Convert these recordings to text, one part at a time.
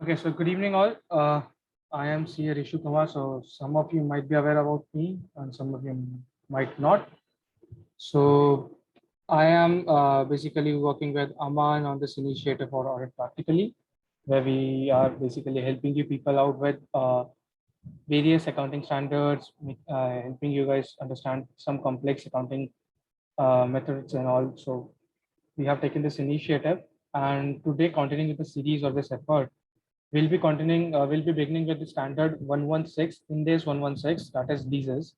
Okay, so good evening all. I am CA Rishu Kumar. So some of you might be aware about me and some of you might not. So I am basically working with Aman on this initiative for Audit Practically, where we are basically helping you people out with various accounting standards, helping you guys understand some complex accounting methods and all. So we have taken this initiative, and today continuing with the series of this effort, we'll be beginning with the standard 116, Ind AS 116, that is leases.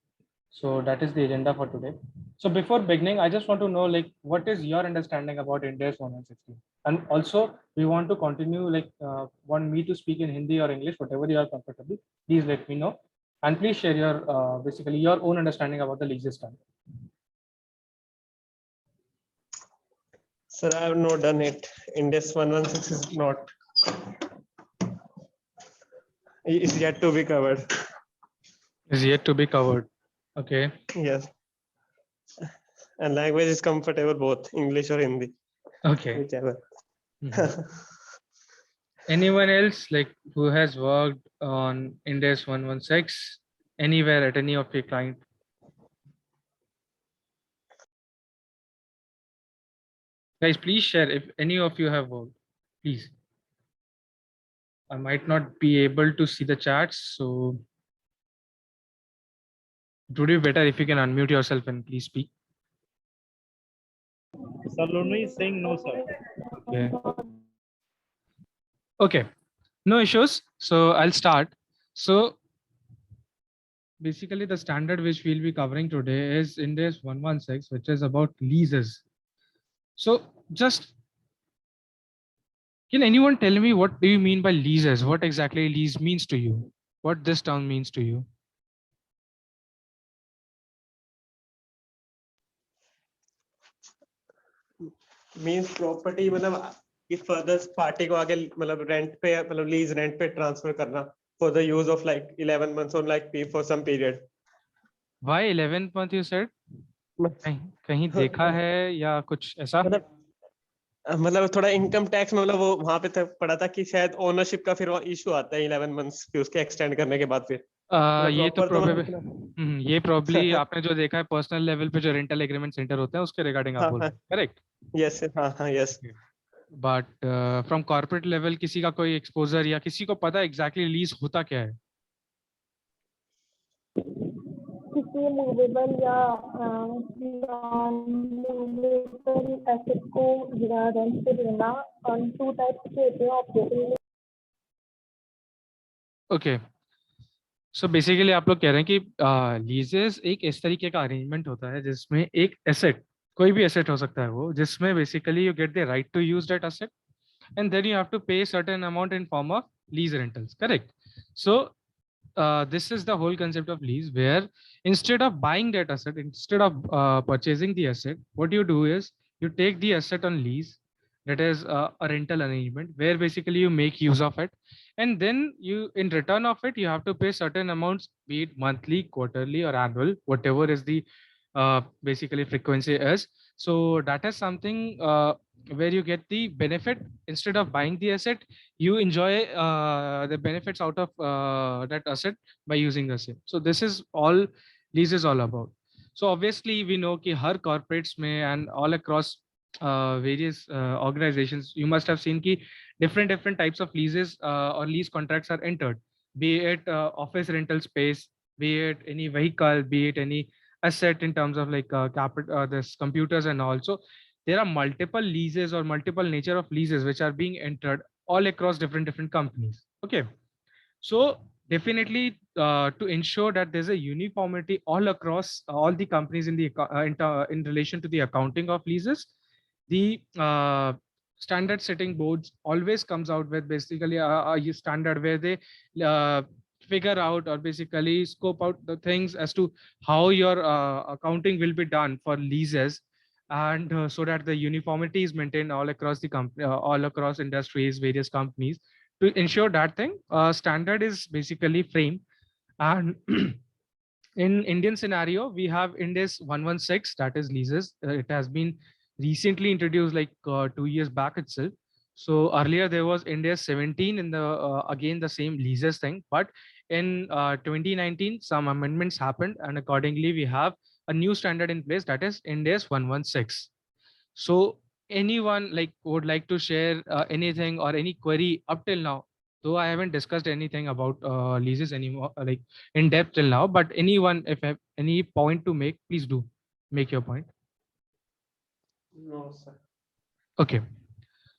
So that is the agenda for today. So before beginning, I just want to know, like, what is your understanding about Ind AS 116? And also, we want to continue, like, want me to speak in Hindi or English, whatever you are comfortable. Please let me know, and please share your basically your own understanding about the leases standard. Sir, I have not done it. Index 116 is not. Is yet to be covered. Is yet to be covered. Okay. Yes. And language is comfortable both English or Hindi. Okay. Whichever. Anyone else like who has worked on Ind AS 116 anywhere at any of your client? Guys, please share if any of you have worked, please. I might not be able to see the chats, so it would be better if you can unmute yourself and please speak. Saloni is saying no, sir. Okay. Okay, no issues. So I'll start. So basically the standard which we'll be covering today is Ind AS 116, which is about leases. So just can anyone tell me what do you mean by leases? What exactly lease means to you? What this term means to you? Means property मतलब कि further party को आगे मतलब rent पे मतलब lease rent पे transfer करना for the use of like 11 months or like pay for some period. Why 11th month you said? कहीं देखा है या कुछ ऐसा? मतलब थोड़ा इनकम टैक्स में मतलब वो वहां पे पड़ा था कि शायद ओनरशिप का फिर इशू आता है 11 मंथ्स फिर उसके एक्सटेंड करने के बाद फिर ये तो ये प्रॉब्ली आपने जो देखा है पर्सनल लेवल पे जो रेंटल एग्रीमेंट सेंटर होता है उसके रिगार्डिंग आप बोल रहे हैं, करेक्ट? यस हाँ yes. But from corporate level किसी का कोई एक्सपोजर या किसी को पता एग्जैक्टली लीज होता क्या है? किसी मूवेबल या मूवेबल एसेट को रेंट पे देना ऑन टू टाइप्स के होते हैं ऑपरेटिंग. ओके, सो बेसिकली आप लोग कह रहे हैं कि लीजेस एक इस तरीके का अरेंजमेंट होता है जिसमें एक एसेट, कोई भी एसेट हो सकता है वो, जिसमें basically you get the right to use that asset and then you have to pay certain amount in form of lease rentals, correct? So this is the whole concept of lease, where instead of buying that asset, instead of purchasing the asset, what you do is you take the asset on lease. That is a rental arrangement where basically you make use of it, and then you, in return of it, you have to pay certain amounts, be it monthly, quarterly, or annual, whatever is the basically frequency is. So that is something where you get the benefit. Instead of buying the asset, you enjoy the benefits out of that asset by using the same. So this is all lease is all about. So obviously we know कि हर corporates में and all across various organizations, you must have seen कि different types of leases or lease contracts are entered, be it office rental space, be it any vehicle, be it any asset in terms of like capital, this computers and all. So there are multiple leases or multiple nature of leases which are being entered all across different companies. Okay, so definitely to ensure that there's a uniformity all across all the companies in the in relation to the accounting of leases, the standard setting boards always comes out with basically a standard where they figure out or basically scope out the things as to how your accounting will be done for leases, and so that the uniformity is maintained all across the company, all across industries, various companies. To ensure that thing, standard is basically framed. And in Indian scenario, we have Ind AS 116, that is leases. It has been recently introduced like 2 years back itself. So earlier there was India 17 in the again the same leases thing, but in 2019 some amendments happened, and accordingly we have a new standard in place, that is India's 116. So anyone like would like to share anything or any query up till now? Though I haven't discussed anything about leases anymore, like in depth till now, but anyone if have any point to make, please do make your point. No, sir. Okay.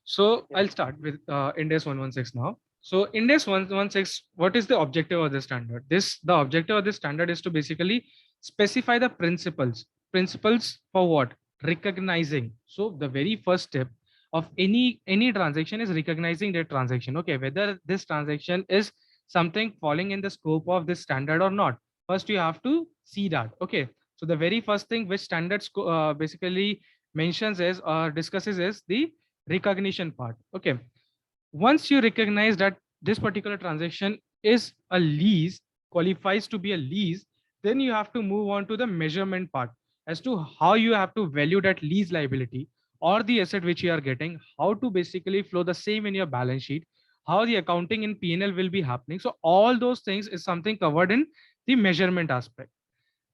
So Yeah. I'll start with India's 116 now. So India's 116, what is the objective of this standard? The objective of this standard is to basically specify the principles. Principles for what? Recognizing. So the very first step of any transaction is recognizing that transaction. Okay, whether this transaction is something falling in the scope of this standard or not. First, you have to see that. Okay. So the very first thing which standards basically mentions is or discusses is the recognition part. Okay, once you recognize that this particular transaction is a lease, qualifies to be a lease, then you have to move on to the measurement part as to how you have to value that lease liability or the asset which you are getting, how to basically flow the same in your balance sheet, how the accounting in P&L will be happening. So all those things is something covered in the measurement aspect.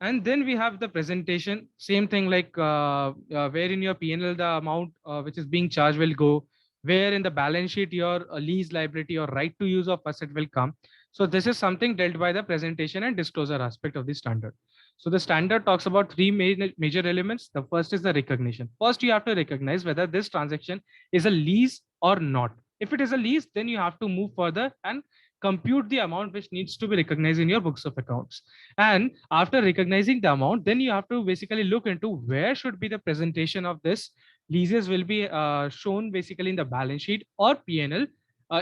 And then we have the presentation, same thing like where in your P&L the amount which is being charged will go, where in the balance sheet your lease liability or right to use of asset will come. So this is something dealt by the presentation and disclosure aspect of the standard. So the standard talks about three major elements. The first is the recognition. First, you have to recognize whether this transaction is a lease or not. If it is a lease, then you have to move further and compute the amount which needs to be recognized in your books of accounts. And after recognizing the amount, then you have to basically look into where should be the presentation of this leases will be shown basically in the balance sheet or P&L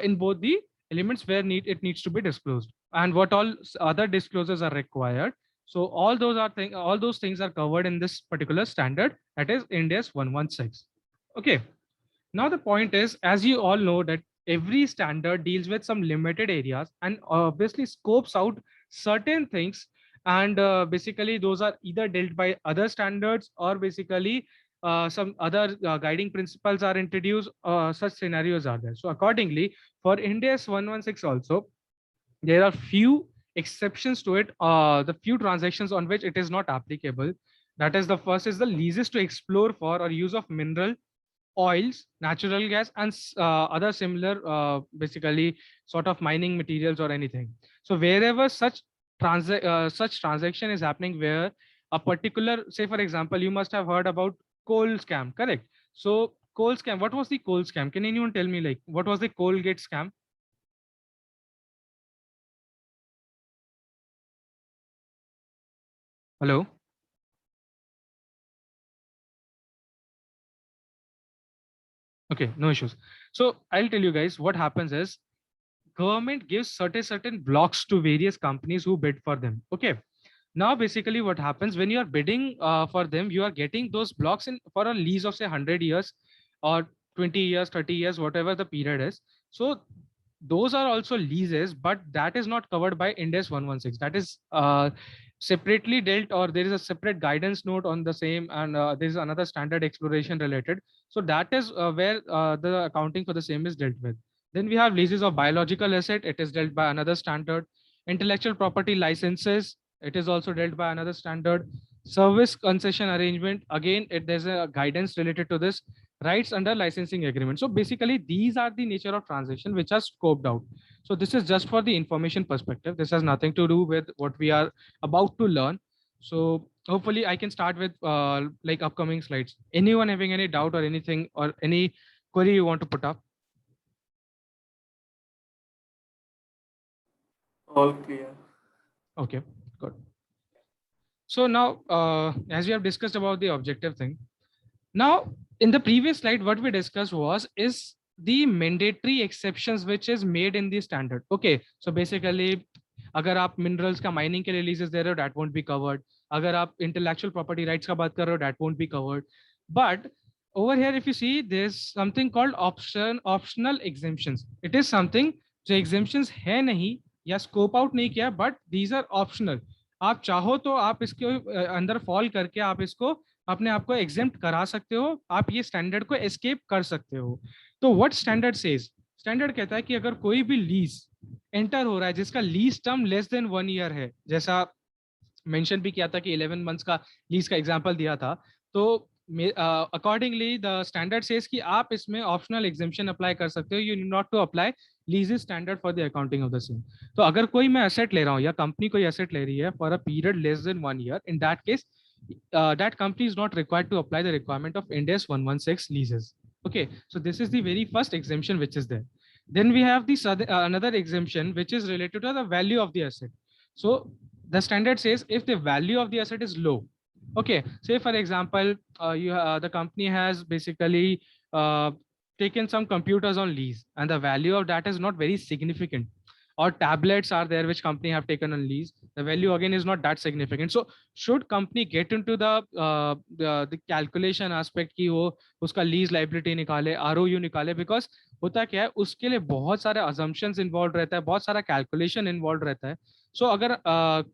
in both the elements where it needs to be disclosed, and what all other disclosures are required. So all those things are covered in this particular standard, that is India's 116. Okay. Now the point is, as you all know, that every standard deals with some limited areas and obviously scopes out certain things, and basically those are either dealt by other standards or basically some other guiding principles are introduced. Such scenarios are there. So accordingly, for India's 116 also, there are few exceptions to it. The few transactions on which it is not applicable. That is, the first is the leases to explore for or use of mineral oils, natural gas, and other similar, basically sort of mining materials or anything. So wherever such transaction is happening, where a particular, say for example, you must have heard about coal scam, correct? So coal scam. What was the coal scam? Can anyone tell me like what was the Colgate scam? Hello. Okay, no issues. So I'll tell you guys what happens is government gives certain blocks to various companies who bid for them. Okay. Now, basically, what happens when you are bidding for them, you are getting those blocks in for a lease of say 100 years or 20 years, 30 years, whatever the period is. So those are also leases, but that is not covered by India's 116. That is separately dealt, or there is a separate guidance note on the same, and there is another standard exploration related. So that is where the accounting for the same is dealt with. Then we have leases of biological asset. It is dealt by another standard. Intellectual property licenses. It is also dealt by another standard. Service concession arrangement. Again, there's a guidance related to this. Rights under licensing agreement. So basically, these are the nature of transaction which are scoped out. So this is just for the information perspective. This has nothing to do with what we are about to learn. So hopefully I can start with like upcoming slides. Anyone having any doubt or anything or any query you want to put up? All clear. Okay, good. So now, as we have discussed about the objective thing, now in the previous slide, what we discussed is the mandatory exceptions which is made in the standard. Okay, so basically, अगर आप minerals का mining के लिए leases दे रहे हो, that won't be covered. अगर आप intellectual property rights का बात कर रहे हो, that won't be covered. But over here, if you see, there's something called optional exemptions. It is something जो exemptions है नहीं या scope out नहीं किया, but these are optional. आप चाहो तो आप इसके अंदर फॉल करके आप इसको अपने आप को एग्जेम्प्ट करा सकते हो, आप ये स्टैंडर्ड को एस्केप कर सकते हो। तो व्हाट स्टैंडर्ड सेज, स्टैंडर्ड कहता है कि अगर कोई भी लीज एंटर हो रहा है जिसका lease term less than 1 year है, जैसा मेंशन भी किया था कि 11 मंथ्स का लीज का एग्जांपल दिया था, तो अकॉर्डिंगली द स्टैंडर्ड सेज कि आप इसमें ऑप्शनल एग्जेम्पशन अप्लाई कर सकते हो, you need not to apply lease is standard for the accounting of the same. तो अगर कोई मैं एसेट ले रहा हूँ या कंपनी कोई एसेट ले रही है for a period less than 1 year, in that case that company is not required to apply the requirement of Ind AS 116 leases. Okay, so this is the very first exemption which is there. Then we have this another exemption which is related to the value of the asset. So the standard says if the value of the asset is low, okay, say for example the company has basically taken some computers on lease and the value of that is not very significant, or tablets are there which company have taken on lease, the value again is not that significant. So should company get into the calculation aspect कि वो उसका lease liability निकाले, ROU निकाले, because होता क्या है उसके लिए बहुत सारे assumptions involved रहता है, बहुत सारा calculation involved रहता है. So अगर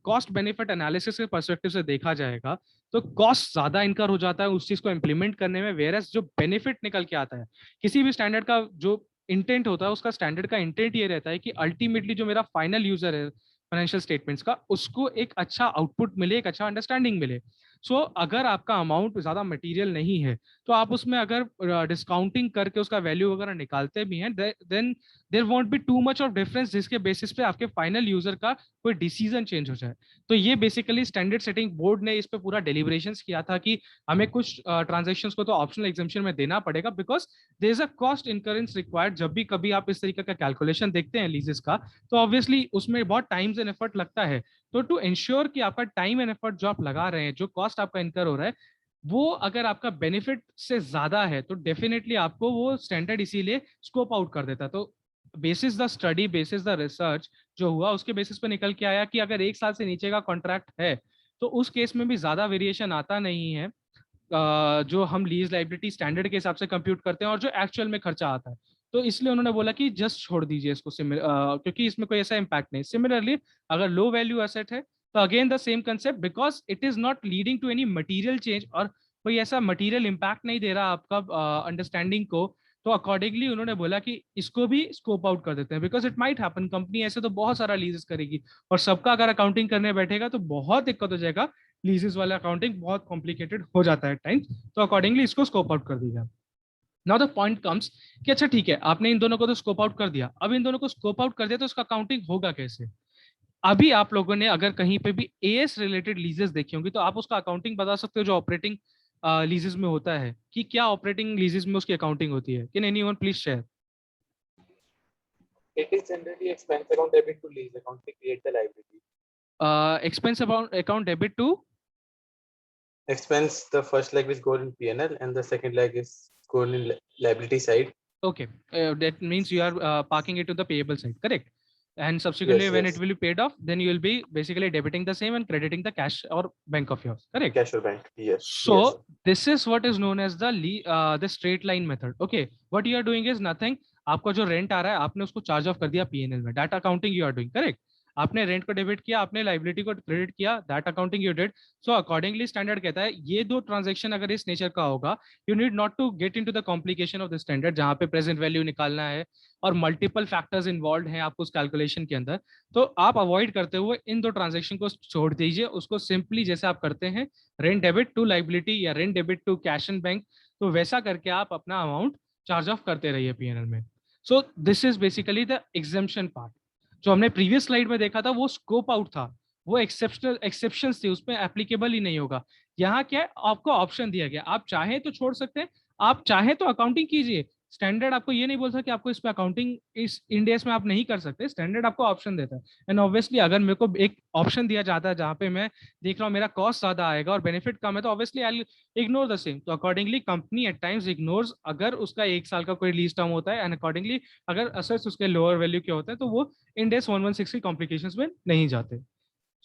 cost benefit analysis के perspective से देखा जाएगा तो cost ज्यादा incur हो जाता है उस चीज को implement करने में, whereas जो benefit निकल के आता है किसी भी standard का जो इंटेंट होता है, उसका स्टैंडर्ड का इंटेंट ये रहता है कि अल्टीमेटली जो मेरा फाइनल यूजर है फाइनेंशियल स्टेटमेंट्स का, उसको एक अच्छा आउटपुट मिले, एक अच्छा अंडरस्टैंडिंग मिले. सो अगर आपका अमाउंट ज्यादा मटेरियल नहीं है तो आप उसमें अगर डिस्काउंटिंग करके उसका वैल्यू वगैरह निकालते भी हैं, then there won't be too much of difference जिसके बेसिस पे आपके फाइनल यूजर का कोई डिसीजन चेंज हो जाए. तो ये बेसिकली स्टैंडर्ड सेटिंग बोर्ड ने इस पे पूरा डेलिब्रेशंस किया था कि हमें कुछ ट्रांजेक्शंस को तो ऑप्शनल एग्जेम्पशन में देना पड़ेगा, because there is a cost incurrence required. जब भी कभी आप इस तरीके का कैलकुलेशन देखते हैं लीजेस का, तो ऑब्वियसली उसमें बहुत टाइम्स एंड एफर्ट लगता है. तो टू इंश्योर कि आपका टाइम एंड एफर्ट जो आप लगा रहे हैं, जो कॉस्ट आपका इनकर हो रहा है, वो अगर आपका बेनिफिट से ज्यादा है तो डेफिनेटली आपको वो स्टैंडर्ड इसीलिए स्कोप आउट कर देता है. तो basis the study, basis the research जो हुआ उसके बेसिस पे निकल के आया कि अगर 1 साल से नीचे का कॉन्ट्रैक्ट है तो उस केस में भी ज्यादा वेरिएशन आता नहीं है जो हम लीज लाइबिलिटी स्टैंडर्ड के हिसाब से कंप्यूट करते हैं और जो एक्चुअल में खर्चा आता है. तो इसलिए उन्होंने बोला कि जस्ट छोड़ दीजिए इसको, क्योंकि इसमें कोई ऐसा इम्पैक्ट नहीं. सिमिलरली अगर लो वैल्यू एसेट है तो again the same concept, because it is not leading to any material change और कोई ऐसा मटीरियल इम्पैक्ट नहीं दे रहा आपका अंडरस्टैंडिंग को, तो अकॉर्डिंगली उन्होंने बोला कि इसको भी स्कोप आउट कर देते हैं. Because it might happen, company ऐसे तो बहुत सारा लीजेस करेगी और सबका अगर अकाउंटिंग करने बैठेगा तो बहुत दिक्कत हो जाएगा. लीजेस वाला अकाउंटिंग बहुत कॉम्प्लिकेटेड हो जाता है टाइम्स, तो अकॉर्डिंगली इसको स्कोप आउट कर दिया. नाउ द पॉइंट कम्स कि अच्छा ठीक है, आपने इन दोनों को तो स्कोप आउट कर दिया, अब इन दोनों को स्कोप आउट कर दिया तो उसका अकाउंटिंग होगा कैसे. अभी आप लोगों ने अगर कहीं पे भी एएस रिलेटेड लीजेस देखी होंगी तो आप उसका अकाउंटिंग बता सकते हो जो ऑपरेटिंग लीजेस में होता है, कि क्या ऑपरेटिंग लीजेस में उसकी अकाउंटिंग होती है. Can anyone please share? It is generally expense account debit to lease account to create the liability. Expense account debit to Expense, the first leg is goes in P&L and the second leg is goes in liability side. okay, that means you are parking it to the payable side, correct? And subsequently Yes, when yes. it will be paid off, then you will be basically debiting the same and crediting the cash or bank of yours, correct? Cash or bank. Yes. So yes. this is what is known as the straight line method. Okay, what you are doing is nothing. आपको जो rent आ रहा है आपने उसको charge of कर दिया PNL में, data accounting you are doing, correct? आपने रेंट को डेबिट किया, आपने लाइबिलिटी को क्रेडिट किया, that accounting you did. So accordingly standard कहता है ये दो ट्रांजैक्शन अगर इस नेचर का होगा, you need not to get into the complication of the standard जहां पे प्रेजेंट वैल्यू निकालना है और मल्टीपल फैक्टर्स इन्वॉल्व हैं आपको उस कैलकुलेशन के अंदर. तो आप अवॉइड करते हुए इन दो ट्रांजेक्शन को छोड़ दीजिए, उसको सिंपली जैसे आप करते हैं रेंट डेबिट टू लाइबिलिटी या rent debit to cash and bank, तो वैसा करके आप अपना अमाउंट चार्ज ऑफ करते रहिए पीएनएल में. सो this is basically the exemption part. जो हमने प्रीवियस स्लाइड में देखा था वो स्कोप आउट था, वो एक्सेप्शंस थे, उसमें एप्लीकेबल ही नहीं होगा. यहाँ क्या है, आपको ऑप्शन दिया गया, आप चाहें तो छोड़ सकते हैं, आप चाहें तो अकाउंटिंग कीजिए. स्टैंडर्ड आपको ये नहीं बोलता कि आपको इस पे अकाउंटिंग इस इंडेस में आप नहीं कर सकते, स्टैंडर्ड आपको ऑप्शन देता है. एंड ऑब्वियसली अगर मेरे को एक ऑप्शन दिया जाता है जहाँ पे मैं देख रहा हूँ मेरा कॉस्ट ज्यादा आएगा और बेनिफिट कम है, तो obviously I ignore the same. तो accordingly company at times ignores अगर उसका 1 साल का कोई लीज टर्म होता है, एंड अकॉर्डिंगली अगर असेट्स उसके लोअर वैल्यू के होते हैं तो वो इंडेस 116 की कॉम्प्लिकेशंस में नहीं जाते.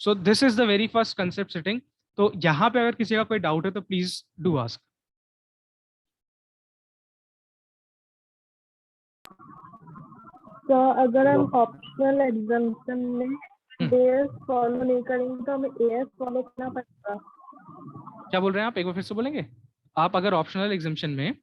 सो this is the very first concept setting. तो यहाँ पे अगर किसी का कोई डाउट है तो प्लीज डू आस्क. तो अगर हम ऑप्शनल एग्जाम्पशन में एएस फॉलो नहीं करेंगे तो हमें एएस फॉलो करना पड़ेगा. क्या बोल रहे हैं आप, एक बार फिर से बोलेंगे? आप अगर ऑप्शनल एग्जाम्पशन में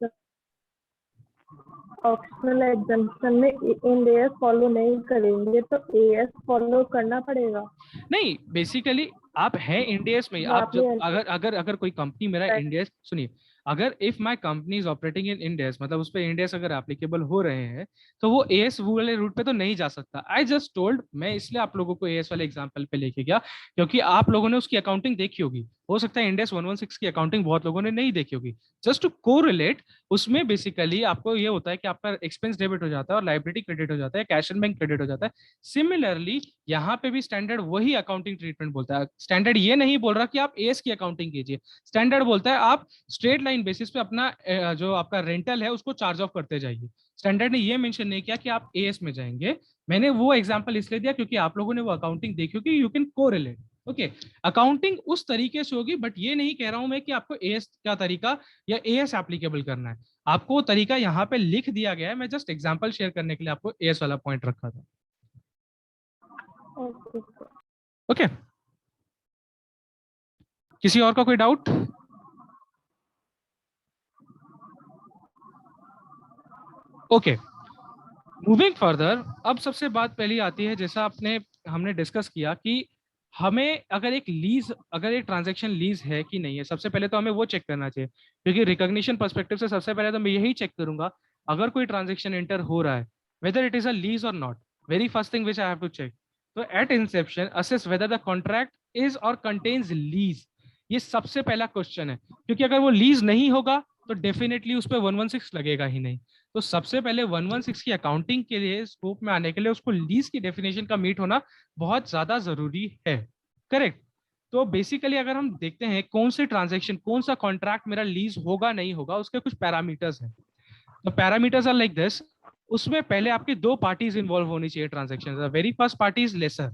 ऑप्शनल एग्जाम्पशन में इंड एएस फॉलो नहीं करेंगे तो एएस फॉलो करना पड़ेगा। नहीं, बेसिकली आप है इंडियस में, ये आप आपने जब अगर अगर अगर कोई कंपनी मेरा Right. इंडियस, सुनिए, अगर if my company is operating in Indians, मतलब उस पर इंडियस अगर एप्लीकेबल हो रहे हैं तो वो एएस वाले रूट पे तो नहीं जा सकता। आई जस्ट टोल्ड, मैं इसलिए आप लोगों को एएस वाले एग्जांपल पे लेके गया क्योंकि आप लोगों ने उसकी अकाउंटिंग देखी होगी, हो सकता है इंडियस 116 की अकाउंटिंग बहुत लोगों ने नहीं देखी होगी। जस्ट टू कोरिलेट, उसमें बेसिकली आपको ये होता है कि आपका एक्सपेंस डेबिट हो जाता है और लाइबिलिटी क्रेडिट हो जाता है, कैश एंड बैंक क्रेडिट हो जाता है। सिमिलरली यहाँ पे भी स्टैंडर्ड वही अकाउंटिंग ट्रीटमेंट बोलता है। स्टैंडर्ड ये नहीं बोल रहा कि आप एएस की अकाउंटिंग कीजिए, स्टैंडर्ड बोलता है आप स्ट्रेट लाइन बेसिस पे अपना जो आपका रेंटल है उसको चार्ज ऑफ करते जाइए। स्टैंडर्ड ने ये मेंशन नहीं किया कि आप एएस में जाएंगे। मैंने वो एग्जांपल इसलिए दिया क्योंकि आप लोगों ने वो अकाउंटिंग देखी होगी, you can correlate. Okay, accounting उस तरीके से होगी, बट ये नहीं कह रहा हूं मैं कि आपको एएस का तरीका या एएस एप्लीकेबल करना है। आपको वो तरीका यहाँ पे लिख दिया गया है, मैं जस्ट एग्जांपल शेयर करने के लिए आपको एएस वाला पॉइंट रखा था। ओके ओके, किसी और का कोई डाउट? ओके, मूविंग फर्दर, अब सबसे बात पहली आती है, जैसा हमने डिस्कस किया कि हमें अगर एक ट्रांजैक्शन लीज है कि नहीं है, सबसे पहले तो हमें वो चेक करना चाहिए, क्योंकि रिकॉग्निशन पर्सपेक्टिव से सबसे पहले तो मैं यही चेक करूंगा अगर कोई ट्रांजैक्शन एंटर हो रहा है, whether it is a lease और not, very first thing which I have to check. तो at inception assess whether the contract is और कंटेन्स लीज, ये सबसे पहला क्वेश्चन है, क्योंकि अगर वो लीज नहीं होगा तो डेफिनेटली उस पर 116 लगेगा ही नहीं। तो सबसे पहले 116 की अकाउंटिंग के लिए स्कोप में आने के लिए उसको लीज की डेफिनेशन का मीट होना बहुत ज्यादा जरूरी है। करेक्ट। तो बेसिकली अगर हम देखते हैं कौन से ट्रांजैक्शन, कौन सा कॉन्ट्रैक्ट मेरा लीज होगा नहीं होगा, उसके कुछ पैरामीटर्स हैं। तो पैरामीटर्स आर लाइक दिस। उसमें पहले आपकी दो पार्टीज इन्वॉल्व होनी चाहिए transaction. Very first party is lessor,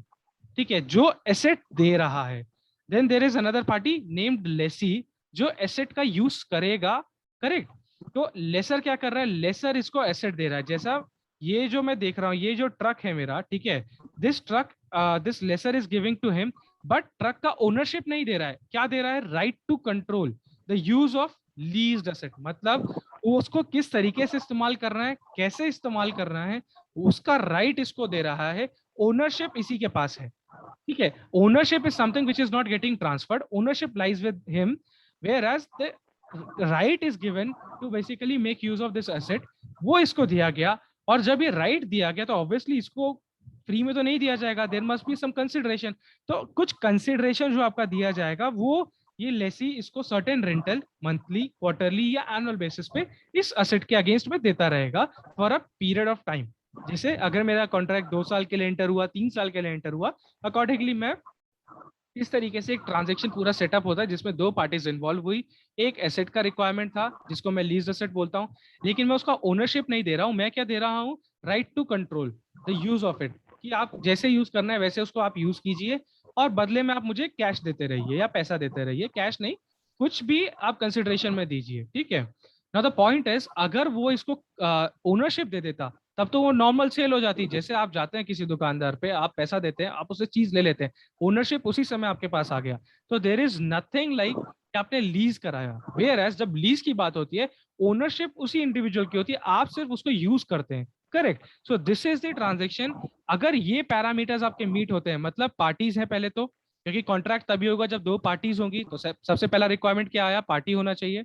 ठीक है, जो एसेट दे रहा है। Then there is another party named lessee, जो एसेट का यूज करेगा। करेक्ट। तो लेसर क्या कर रहा है, लेसर इसको एसेट दे रहा है। जैसा ये जो मैं देख रहा हूं, ये जो ट्रक है मेरा, ठीक है, this lessor is giving to him, but truck का ओनरशिप नहीं दे रहा है। क्या दे रहा है, right to control the use of leased asset, मतलब वो उसको किस तरीके से इस्तेमाल कर रहा है, कैसे इस्तेमाल कर रहा है, उसका राइट इसको दे रहा है। ओनरशिप इसी के पास है, ठीक है। Ownership is something which is not getting transferred, ownership lies with him, whereas the right is given to basically make use of this asset, वो इसको दिया गया। और जब ये राइट दिया गया तो ऑब्वियसली इसको फ्री में तो नहीं दिया जाएगा, there must be some consideration. तो कुछ कंसिडरेशन जो आपका दिया जाएगा, वो ये लेसी इसको सर्टेन रेंटल मंथली, क्वार्टरली या एनुअल बेसिस पे इस असेट के अगेंस्ट में देता रहेगा for a period of time. जैसे अगर मेरा कॉन्ट्रैक्ट 2 साल के लिए एंटर हुआ, 3 साल के लिए एंटर हुआ, अकॉर्डिंगली मैं इस तरीके से एक ट्रांजैक्शन पूरा सेटअप होता है जिसमें दो पार्टीज इन्वॉल्व हुई। एक एसेट का रिक्वायरमेंट था जिसको मैं लीज एसेट बोलता हूँ, लेकिन मैं उसका ओनरशिप नहीं दे रहा हूँ। मैं क्या दे रहा हूँ, right to control the use of it, कि आप जैसे यूज करना है वैसे उसको आप यूज कीजिए, और बदले में आप मुझे कैश देते रहिए या पैसा देते रहिए। कैश नहीं, कुछ भी आप कंसिडरेशन में दीजिए, ठीक है। नाउ द पॉइंट इज, अगर वो इसको ओनरशिप दे देता तब तो वो नॉर्मल सेल हो जाती। जैसे आप जाते हैं किसी दुकानदार पे, आप पैसा देते हैं, आप उससे चीज ले लेते हैं, ओनरशिप उसी समय आपके पास आ गया। तो देयर इज नथिंग लाइक कि आपने लीज कराया। वेयर एज जब लीज की बात होती है, ओनरशिप उसी इंडिविजुअल की होती है, आप सिर्फ उसको यूज करते हैं। Correct. So this is the transaction. अगर ये पैरामीटर्स आपके मीट होते हैं, मतलब पार्टीज हैं पहले तो, क्योंकि कॉन्ट्रैक्ट तभी होगा जब दो पार्टीज होंगी। तो सबसे पहला रिक्वायरमेंट क्या आया, पार्टी होना चाहिए।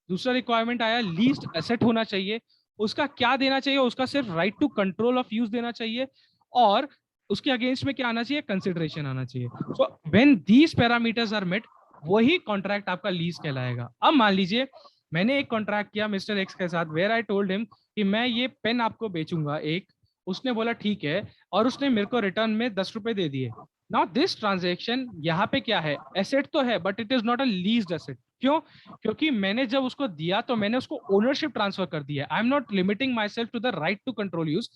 दूसरा रिक्वायरमेंट आया, लीज्ड एसेट होना चाहिए। उसका क्या देना चाहिए, उसका सिर्फ right to control of use देना चाहिए, और उसके अगेंस्ट में क्या आना चाहिए, कंसिडरेशन आना चाहिए। So when these parameters are met, वही कॉन्ट्रैक्ट आपका लीज कहलाएगा। अब मान लीजिए मैंने एक कॉन्ट्रैक्ट किया मिस्टर एक्स के साथ, वेयर आई टोल्ड हिम कि मैं ये पेन आपको बेचूंगा एक, उसने बोला ठीक है, और उसने मेरे को रिटर्न में 10 रुपए दे दिए। नाउ दिस ट्रांजेक्शन यहाँ पे क्या है, एसेट तो है but it is not a leased asset. क्यों? क्योंकि मैंने जब उसको दिया तो मैंने उसको ओनरशिप ट्रांसफर कर दिया। I am not limiting myself to the right to control use,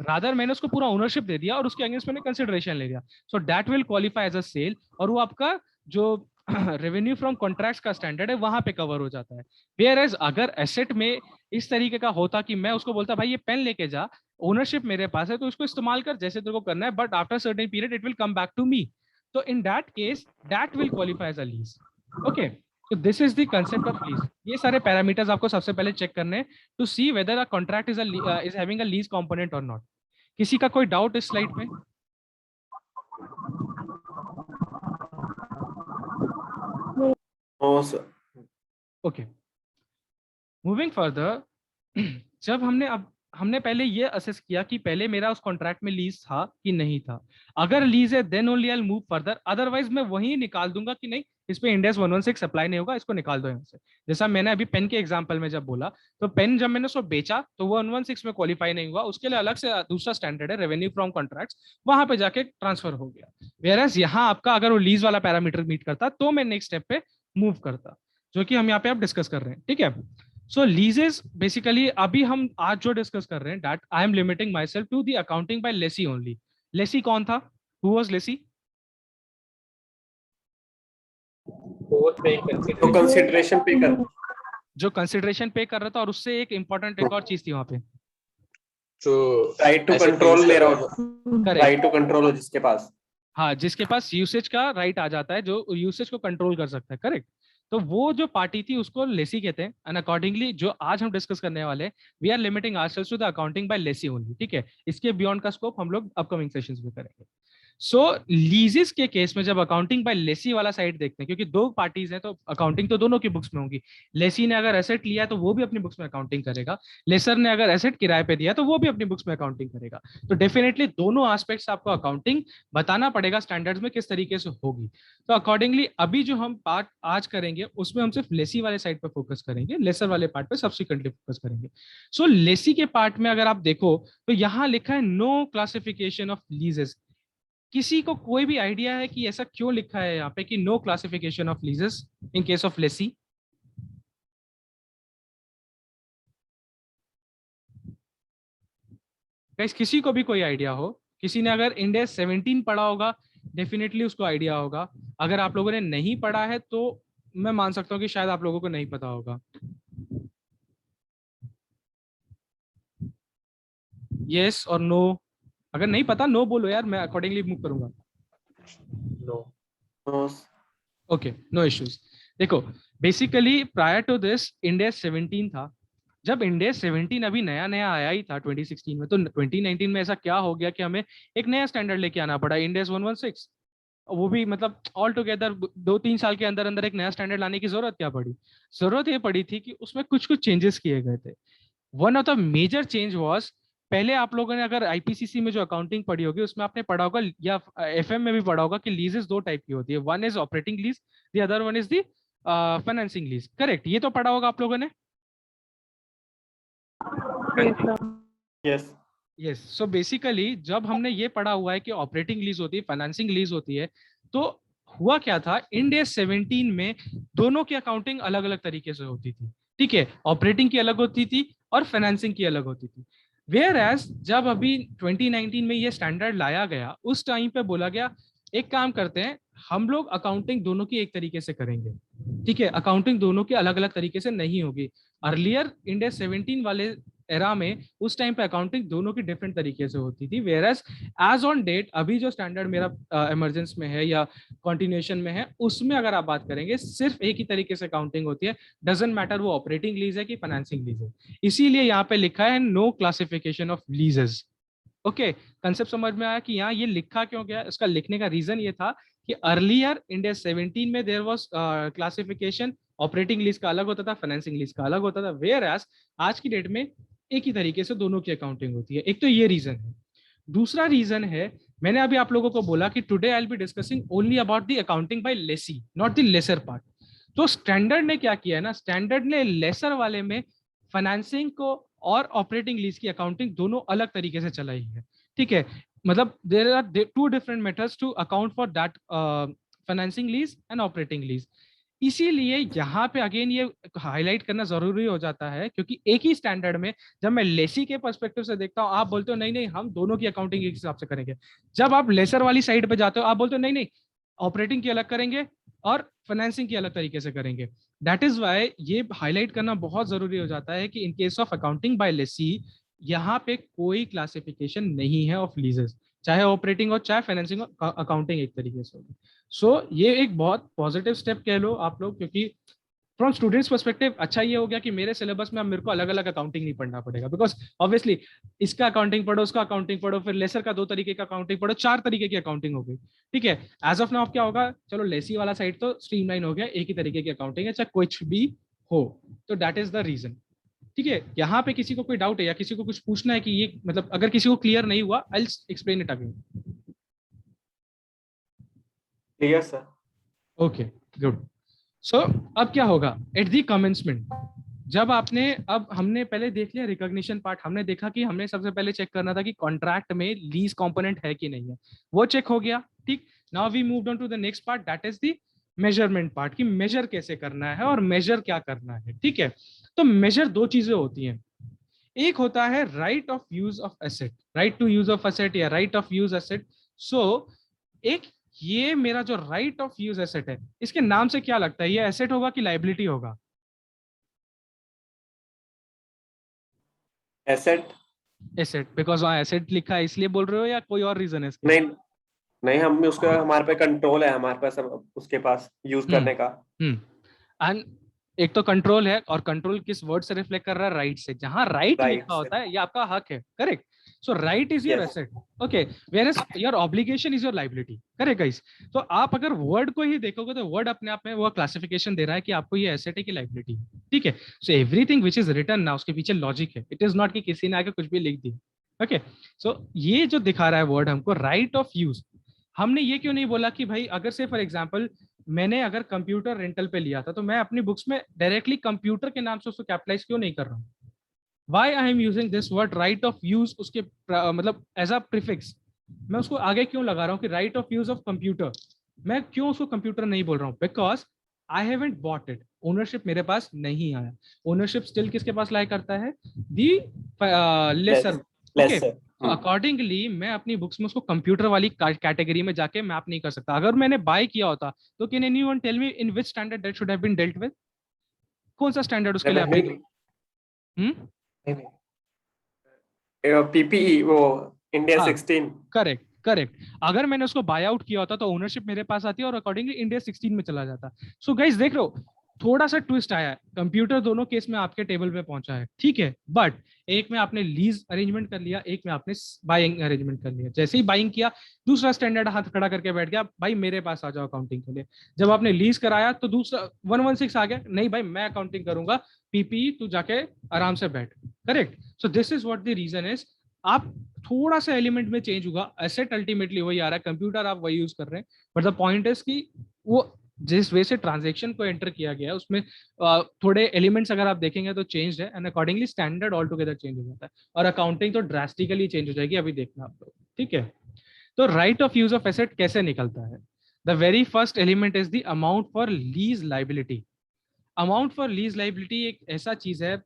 rather मैंने उसको पूरा ओनरशिप दे दिया और उसके अगेंस्ट मैंने कंसिडरेशन ले लिया। So that will qualify as a sale, और वो आपका जो रेवेन्यू फ्रॉम कॉन्ट्रैक्ट्स का स्टैंडर्ड है वहां पे कवर हो जाता है। वेयर एज अगर एसेट में इस तरीके का होता कि मैं उसको बोलता भाई ये पेन लेके जा, ओनरशिप मेरे पास है तो इसको इस्तेमाल कर जैसे तेरे को करना है, but after certain period it will come back to me, तो in that case that will qualify as a lease. Okay, So this is the concept of lease. ये सारे पैरामीटर्स आपको सबसे पहले चेक करने हैं to see whether a contract is having a lease component और not. किसी का कोई डाउट इस स्लाइड में? No, sir. Okay, moving further. जब हमने पहले ये असेस किया कि पहले मेरा उस कॉन्ट्रैक्ट में लीज था कि नहीं था. अगर लीज है then only I will move further, otherwise मैं वही निकाल दूंगा कि नहीं इस पे इंडेक्स 116 अप्लाई नहीं होगा, इसको निकाल दो यहाँ से. जैसा मैंने अभी पेन के एग्जांपल में जब बोला, तो पेन जब मैंने उसको बेचा तो वो 116 में क्वालिफाई नहीं हुआ, उसके लिए अलग से दूसरा स्टैंडर्ड है रेवेन्यू फ्रॉम कॉन्ट्रैक्ट्स, वहां पे जाके ट्रांसफर हो गया. वेयरएज यहाँ आपका अगर वो लीज वाला पैरामीटर मीट करता तो मैं नेक्स्ट स्टेप पे मूव करता, जो कि हम यहाँ पे अब डिस्कस कर रहे हैं. ठीक है. सो लीजेस बेसिकली अभी हम आज जो डिस्कस कर रहे हैं, that I am limiting myself to the accounting by lessee only. Lessee कौन था? Who was lessee? तो कंसिडरेशन पे कर, जो कंसिडरेशन पे कर रहा था, और उससे एक इंपॉर्टेंट एक और चीज थी वहां पे, जो right to asset control use ले कर रहा रहा हो, करेक्ट. राइट टू कंट्रोल हो जिसके पास. हाँ, जिसके पास यूसेज का राइट आ जाता है, जो यूसेज को कंट्रोल कर सकता है. करेक्ट. तो वो जो पार्टी थी उसको लेसी कहते हैं. एंड अकॉर्डिंगली जो आज हम डिस्कस करने वाले हैं, we are limiting ourselves to the accounting by lessee only. ठीक है. इसके बियॉन्ड का स्कोप हम लोग अपकमिंग सेशंस में करेंगे. सो लीजेस के केस में जब अकाउंटिंग बाय लेसी वाला साइड देखते हैं, क्योंकि दो पार्टीज हैं तो अकाउंटिंग तो दोनों की बुक्स में होगी. लेसी ने अगर एसेट लिया तो वो भी अपनी बुक्स में अकाउंटिंग करेगा, लेसर ने अगर एसेट किराए पे दिया तो वो भी अपनी बुक्स में अकाउंटिंग करेगा. तो डेफिनेटली दोनों एस्पेक्ट्स आपको अकाउंटिंग बताना पड़ेगा स्टैंडर्ड्स में किस तरीके से होगी. तो अकॉर्डिंगली अभी जो हम पार्ट आज करेंगे उसमें हम सिर्फ लेसी वाले साइड पर फोकस करेंगे, लेसर वाले पार्ट पे सब्सिक्वेंटली फोकस करेंगे. सो लेसी के पार्ट में अगर आप देखो तो यहाँ लिखा है नो क्लासिफिकेशन ऑफ लीजेस. किसी को कोई भी आइडिया है कि ऐसा क्यों लिखा है यहाँ पे कि no classification of leases in case of lessee? Guys, किसी को भी कोई आइडिया हो? किसी ने अगर इंडेक्स 17 पढ़ा होगा डेफिनेटली उसको आइडिया होगा. अगर आप लोगों ने नहीं पढ़ा है तो मैं मान सकता हूँ कि शायद आप लोगों को नहीं पता होगा. यस और नो. अगर नहीं पता नो बोलो यार, मैं अकॉर्डिंगली मूव करूंगा. No. No, okay, no issues. देखो basically prior to this index 17 था. जब इंडेक्स 17 अभी नया नया आया ही था 2016 में, तो 2019 में ऐसा क्या हो गया कि हमें एक नया स्टैंडर्ड लेके आना पड़ा, इंडेक्स 116. वो भी मतलब ऑल टुगेदर 2-3 साल के अंदर अंदर एक नया स्टैंडर्ड लाने की जरूरत क्या पड़ी? जरूरत ये पड़ी थी कि उसमें कुछ कुछ चेंजेस किए गए थे. One of the major change was, पहले आप लोगों ने अगर आईपीसीसी में जो अकाउंटिंग पढ़ी होगी उसमें आपने पढ़ा होगा या एफएम में भी पढ़ा होगा कि लीजेस दो टाइप की होती है. One is operating lease, the other one is the financing lease. Correct. ये तो पढ़ा होगा आप लोगों ने. yes. यस. सो बेसिकली जब हमने ये पढ़ा हुआ है कि ऑपरेटिंग लीज होती है, फाइनेंसिंग लीज होती है, तो हुआ क्या था इंड एस 17 में दोनों की अकाउंटिंग अलग अलग तरीके से होती थी. ठीक है. ऑपरेटिंग की अलग होती थी और फाइनेंसिंग की अलग होती थी. वेयर एज जब अभी 2019 में ये स्टैंडर्ड लाया गया, उस टाइम पे बोला गया एक काम करते हैं, हम लोग अकाउंटिंग दोनों की एक तरीके से करेंगे. ठीक है. अकाउंटिंग दोनों की अलग अलग तरीके से नहीं होगी. अर्लियर इंड एस 17 वाले एरा में उस टाइम पे अकाउंटिंग दोनों की डिफरेंट तरीके से होती थी. वेयरएज एज ऑन डेट अभी जो स्टैंडर्ड मेरा इमरजेंस में है या कंटिन्यूएशन में है, उसमें अगर आप बात करेंगे सिर्फ एक ही तरीके से अकाउंटिंग होती है. डजंट मैटर वो ऑपरेटिंग लीज है कि फाइनेंसिंग लीज है. इसीलिए यहाँ पे लिखा है no classification of leases. Okay. Concept समझ में आया कि यहाँ ये लिखा क्यों गया? इसका लिखने का रीजन ये था कि अर्लियर इंडिया 17 में there was classification, operating lease का अलग होता था, फाइनेंसिंग लीज का अलग होता था. वेयर एज आज की डेट में एक ही तरीके से दोनों की अकाउंटिंग होती है. एक तो ये रीजन है. दूसरा रीजन है, मैंने अभी आप लोगों को बोला कि today I will be discussing only about the accounting by lessee, not the lessor part. तो स्टैंडर्ड ने क्या किया है ना, स्टैंडर्ड ने लेसर वाले में फाइनेंसिंग को और ऑपरेटिंग लीज की अकाउंटिंग दोनों अलग तरीके से चलाई है. ठीक है. मतलब there are two different methods to account for that financing lease and operating lease. इसीलिए यहाँ पे अगेन ये हाईलाइट करना जरूरी हो जाता है, क्योंकि एक ही स्टैंडर्ड में जब मैं लेसी के पर्सपेक्टिव से देखता हूँ, आप बोलते हो नहीं नहीं हम दोनों की अकाउंटिंग एक हिसाब से करेंगे. जब आप लेसर वाली साइड पे जाते हो आप बोलते हो नहीं नहीं ऑपरेटिंग की अलग करेंगे और फाइनेंसिंग की अलग तरीके से करेंगे. दैट इज वाई ये हाईलाइट करना बहुत जरूरी हो जाता है कि in case of accounting by lessee यहाँ पे कोई क्लासिफिकेशन नहीं है ऑफ लीजेस. चाहे ऑपरेटिंग हो चाहे फाइनेंसिंग हो, अकाउंटिंग एक तरीके से होगी। सो ये एक बहुत पॉजिटिव स्टेप कह लो आप लोग, क्योंकि फ्रॉम स्टूडेंट्स पर्सपेक्टिव अच्छा ये हो गया कि मेरे सिलेबस में अब मेरे को अलग अलग अकाउंटिंग नहीं पढ़ना पड़ेगा, बिकॉज ऑब्वियसली इसका अकाउंटिंग पढ़ो, उसका अकाउंटिंग पढ़ो, फिर लेसर का 2 तरीके का अकाउंटिंग पढ़ो, 4 तरीके की अकाउंटिंग हो गई। ठीक है, एज ऑफ नाउ क्या होगा, चलो लेसी वाला साइड तो स्ट्रीमलाइन हो गया, एक ही तरीके की अकाउंटिंग है चाहे कुछ भी हो। तो दैट इज द रीजन। ठीक है, यहाँ पे किसी को कोई डाउट है या किसी को कुछ पूछना है कि ये मतलब अगर किसी को क्लियर नहीं हुआ, I will explain it again. Clear sir. Okay good. So अब क्या होगा एट दी कमेंसमेंट, जब आपने, अब हमने पहले देख लिया रिकॉग्निशन पार्ट, हमने देखा कि हमने सबसे पहले चेक करना था कि कॉन्ट्रैक्ट में लीज कंपोनेंट है कि नहीं है, वो चेक हो गया। ठीक, now we moved on to the next part, that is the measurement part, कि मेजर कैसे करना है और मेजर क्या करना है। ठीक है, तो मेजर 2 चीजें होती हैं, एक होता है right of use of asset, right to use of asset या right of use asset. So एक ये मेरा जो राइट ऑफ यूज एसेट है, इसके नाम से क्या लगता है, ये एसेट होगा कि लाइबिलिटी होगा? एसेट। एसेट, बिकॉज वहां एसेट लिखा है इसलिए बोल रहे हो या कोई और रीजन है इसके? नहीं नहीं, हम उसका हमारे पे कंट्रोल है, हमारे पास उसके पास यूज करने का। एंड एक तो कंट्रोल है, और कंट्रोल किस वर्ड से रिफ्लेक्ट कर रहा है, राइट से। जहां राइट Right लिखा से। होता है ये आपका हक है, correct. So right is your Yes. Asset, okay, where is your obligation is your liability, correct guys. तो आप अगर वर्ड को ही देखोगे तो वर्ड अपने आप में वो क्लासिफिकेशन दे रहा है कि आपको ये एसेट है कि लाइबिलिटी है। ठीक है, so everything which is written ना, उसके पीछे लॉजिक है, इट इज नॉट कि किसी ने आके कुछ भी लिख दिया। ओके, सो ये जो दिखा रहा है वर्ड हमको राइट ऑफ यूज, हमने ये क्यों नहीं बोला कि भाई अगर से फॉर एग्जाम्पल मैंने अगर कंप्यूटर रेंटल पे लिया था, तो मैं अपनी बुक्स में डायरेक्टली कंप्यूटर के नाम से उसको कैपिटलाइज क्यों नहीं कर रहा हूँ? Why I am using this word right of use, उसके मतलब एज अ प्रीफिक्स मैं उसको आगे क्यों लगा रहा हूँ कि right of use of computer, मैं क्यों उसको कंप्यूटर नहीं बोल रहा हूँ? Because I haven't bought it, ownership मेरे पास नहीं आया। ओनरशिप स्टिल किसके पास लाई करता है? दी लेसर। Okay, Lesser. अकॉर्डिंगली मैं अपनी बुक्स में उसको कंप्यूटर वाली कैटेगरी में जाके मैप नहीं कर सकता। अगर मैंने बाय किया होता तो can anyone tell me in which standard that should have been dealt with? कौन सा स्टैंडर्ड उसके लिए Revenue. एप्लीकेबल? पीपीई वो इंडिया हाँ, 16। Correct correct. अगर मैंने उसको बाय आउट किया होता तो ओनरशिप मेरे पास आती है और अकॉर्डिंगली इंडिया 16 में चला जाता। सो गाइस देख लो, थोड़ा सा ट्विस्ट आया है, कंप्यूटर दोनों केस में आपके टेबल पे पहुंचा है, ठीक है, बट एक में आपने लीज अरेंजमेंट कर लिया, एक में आपने बाइंग अरेंजमेंट कर लिया। जैसे ही बाइंग किया, दूसरा स्टैंडर्ड हाथ खड़ा करके बैठ गया, भाई मेरे पास आ जाओ अकाउंटिंग के लिए। जब आपने लीज कराया तो दूसरा 116 आ गया, नहीं भाई मैं अकाउंटिंग करूंगा, पीपी तू जाके आराम से बैठ। Correct, so this is what the reason is, आप थोड़ा सा एलिमेंट में चेंज होगा, एसेट अल्टीमेटली वही आ रहा है, कंप्यूटर आप वही यूज कर रहे हैं, बट द पॉइंट इज कि वो जिस वे से ट्रांजैक्शन को एंटर किया गया है उसमें थोड़े एलिमेंट्स अगर आप देखेंगे तो चेंज है, and accordingly standard all together change हो जाता है, और अकाउंटिंग तो ड्रास्टिकली चेंज हो जाएगी, अभी देखना आप लोग। ठीक है, तो right of use of asset कैसे निकलता है? The very first element is the amount for lease liability. Amount for lease liability एक ऐसा चीज है,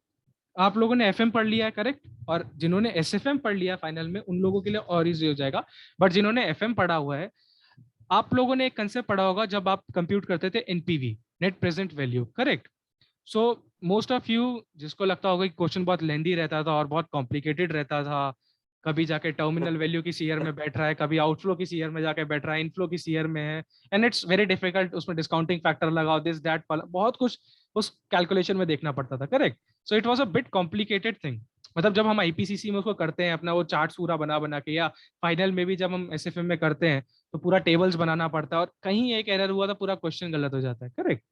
आप लोगों ने एफएम पढ़ लिया है, करेक्ट, और जिन्होंने एसएफएम पढ़ लिया फाइनल में उन लोगों के लिए और इजी हो जाएगा, बट जिन्होंने एफएम पढ़ा हुआ है, आप लोगों ने एक कंसेप्ट पढ़ा होगा जब आप कंप्यूट करते थे NPV, net present value, correct. So most of you जिसको लगता होगा कि क्वेश्चन बहुत लेंदी रहता था और बहुत कॉम्प्लिकेटेड रहता था, कभी जाके टर्मिनल वैल्यू किसी ईयर में बैठ रहा है, कभी आउटफ्लो किसी ईयर में जाके बैठ रहा है, इनफ्लो किसी ईयर में है, एंड इट्स वेरी डिफिकल्ट, उसमें डिस्काउंटिंग फैक्टर लगाओ, दिस दैट, बहुत कुछ उस कैलकुलेशन में देखना पड़ता था, correct. So it was a bit complicated thing. मतलब जब हम आईपीसीसी में उसको करते हैं अपना वो चार्ट पूरा बना बना के, या फाइनल में भी जब हम एसएफएम में करते हैं तो पूरा टेबल्स बनाना पड़ता है, और कहीं एक एरर हुआ तो पूरा क्वेश्चन गलत हो जाता है, करेक्ट।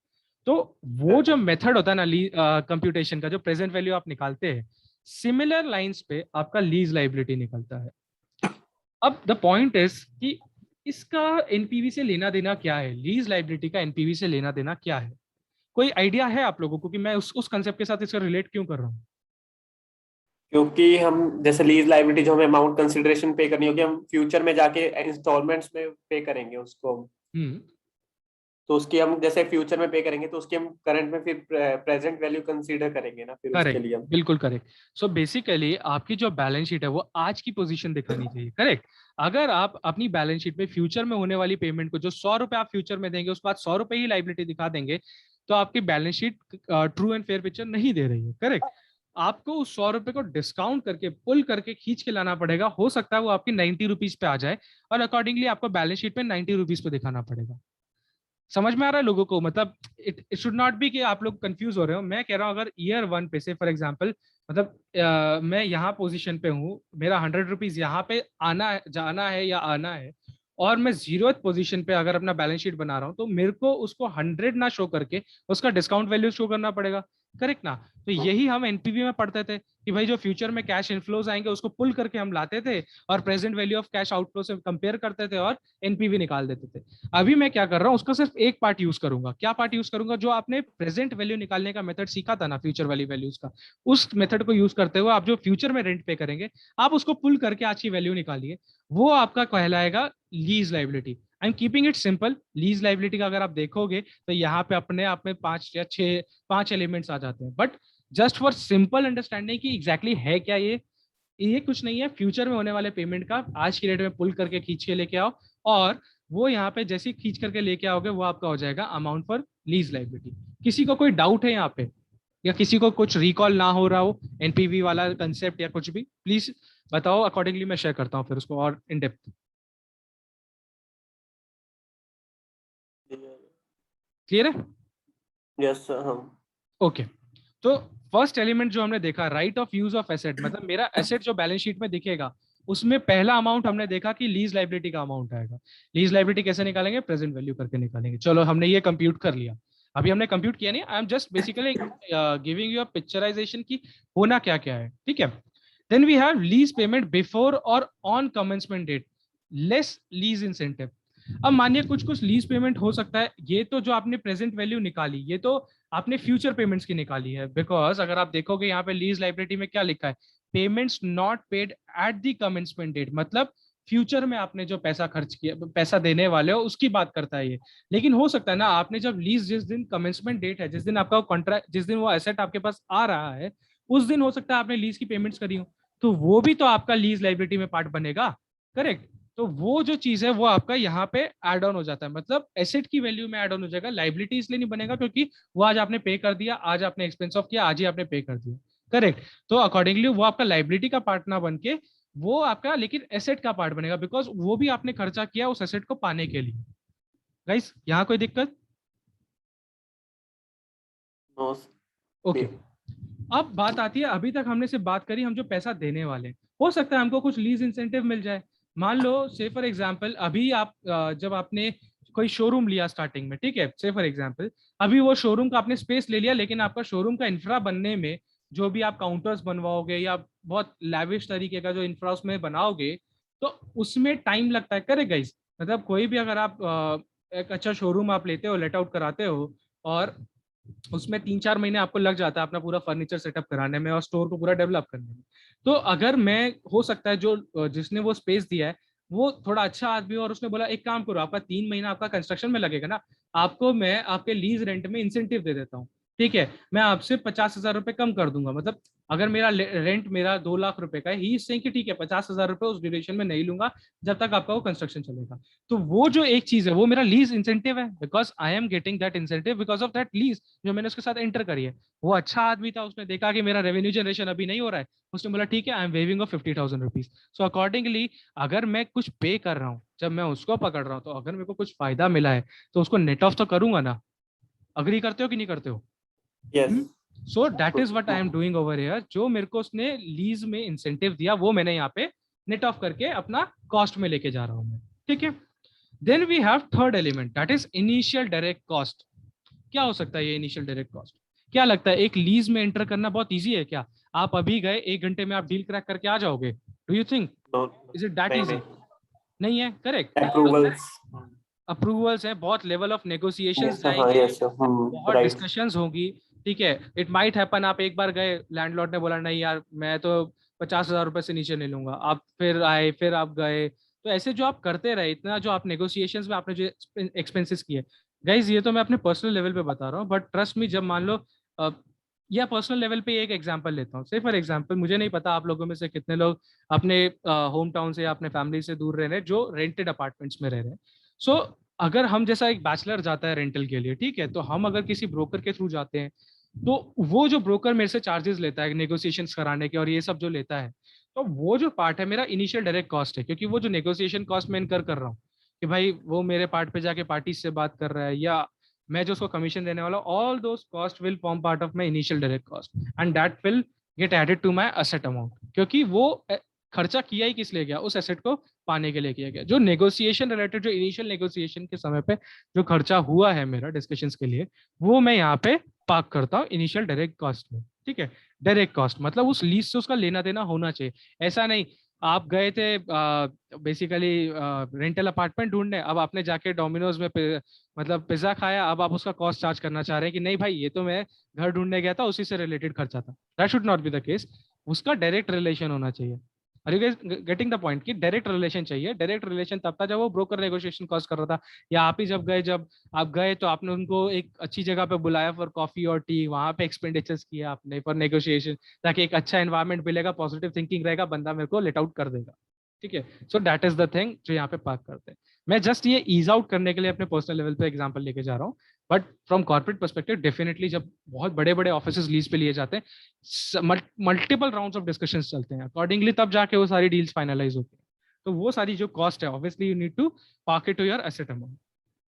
तो वो जो मेथड होता है ना कंप्यूटेशन का, जो प्रेजेंट वैल्यू आप निकालते हैं, सिमिलर लाइंस पे आपका लीज लाइबिलिटी निकलता है। अब द पॉइंट इज कि इसका एनपीवी से लेना देना क्या है, लीज लाइबिलिटी का एनपीवी से लेना देना क्या है? कोई आइडिया है आप लोगों को कि मैं उस कंसेप्ट के साथ इसका रिलेट क्यों कर रहा हूँ? क्योंकि हम जैसे लीज लाइबिलिटी जो हमें अमाउंट कंसिडरेशन पे करनी होगी, हम फ्यूचर में जाके इंस्टॉलमेंट्स में पे करेंगे उसको, तो उसकी हम जैसे फ्यूचर में पे करेंगे तो उसकी हम करंट में फिर प्रेजेंट वैल्यू कंसीडर करेंगे ना, फिर उसके लिए हम। बिल्कुल करेक्ट। सो बेसिकली आपकी जो बैलेंस शीट है वो आज की पोजीशन दिखानी चाहिए, करेक्ट। अगर आप अपनी बैलेंस शीट में फ्यूचर में होने वाली पेमेंट को, जो 100 रुपए आप फ्यूचर में देंगे, उसके बाद 100 रुपए ही लाइबिलिटी दिखा देंगे, तो आपकी balance sheet true and fair picture नहीं दे रही है, करेक्ट। आपको उस 100 रुपए को डिस्काउंट करके पुल करके खींच के लाना पड़ेगा। हो सकता है वो आपकी 90 रुपीज पे आ जाए और अकॉर्डिंगली आपको बैलेंस शीट में 90 रुपीज पे दिखाना पड़ेगा। समझ में आ रहा है लोगों को? मतलब इट शुड नॉट बी कि आप लोग कंफ्यूज हो रहे हो। मैं कह रहा हूँ अगर ईयर 1 पे से फॉर एग्जांपल मतलब मैं यहाँ पोजीशन पे हूँ, मेरा 100 रुपीज यहाँ पे आना जाना है या आना है, और मैं 0th पोजीशन पे अगर अपना बैलेंस शीट बना रहा हूँ, तो मेरे को उसको 100 ना शो करके उसका डिस्काउंट वैल्यू शो करना पड़ेगा। करेक्ट ना? तो यही हम एनपीवी में पढ़ते थे कि भाई जो फ्यूचर में कैश इनफ्लोज आएंगे उसको पुल करके हम लाते थे और present value of cash outflow से कंपेयर करते थे और एनपीवी निकाल देते थे। अभी मैं क्या कर रहा हूँ, उसका सिर्फ एक पार्ट यूज करूंगा। क्या पार्ट यूज करूंगा? जो आपने प्रेजेंट वैल्यू निकालने का मेथड सीखा था ना, फ्यूचर वाली वैल्यूज का, उस मेथड को यूज करते हुए आप जो फ्यूचर में रेंट पे करेंगे आप उसको पुल करके आज की वैल्यू निकालिए। वो आपका कहलाएगा lease liability. I am keeping it simple. Lease liability का अगर आप देखोगे तो यहाँ पे अपने आप में 5 या 6 5 एलिमेंट्स आ जाते हैं। But just for simple understanding कि एग्जैक्टली है क्या ये कुछ नहीं है। फ्यूचर में होने वाले पेमेंट का आज की डेट में पुल करके खींच के लेके आओ, और वो यहाँ पे जैसे खींच करके लेके आओगे वो आपका हो जाएगा अमाउंट फॉर लीज लाइबिलिटी। किसी को कोई डाउट है यहाँ पे, या किसी को कुछ रिकॉल ना हो रहा हो एनपीवी वाला कंसेप्ट या कुछ भी, प्लीज बताओ। अकॉर्डिंगली मैं शेयर करता हूँ फिर उसको और इन डेप्थ। क्लियर है? यस हम ओके। तो फर्स्ट एलिमेंट जो हमने देखा, right of use of asset, मतलब मेरा एसेट जो बैलेंस शीट में दिखेगा उसमें पहला अमाउंट हमने देखा कि लीज लाइबिलिटी का अमाउंट आएगा। लीज लाइबिलिटी कैसे निकालेंगे? प्रेजेंट वैल्यू करके निकालेंगे। चलो हमने ये कंप्यूट कर लिया। अभी हमने कंप्यूट किया नहीं, I am just basically giving you a picturisation की होना क्या क्या है। ठीक है। Then we have lease payment before और on commencement date less lease incentive. अब मानिए कुछ कुछ लीज पेमेंट हो सकता है, ये तो जो आपने प्रेजेंट वैल्यू निकाली ये तो आपने फ्यूचर पेमेंट्स की निकाली है। बिकॉज अगर आप देखोगे यहाँ पे लीज लाइबिलिटी में क्या लिखा है, payments not paid at the commencement date, मतलब फ्यूचर में आपने जो पैसा खर्च किया, पैसा देने वाले हो उसकी बात करता है ये। लेकिन हो सकता है ना आपने जब लीज, जिस दिन कमेंसमेंट डेट है, जिस दिन आपका कॉन्ट्रैक्ट, जिस दिन वो एसेट आपके पास आ रहा है उस दिन हो सकता है आपने लीज की पेमेंट्स करी हो, तो वो भी तो आपका लीज लाइबिलिटी में पार्ट बनेगा। करेक्ट? तो वो जो चीज है वो आपका यहाँ पे एड ऑन हो जाता है, मतलब एसेट की वैल्यू में एड ऑन हो जाएगा। लाइबिलिटी इसलिए नहीं बनेगा क्योंकि वो आज आपने पे कर दिया, आज आपने एक्सपेंस ऑफ किया, आज ही आपने पे कर दिया। करेक्ट? तो अकॉर्डिंगली वो आपका लाइबिलिटी का पार्ट ना बन के वो आपका लेकिन एसेट का पार्ट बनेगा, बिकॉज वो भी आपने खर्चा किया उस एसेट को पाने के लिए। गाइस यहाँ कोई दिक्कत? ओके। अब बात आती है, अभी तक हमने सिर्फ बात करी हम जो पैसा देने वाले, हो सकता है हमको कुछ लीज इंसेंटिव मिल जाए। मान लो से फॉर एग्जांपल अभी आप जब आपने कोई शोरूम लिया स्टार्टिंग में, ठीक है, से फॉर एग्जांपल अभी वो शोरूम का आपने स्पेस ले लिया, लेकिन आपका शोरूम का इंफ्रा बनने में जो भी आप काउंटर्स बनवाओगे या बहुत लैविश तरीके का जो इंफ्रा उसमें बनाओगे तो उसमें टाइम लगता है। Correct guys? मतलब कोई भी अगर आप एक अच्छा शोरूम आप लेते हो, लेट आउट कराते हो, और उसमें 3-4 महीने आपको लग जाता है अपना पूरा फर्नीचर सेटअप कराने में और स्टोर को पूरा डेवलप करने में। तो अगर मैं, हो सकता है जो जिसने वो स्पेस दिया है वो थोड़ा अच्छा आदमी हो और उसने बोला एक काम करो आपका 3 महीना आपका कंस्ट्रक्शन में लगेगा ना, आपको मैं आपके लीज रेंट में इंसेंटिव दे देता हूँ। ठीक है, मैं आपसे 50,000 रुपए कम कर दूंगा। मतलब अगर मेरा रेंट मेरा 2 लाख रुपए का है, ही सेइंग कि ठीक है 50,000 रुपए उस ड्यूरेशन में नहीं लूंगा जब तक आपका वो कंस्ट्रक्शन चलेगा। तो वो जो एक चीज है वो मेरा लीज इंसेंटिव है, because I am getting that incentive because of that lease जो मैंने उसके साथ एंटर करी है। वो अच्छा आदमी था, उसने देखा कि मेरा रेवेन्यू जनरेशन अभी नहीं हो रहा है, उसने बोला ठीक है I am waiving off 50,000 rupees. So accordingly अगर मैं कुछ पे कर रहा हूँ, जब मैं उसको पकड़ रहा हूँ, तो अगर मेरे को कुछ फायदा मिला है तो उसको नेट ऑफ तो करूंगा ना। अग्री करते हो कि नहीं करते हो? Yes so that is what I am doing over here. जो मेरे को उसने लीज में इंसेंटिव दिया वो मैंने यहाँ पे नेट ऑफ करके अपना कॉस्ट में लेके जा रहा हूँ मैं। ठीक है। Then we have third element, that is initial direct cost. क्या हो सकता है ये इनिशियल डायरेक्ट कॉस्ट? क्या लगता है एक लीज में एंटर करना बहुत इजी है क्या? आप अभी गए 1 घंटे में आप डील क्रैक करके आ जाओगे? Do you think is it that easy? नहीं है। करेक्ट? अप्रूवल्स है, बहुत लेवल ऑफ नेगोशिएशंस जाएंगे, बहुत डिस्कशंस होगी। ठीक है, इट माइट हैपन आप एक बार गए, लैंडलॉर्ड ने बोला नहीं यार मैं तो 50,000 रुपए से नीचे नहीं लूंगा, आप फिर आए, फिर आप गए, तो ऐसे जो आप करते रहे, इतना जो आप नेगोशिएशंस में आपने जो एक्सपेंसेस किए। गाइज ये तो मैं अपने पर्सनल लेवल पे बता रहा हूँ, बट ट्रस्ट मी जब मान लो या पर्सनल लेवल पे एक एग्जांपल लेता हूँ। से फॉर एग्जांपल मुझे नहीं पता आप लोगों में से कितने लोग अपने होम टाउन से या अपने फैमिली से दूर रह रहे हैं जो रेंटेड अपार्टमेंट्स में रह रहे हैं। अगर हम जैसा एक बैचलर जाता है रेंटल के लिए, ठीक है, तो हम अगर किसी ब्रोकर के थ्रू जाते हैं तो वो जो ब्रोकर मेरे से चार्जेस लेता है नेगोशिएशंस कराने के और ये सब जो लेता है, तो वो जो पार्ट है मेरा इनिशियल डायरेक्ट कॉस्ट है, क्योंकि वो जो नेगोशिएशन कॉस्ट मैं इनकर कर रहा हूँ कि भाई वो मेरे पार्ट पे जाके पार्टी से बात कर रहा है या मैं जो उसको कमीशन देने वाला, all those cost will form part of my initial direct cost and that will get added to my asset amount, क्योंकि वो खर्चा किया ही किस लिए गया, उस एसेट को पाने के लिए किया गया। जो नेगोशिएशन रिलेटेड, जो इनिशियल नेगोशिएशन के समय पे जो खर्चा हुआ है मेरा डिस्कशंस के लिए, वो मैं यहाँ पे पार्क करता हूँ इनिशियल डायरेक्ट कॉस्ट में। ठीक है, डायरेक्ट कॉस्ट मतलब उस लीज से उसका लेना देना होना चाहिए। ऐसा नहीं आप गए थे बेसिकली रेंटल अपार्टमेंट ढूंढने, अब आपने जाके डोमिनोज में मतलब पिज्जा खाया, अब आप उसका कॉस्ट चार्ज करना चाह रहे हैं कि नहीं भाई ये तो मैं घर ढूंढने गया था उसी से रिलेटेड खर्चा था। That should not be the case. उसका डायरेक्ट रिलेशन होना चाहिए। Are you guys getting the point कि डायरेक्ट रिलेशन चाहिए। डायरेक्ट रिलेशन तब था जब वो ब्रोकर नेगोशिएशन कॉस्ट कर रहा था, या आप ही जब आप गए तो आपने उनको एक अच्छी जगह पे बुलाया फॉर कॉफी और टी, वहां पे एक्सपेंडिचर्स किया आपने फॉर नेगोशिएशन, ताकि एक अच्छा एनवायरनमेंट मिलेगा, पॉजिटिव थिंकिंग रहेगा, बंदा मेरे को लेट आउट कर देगा। ठीक है, so that is the thing जो यहाँ पे पार्क करते हैं। मैं जस्ट ये ईज आउट करने के लिए अपने पर्सनल लेवल पे एग्जांपल लेके जा रहा हूँ, but from corporate perspective definitely जब बहुत बड़े बड़े ऑफिसेज लीज पे लिए जाते हैं, मल्टीपल राउंड्स ऑफ डिस्कशंस चलते हैं, अकॉर्डिंगली तब जाके वो सारी डील्स फाइनलाइज होती हैं। तो वो सारी जो कॉस्ट है obviously you need to park it to your asset amount.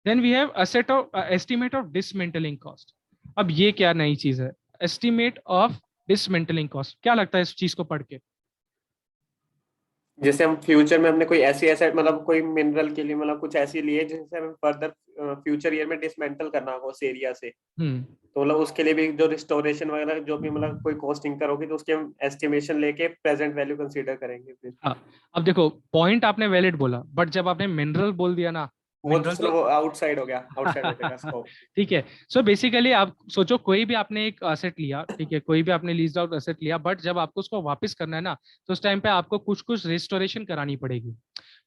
Then we have asset of estimate of dismantling cost. अब ये क्या नई चीज है, एस्टिमेट ऑफ डिसमेंटलिंग कॉस्ट? क्या लगता है इस चीज को पढ़ के? जैसे हम फ्यूचर में हमने कोई ऐसी एसेट मतलब कोई मिनरल के लिए मतलब कुछ ऐसी लिए जिनसे हमें फर्दर फ्यूचर ईयर में डिसमेंटल करना हो उस एरिया से, तो मतलब उसके लिए भी जो रिस्टोरेशन वगैरह जो भी मतलब कोई कॉस्टिंग करोगे तो उसके हम एस्टिमेशन लेके प्रेजेंट वैल्यू कंसीडर करेंगे फिर। हाँ, अब देखो पॉइंट आपने वैलिड बोला, बट जब आपने मिनरल बोल दिया ना, वो तो वो आउटसाइड हो गया, आउटसाइड हो जाएगा स्कोप। ठीक है, सो बेसिकली आप सोचो कोई भी आपने एक एसेट लिया, ठीक है, कोई भी आपने लीज आउट एसेट लिया, बट जब आपको उसको वापस करना है ना, तो उस टाइम पे आपको कुछ कुछ रिस्टोरेशन करानी पड़ेगी।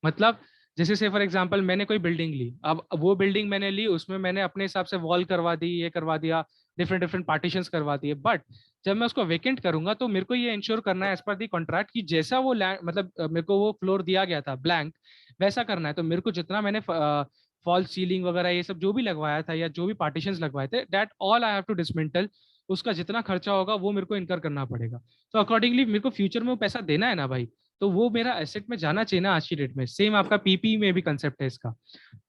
मतलब जैसे से फॉर एग्जांपल मैंने कोई बिल्डिंग ली, अब वो बिल्डिंग मैंने ली, उसमें मैंने अपने हिसाब से वॉल करवा दी, ये करवा दिया, डिफरेंट डिफरेंट पार्टीशंस करवा दिए, बट जब मैं उसको वेकेंट करूंगा तो मेरे को ये इंश्योर करना है एज पर दी कॉन्ट्रैक्ट कि जैसा वो लैंड मतलब मेरे को वो फ्लोर दिया गया था ब्लैंक, वैसा करना है। तो मेरे को जितना मैंने फॉल सीलिंग वगैरह ये सब जो भी लगवाया था या जो भी पार्टीशंस लगवाए थे, that all I have to dismantle. उसका जितना खर्चा होगा वो मेरे को इनकर करना पड़ेगा। तो अकॉर्डिंगली मेरे को फ्यूचर में वो पैसा देना है ना भाई, तो वो मेरा एसेट में जाना चाहिए ना आज की डेट में। सेम आपका पीपी में भी कंसेप्ट है इसका।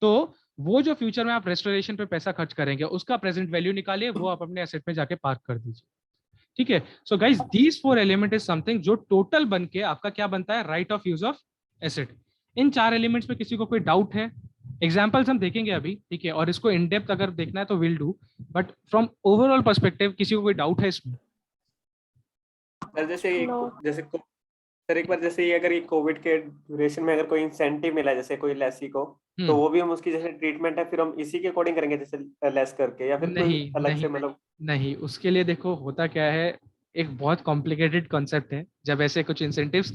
तो वो जो फ्यूचर में आप रेस्टोरेशन पे पैसा खर्च करेंगे उसका प्रेजेंट वैल्यू निकालिए, वो आप अपने एसेट में जाके पार्क कर दीजिए। ठीक है, so guys these 4 element is something जो टोटल बन के आपका क्या बनता है, right of use of asset. In 4 elements पे किसी को कोई डाउट है? एग्जाम्पल्स हम देखेंगे अभी, ठीक है, और इसको इन डेप्थ अगर देखना है तो will do, but from overall perspective किसी को कोई डाउट है इसमें? जैसे सर एक बार जैसे ये अगर ये कोविड के ड्यूरेशन में अगर कोई इंसेंटिव मिला जैसे कोई लेसी को, तो वो भी हम उसकी जैसे ट्रीटमेंट है फिर हम इसी के अकॉर्डिंग करेंगे जैसे लेस करके, या फिर नहीं, अलग नहीं, से मतलब? नहीं, उसके लिए देखो होता क्या है, एक बहुत कॉम्प्लिकेटेड कॉन्सेप्ट है। जब ऐसे कुछ इंसेंटिव्स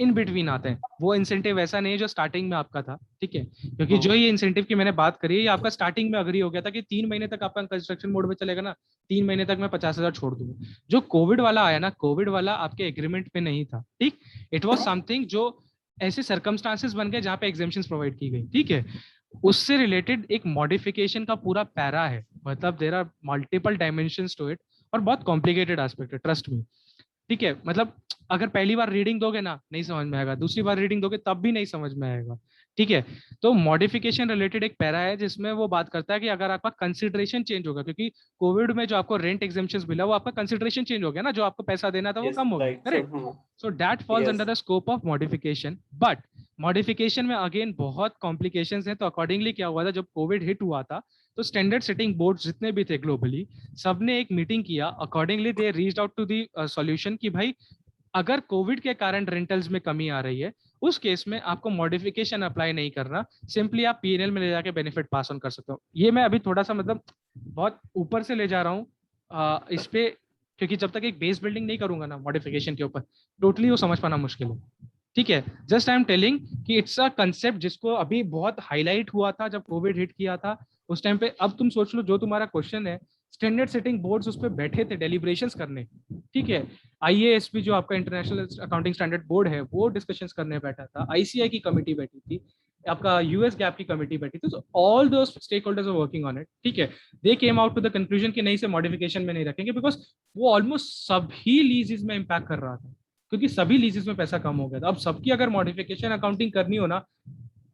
इन बिटवीन आते हैं, वो इंसेंटिव ऐसा नहीं है जो स्टार्टिंग में आपका था, ठीक है, क्योंकि जो ये इंसेंटिव की मैंने बात करी है ये आपका स्टार्टिंग में अग्री हो गया था कि 3 महीने तक आपका कंस्ट्रक्शन मोड में चलेगा ना, 3 महीने तक मैं 50,000 छोड़ दूंगा। जो कोविड वाला आया ना, कोविड वाला आपके एग्रीमेंट में नहीं था, ठीक, इट वॉज समथिंग जो ऐसे सर्कमस्टांसेस बन गए जहाँ पे एग्जेम्पशंस प्रोवाइड की गई, ठीक है। उससे रिलेटेड एक मॉडिफिकेशन का पूरा पैरा है, मतलब there are multiple dimensions to it, और बहुत कॉम्प्लिकेटेड एस्पेक्ट है, ट्रस्ट मी, ठीक है। मतलब अगर पहली बार रीडिंग दोगे ना नहीं समझ में आएगा, दूसरी बार रीडिंग दोगे तब भी नहीं समझ में आएगा, ठीक है। तो मॉडिफिकेशन रिलेटेड एक पैरा है जिसमें वो बात करता है कि अगर आपका कंसिडरेशन चेंज होगा, क्योंकि कोविड में जो आपको रेंट एग्जेम्पशंस मिला वो आपका कंसिडरेशन चेंज हो गया ना, जो आपको पैसा देना था वो कम हो गया, correct. So that falls under the scope of modification, but modification में अगेन बहुत कॉम्प्लिकेशंस हैं। तो अकॉर्डिंगली क्या हुआ था, जब कोविड हिट हुआ था तो स्टैंडर्ड सेटिंग बोर्ड जितने भी थे ग्लोबली, सबने एक मीटिंग किया, accordingly they reached out to the solution कि भाई अगर कोविड के कारण रेंटल्स में कमी आ रही है उस केस में आपको मॉडिफिकेशन अप्लाई नहीं करना, सिंपली आप पीएनएल में ले जाके बेनिफिट पास ऑन कर सकते हो। ये मैं अभी थोड़ा सा मतलब बहुत ऊपर से ले जा रहा हूँ इस पे, क्योंकि जब तक एक बेस बिल्डिंग नहीं करूंगा ना मॉडिफिकेशन के ऊपर, टोटली वो समझ पाना मुश्किल है, ठीक है। जस्ट आई एम टेलिंग कि इट्स अ कंसेप्ट जिसको अभी बहुत हाईलाइट हुआ था जब कोविड हिट किया था उस टाइम पे। अब तुम सोच लो जो तुम्हारा क्वेश्चन है, स्टैंडर्ड सेटिंग बोर्ड्स उस पर बैठे थे डेलिब्रेशंस करने, ठीक है। IASB जो आपका इंटरनेशनल अकाउंटिंग स्टैंडर्ड बोर्ड है वो डिस्कशंस करने बैठा था, ICAI की कमेटी बैठी थी, आपका यूएस गैप की कमेटी बैठी थी, तो ऑल दो stakeholders are working on it, ठीक है। They came out to the conclusion कि नहीं से मॉडिफिकेशन में नहीं रखेंगे, बिकॉज वो ऑलमोस्ट सभी लीजेस में इम्पैक्ट कर रहा था, क्योंकि सभी लीजेस में पैसा कम हो गया था। अब सबकी अगर मॉडिफिकेशन अकाउंटिंग करनी हो ना,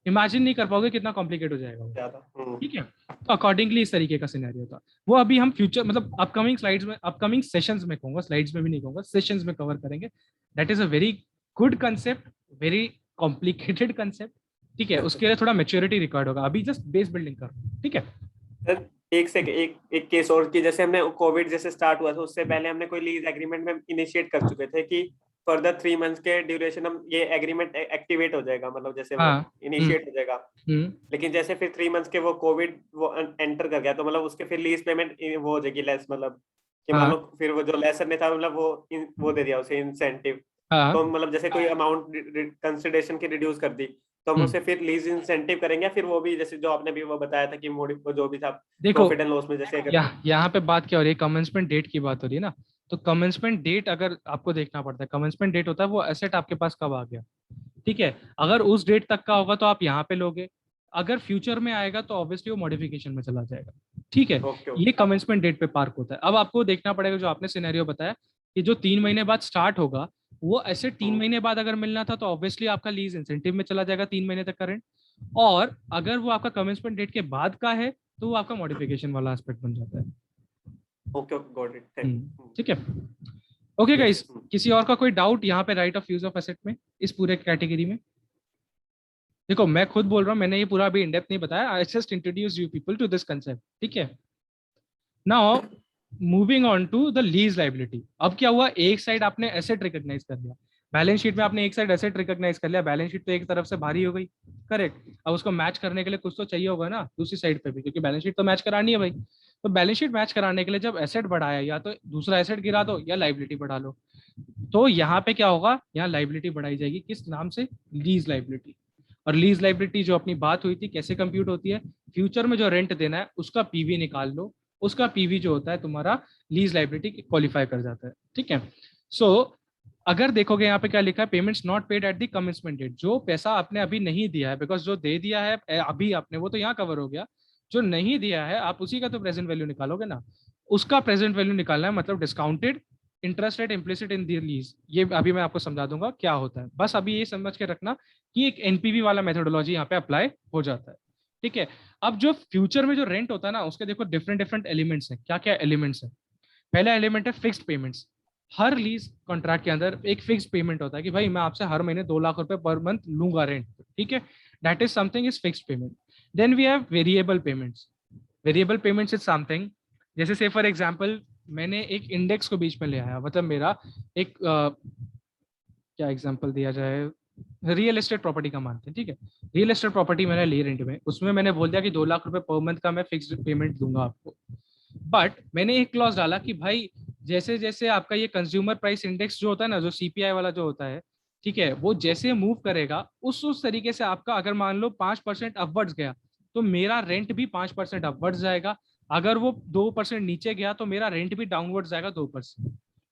इमेजिन नहीं कर पाओगे कितना कॉम्प्लिकेट हो जाएगा वो, ज्यादा। ठीक है। तो अकॉर्डिंगली इस तरीके का सिनेरियो था वो। अभी हम फ्यूचर मतलब अपकमिंग स्लाइड्स में, अपकमिंग सेशंस में कहूंगा, स्लाइड्स में भी नहीं कहूंगा, सेशंस में कवर करेंगे। That is a very good concept, very complicated concept, ठीक है। उसके लिए थोड़ा मेच्योरिटी रिक्वायर्ड होगा, अभी जस्ट बेस बिल्डिंग कर, ठीक है। सर एक केस और की, जैसे हमने कोविड जैसे स्टार्ट हुआ था उससे पहले हमने कोई लीज एग्रीमेंट में इनिशिएट कर चुके थे कि फर्दर 3 मंथ्स के ड्यूरेशन हम ये एग्रीमेंट एक्टिवेट हो जाएगा, मतलब जैसे वो इनिशिएट हो जाएगा। लेकिन जैसे फिर 3 मंथ्स के वो कोविड वो एंटर कर गया, तो मतलब उसके फिर लीज पेमेंट वो हो जाएगी लेस, मतलब कि मान लो फिर वो जो लेसर ने था मतलब वो दे दिया उसे इंसेंटिव, तो मतलब जैसे कोई अमाउंट कंसिडरेशन की रिड्यूस कर दी, तो हम उसे फिर लीज इंसेंटिव करेंगे, फिर वो भी जैसे जो आपने भी वो बताया था कि वो जो भी था देखो प्रॉफिट एंड लॉस में जैसे यहाँ पे बात क्या हो रही है, कमेंसमेंट डेट की बात हो रही है ना। तो कमेंसमेंट डेट अगर आपको देखना पड़ता है, कमेंसमेंट डेट होता है वो एसेट आपके पास कब आ गया, ठीक है। अगर उस डेट तक का होगा तो आप यहाँ पे लोगे, अगर फ्यूचर में आएगा तो ऑब्वियसली वो मॉडिफिकेशन में चला जाएगा, ठीक है। ये कमेंसमेंट डेट पे पार्क होता है। अब आपको देखना पड़ेगा, जो आपने सिनेरियो बताया कि जो 3 महीने बाद स्टार्ट होगा, वो ऐसे 3 महीने बाद अगर मिलना था तो ऑब्वियसली आपका लीज इंसेंटिव में चला जाएगा 3 महीने तक का रेंट, और अगर वो आपका कमेंसमेंट डेट के बाद का है तो वो आपका मॉडिफिकेशन वाला एस्पेक्ट बन जाता है। ओके, गॉट इट, ठीक है। ओके गाइस, किसी और का कोई डाउट यहाँ पे right of use of asset में, इस पूरे कैटेगरी में? देखो मैं खुद बोल रहा हूँ, मैंने ये पूरा अभी इन डेप्थ नहीं बताया, I just introduce you people to this concept, ठीक है। Now moving on to the lease liability. अब क्या हुआ, एक साइड आपने एसेट रिकॉग्नाइज कर लिया, बैलेंस शीट में आपने एक साइड एसेट रिकॉग्नाइज कर लिया, बैलेंस शीट तो एक तरफ से भारी हो गई, करेक्ट। अब उसको मैच करने के लिए कुछ तो चाहिए होगा ना दूसरी साइड पे भी, क्योंकि बैलेंस शीट तो मैच करानी है भाई। तो बैलेंस शीट मैच कराने के लिए जब एसेट बढ़ाया, या तो दूसरा एसेट गिरा दो या लाइबिलिटी बढ़ा लो। तो यहाँ पे क्या होगा, यहाँ लाइबिलिटी बढ़ाई जाएगी, किस नाम से, लीज लाइबिलिटी। और लीज लाइबिलिटी जो अपनी बात हुई थी कैसे कंप्यूट होती है, फ्यूचर में जो रेंट देना है उसका पीवी निकाल लो, उसका पीवी जो होता है तुम्हारा लीज लाइबिलिटी क्वालिफाई कर जाता है, ठीक है। सो अगर देखोगे यहाँ पे क्या लिखा है, payments not paid at the commencement date, जो पैसा आपने अभी नहीं दिया है, बिकॉज जो दे दिया है अभी आपने वो तो यहाँ कवर हो गया, जो नहीं दिया है आप उसी का तो प्रेजेंट वैल्यू निकालोगे ना, उसका प्रेजेंट वैल्यू निकालना है, मतलब discounted interest rate implicit in the lease. ये अभी मैं आपको समझा दूंगा क्या होता है, बस अभी ये समझ के रखना कि एक एनपीवी वाला मेथोडोलॉजी यहाँ पे अप्लाई हो जाता है, ठीक है। अब जो फ्यूचर में जो रेंट होता है ना, उसके देखो डिफरेंट डिफरेंट एलिमेंट्स हैं। क्या क्या एलिमेंट्स हैं, पहला एलिमेंट है फिक्स्ड पेमेंट्स। हर लीज कॉन्ट्रैक्ट के अंदर एक फिक्स्ड पेमेंट होता है कि भाई मैं आपसे हर महीने 2 लाख रुपए पर मंथ लूंगा रेंट, ठीक है। That is something is fixed payment. Then we have variable payments. Variable payments is something, जैसे से फॉर एग्जांपल मैंने एक इंडेक्स को बीच में ले आया, मतलब मेरा एक क्या एग्जांपल दिया जाए, रियल एस्टेट प्रॉपर्टी का मानते हैं, ठीक है। रियल एस्टेट प्रॉपर्टी मैंने ली रेंट में, उसमें मैंने बोल दिया कि 2 लाख रुपए पर मंथ का मैं फिक्स्ड पेमेंट दूंगा आपको, बट मैंने एक क्लॉज डाला कि भाई जैसे जैसे आपका ये कंज्यूमर प्राइस इंडेक्स जो होता है ना, जो सीपीआई वाला जो होता है, ठीक है, वो जैसे मूव करेगा उस तरीके से आपका, अगर मान लो 5% अपवर्ड्स गया तो मेरा रेंट भी 5% अपवर्ड्स जाएगा, अगर वो 2% नीचे गया तो मेरा रेंट भी डाउनवर्ड जाएगा 2%,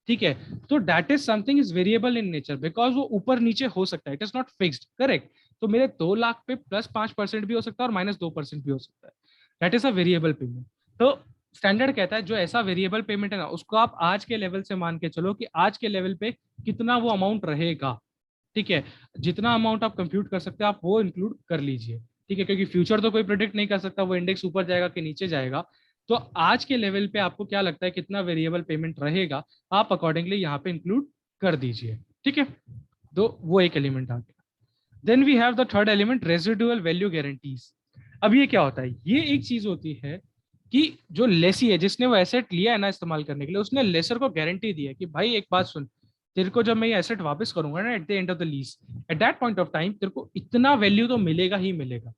ठीक है। तो that is something is variable in nature, because वो ऊपर नीचे हो सकता है, it is not fixed, correct. तो मेरे 2 लाख पे +5% भी हो सकता है और -2% भी हो सकता है, that is a variable payment. तो स्टैंडर्ड कहता है जो ऐसा वेरिएबल पेमेंट है ना, उसको आप आज के लेवल से मान के चलो कि आज के लेवल पे कितना वो अमाउंट रहेगा, ठीक है। जितना अमाउंट आप कंप्यूट कर सकते हैं आप वो इंक्लूड कर लीजिए, ठीक है, क्योंकि फ्यूचर तो कोई प्रिडिक्ट नहीं कर सकता, वो इंडेक्स ऊपर जाएगा कि नीचे जाएगा। तो आज के लेवल पे आपको क्या लगता है कितना वेरिएबल पेमेंट रहेगा, आप अकॉर्डिंगली यहाँ पे इंक्लूड कर दीजिए, ठीक है। तो वो एक एलिमेंट आ गया। Then we have the third element, residual value guarantees. अब ये क्या होता है, ये एक चीज होती है कि जो लेसी है, जिसने वो एसेट लिया है ना इस्तेमाल करने के लिए, उसने लेसर को गारंटी दी है कि भाई एक बात सुन, तेरे को जब मैं ये एसेट वापस करूंगा ना at the end of the lease, at that point of time तेरे को इतना वैल्यू तो मिलेगा ही मिलेगा।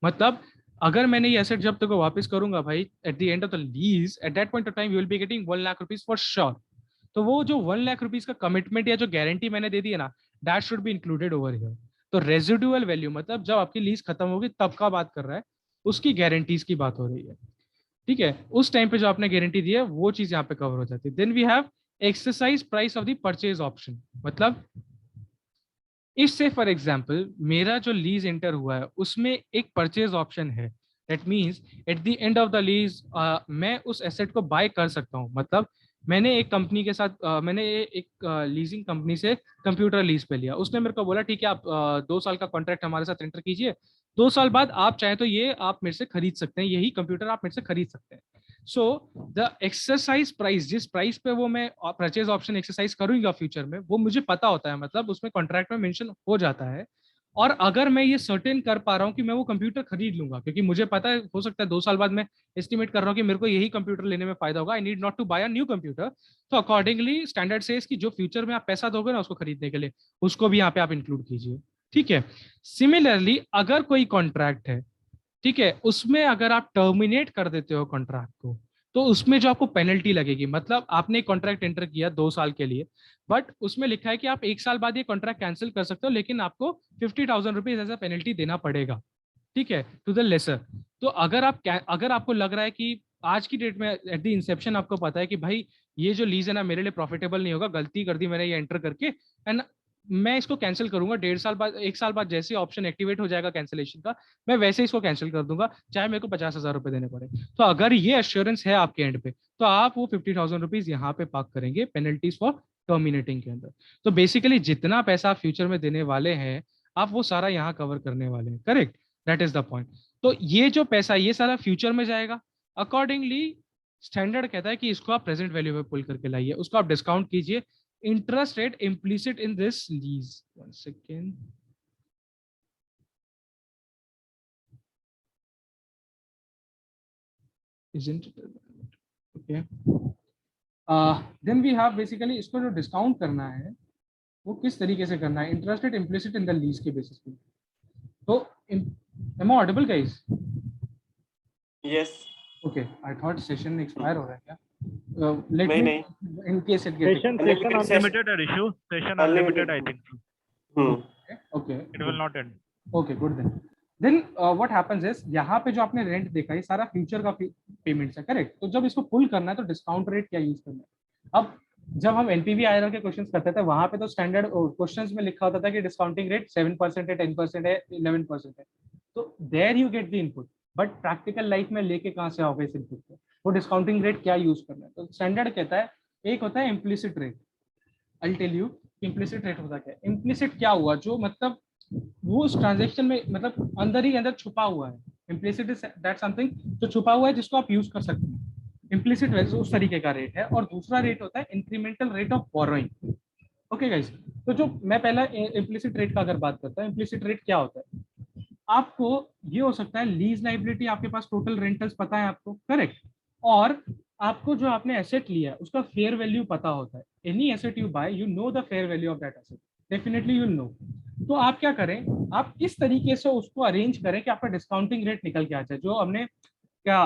मतलब अगर मैंने ये एसेट जब तेरे को वापस करूंगा भाई at the end of the lease, at that point of time you will be getting 1 lakh rupees for sure. तो वो जो 1 लाख रुपीज का कमिटमेंट या जो गारंटी मैंने दे दी है ना, that should be included over here. तो रेजिडुअल वैल्यू मतलब जब आपकी लीज खत्म होगी तब का बात कर रहा है, उसकी गारंटीज की बात हो रही है, ठीक है। उस टाइम पे जो आपने गारंटी दी है वो चीज यहाँ पे कवर हो जाती है। Then we have exercise price of the purchase option. मतलब इससे फॉर एग्जांपल मेरा जो लीज एंटर हुआ है उसमें एक परचेज ऑप्शन है, that means at the end of the lease मैं उस एसेट को बाय कर सकता हूँ। मतलब मैंने एक कंपनी के साथ मैंने एक लीजिंग कंपनी से कंप्यूटर लीज पे लिया, उसने मेरे को बोला ठीक है आप 2 साल का कॉन्ट्रैक्ट हमारे साथ एंटर कीजिए, 2 साल बाद आप चाहें तो ये आप मेरे से खरीद सकते हैं, यही कंप्यूटर आप मेरे से खरीद सकते हैं। सो द एक्सरसाइज प्राइस, जिस प्राइस पे वो मैं परचेज ऑप्शन एक्सरसाइज करूंगा फ्यूचर में, वो मुझे पता होता है, मतलब उसमें कॉन्ट्रैक्ट में मेंशन हो जाता है। और अगर मैं ये सर्टेन कर पा रहा हूँ कि मैं वो कंप्यूटर खरीद लूंगा, क्योंकि मुझे पता है हो सकता है 2 साल बाद मैं एस्टिमेट कर रहा हूँ कि मेरे को यही कंप्यूटर लेने में फायदा होगा, I need not to buy a new computer, तो अकॉर्डिंगली स्टैंडर्ड सेज कि जो फ्यूचर में आप पैसा दोगे ना उसको खरीदने के लिए, उसको भी यहाँ पे आप इंक्लूड कीजिए। ठीक है। सिमिलरली अगर कोई कॉन्ट्रैक्ट है, ठीक है, उसमें अगर आप टर्मिनेट कर देते हो कॉन्ट्रैक्ट को, तो उसमें जो आपको पेनल्टी लगेगी, मतलब आपने कॉन्ट्रैक्ट एंटर किया 2 साल के लिए, बट उसमें लिखा है कि आप 1 साल बाद ये कॉन्ट्रैक्ट कैंसिल कर सकते हो, लेकिन आपको 50,000 रुपीज एज अ पेनल्टी देना पड़ेगा, ठीक है, टू द लेसर। तो अगर आपको लग रहा है कि आज की डेट में एट द इंसेप्शन आपको पता है कि भाई ये जो लीज है ना मेरे लिए प्रॉफिटेबल नहीं होगा, गलती कर दी मैंने ये एंटर करके, एंड मैं इसको कैंसिल करूंगा 1.5 साल बाद, 1 साल बाद जैसे ऑप्शन एक्टिवेट हो जाएगा कैंसिलेशन का, मैं वैसे इसको कैंसिल कर दूंगा, चाहे मेरे को 50,000 रुपए देने पड़े। तो अगर ये एश्योरेंस है आपके एंड पे, तो आप वो 50,000 रुपीज यहाँ पे पार्क करेंगे पेनल्टीज फॉर टर्मिनेटिंग के अंदर। तो बेसिकली जितना पैसा आप फ्यूचर में देने वाले हैं, आप वो सारा यहाँ कवर करने वाले हैं, correct, that is the point. तो ये जो पैसा ये सारा फ्यूचर में जाएगा, अकॉर्डिंगली स्टैंडर्ड कहता है कि इसको आप प्रेजेंट वैल्यू में पुल करके लाइए, उसको आप डिस्काउंट कीजिए। Interest rate implicit in this lease, 1 second, isn't it? Okay. Then we have basically इसको जो डिस्काउंट करना है वो किस तरीके से करना है, interest rate implicit in the lease के बेसिस पे। तो am I audible guys? Yes. Okay, I thought session expire हो रहा है क्या? Let नहीं, me नहीं. in case it gets Session Unlimited unlimited are issue. Session unlimited, I think. okay, It will not end. okay, good then what happens is यहाँ पे जो आपने रेंट देखा ये सारा फ्यूचर का पेमेंट्स है, करेक्ट। तो जब इसको पुल करना है तो डिस्काउंट रेट क्या यूज करना है। अब जब हम एनपीवी आईआरआर के क्वेश्चंस करते थे वहां पे तो स्टैंडर्ड क्वेश्चंस में लिखा होता था कि डिस्काउंटिंग रेट 7% है, 10% है, 11% है, तो there you get the input. But practical life में लेके कहाँ से आओगे इस इनपुट को, वो डिस्काउंटिंग रेट क्या यूज करना है। तो स्टैंडर्ड कहता है एक होता है implicit rate. I tell you implicit rate होता क्या है। इम्प्लिसिट क्या हुआ, जो मतलब वो उस ट्रांजेक्शन में मतलब अंदर ही अंदर छुपा हुआ है। इम्प्लिसिट इज दैट समथिंग जो छुपा हुआ है जिसको आप यूज कर सकते हैं। इम्प्लिसिट वैसे उस तरीके का रेट है। और दूसरा रेट होता है incremental rate of borrowing. Okay guys, तो जो मैं पहला इम्प्लिसिट रेट का अगर बात करता हूँ, इम्प्लिसिट रेट क्या होता है, आपको ये हो सकता है लीज लाइबिलिटी आपके पास टोटल रेंटल्स पता है आपको, करेक्ट, और आपको जो आपने एसेट लिया है उसका फेयर वैल्यू पता होता है। Any asset you buy you know the fair value of that asset, definitely you know. तो आप क्या करें, आप इस तरीके से उसको अरेंज करें कि आपका डिस्काउंटिंग रेट निकल के आ जाए। जो हमने क्या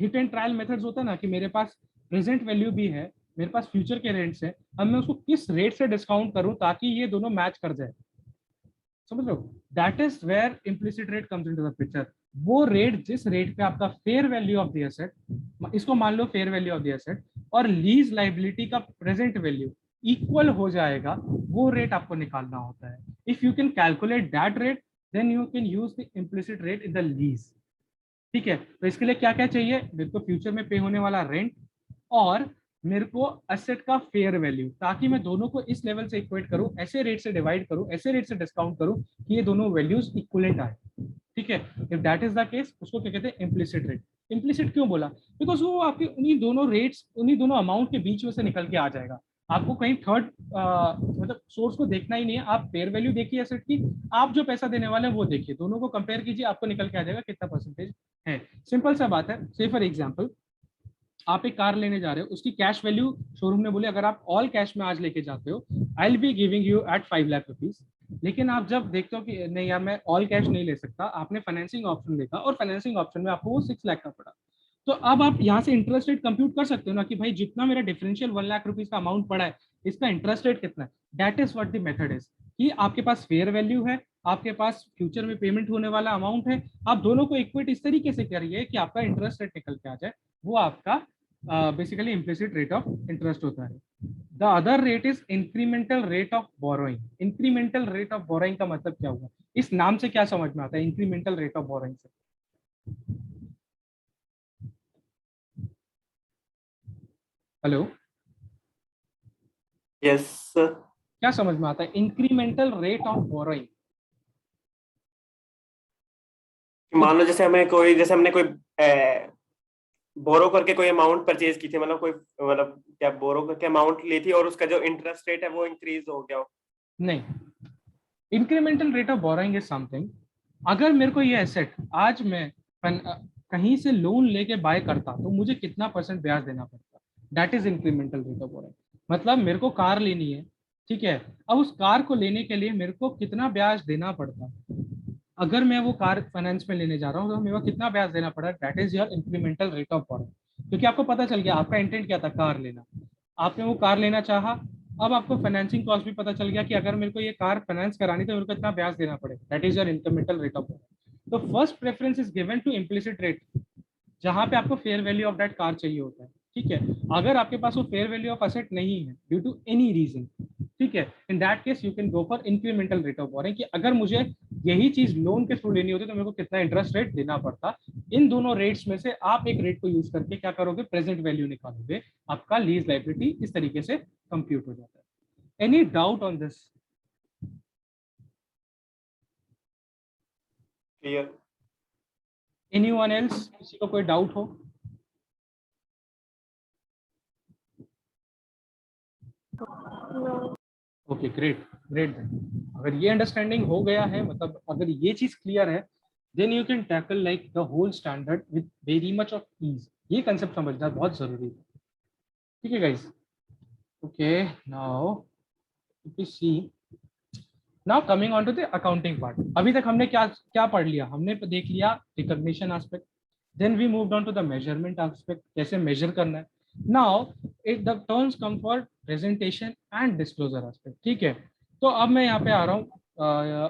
हिट एंड ट्रायल मेथड्स होता है ना, कि मेरे पास प्रेजेंट वैल्यू भी है, मेरे पास फ्यूचर के रेट्स है, अब मैं उसको किस रेट से डिस्काउंट करूं ताकि ये दोनों मैच कर जाए, समझ लो। That is where implicit rate comes into the picture. वो रेट जिस रेट पे आपका fair value of the asset, इसको मान लो fair value of the asset और लीज लाइबिलिटी का प्रेजेंट वैल्यू इक्वल हो जाएगा, वो रेट आपको निकालना होता है। If you can calculate that rate then you can use the implicit rate in the lease. ठीक है, तो इसके लिए क्या क्या चाहिए, मेरे को फ्यूचर में पे होने वाला रेंट और मेरे को एसेट का फेयर वैल्यू, ताकि मैं दोनों को इस लेवल से इक्वेट करूं, ऐसे रेट से डिवाइड करूं, ऐसे रेट से डिस्काउंट करूं कि ये दोनों वैल्यूज इक्वलेंट आए। ठीक है, if that is the case उसको क्या कहते हैं, इम्प्लिसिट रेट। इम्प्लिसिट क्यों बोला, बिकॉज वो आपके उन्हीं दोनों रेट्स, उन्हीं दोनों अमाउंट के बीच में से निकल के आ जाएगा। आपको कहीं थर्ड मतलब सोर्स को देखना ही नहीं है, आप फेयर वैल्यू देखिए एसेट की, आप जो पैसा देने वाले हैं वो देखिए, दोनों को कंपेयर कीजिए, आपको निकल के आ जाएगा कितना परसेंटेज है। सिंपल सा बात है। से फॉर एग्जाम्पल आप एक कार लेने जा रहे हो, उसकी कैश वैल्यू शोरूम ने बोले अगर आप ऑल कैश में आज लेके जाते हो I will be giving you at 5 lakh rupees. लेकिन आप जब देखते हो कि नहीं यार मैं ऑल कैश नहीं ले सकता, आपने फाइनेंसिंग ऑप्शन देखा और फाइनेंसिंग ऑप्शन में आपको वो 6 लाख का पड़ा, तो अब आप यहाँ से इंटरेस्ट रेट कंप्यूट कर सकते हो ना कि भाई जितना मेरा डिफरेंशियल 1 लाख रुपीज का अमाउंट पड़ा है इसका इंटरेस्ट रेट कितना है। That is what the method is, कि आपके पास फेयर वैल्यू है, आपके पास फ्यूचर में पेमेंट होने वाला अमाउंट है, आप दोनों को इक्वेट इस तरीके से करिए कि आपका इंटरेस्ट रेट निकल के आ जाए, वो आपका basically implicit rate of interest होता है। The other rate is incremental rate of borrowing. Incremental rate of borrowing का मतलब क्या हुआ? इस नाम से क्या समझ में आता है इंक्रीमेंटल रेट ऑफ बोरोइंग से? हेलो, यस, क्या समझ में आता है इंक्रीमेंटल रेट ऑफ बोरोइंग? मान लो जैसे हमें कोई, जैसे हमने कोई बोरो करके कोई अमाउंट परचेज की थी, मतलब कोई, मतलब क्या बोरो करके अमाउंट ली थी और उसका जो इंटरेस्ट रेट है वो इंक्रीज हो गया हो। नहीं, incremental rate of borrowing is something, अगर मेरे को ये एसेट आज मैं कहीं से लोन लेके बाय करता तो मुझे कितना % ब्याज देना पड़ता, that is incremental rate of borrowing. मतलब मेरे को कार लेनी है, ठीक है, अब उस कार को लेने के लिए मेरे को कितना ब्याज देना पड़ता, अगर मैं वो कार फाइनेंस में लेने जा रहा हूँ तो मेरे को कितना ब्याज देना पड़ा, that is your incremental rate of borrowing. क्योंकि आपको पता चल गया आपका इंटेंट क्या था, कार लेना, आपने वो कार लेना चाहा, अब आपको फाइनेंसिंग कॉस्ट भी पता चल गया कि अगर मेरे को ये कार फाइनेंस करानी तो मेरे को इतना ब्याज देना पड़ेगा, that is your incremental rate of borrowing. तो first preference is given to implicit rate, जहां पे आपको fair value of that car चाहिए होता है, ठीक है। अगर आपके पास वो फेयर वैल्यू ऑफ असेट नहीं है ड्यू टू एनी रीजन, ठीक है, इन that case you can go for incremental rate of borrowing, कि अगर मुझे यही चीज लोन के थ्रू लेनी होती तो मेरे को कितना इंटरेस्ट रेट देना पड़ता। इन दोनों रेट्स में से आप एक रेट को यूज करके क्या करोगे, प्रेजेंट वैल्यू निकालोगे, आपका लीज लायबिलिटी इस तरीके से कंप्यूट हो जाता है। Any doubt on this? Clear? Anyone else, किसी को कोई डाउट हो? Okay, great great. अगर ये अंडरस्टैंडिंग हो गया है, मतलब अगर ये चीज क्लियर है, then you can tackle like the whole standard with very much of ease. ये कंसेप्ट समझना बहुत जरूरी है, ठीक है guys? Okay, now if you see, now coming on to the accounting part. अभी तक हमने क्या क्या पढ़ लिया? हमने देख लिया recognition aspect, then we moved on to the measurement aspect, कैसे मेजर करना है। Now it the terms come for presentation and disclosure aspect, ठीक है। तो अब मैं यहाँ पे आ रहा हूँ,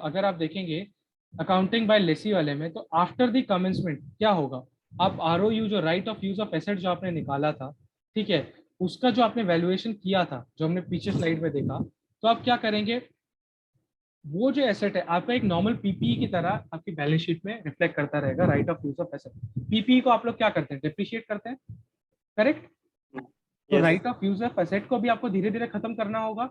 अगर आप देखेंगे अकाउंटिंग बाय लेसी वाले में, तो आफ्टर द कमेंसमेंट क्या होगा, आप ROU जो right of use of asset जो आपने निकाला था, ठीक है, उसका जो आपने वैल्यूएशन किया था, जो हमने पीछे स्लाइड में देखा, तो आप क्या करेंगे, वो जो एसेट है आपका एक नॉर्मल पीपीई की तरह आपकी बैलेंस शीट में रिफ्लेक्ट करता रहेगा, right of use of asset. PPE को आप लोग क्या करते हैं, डिप्रिशिएट करते हैं, करेक्ट? तो right of use of asset को भी आपको धीरे धीरे खत्म करना होगा,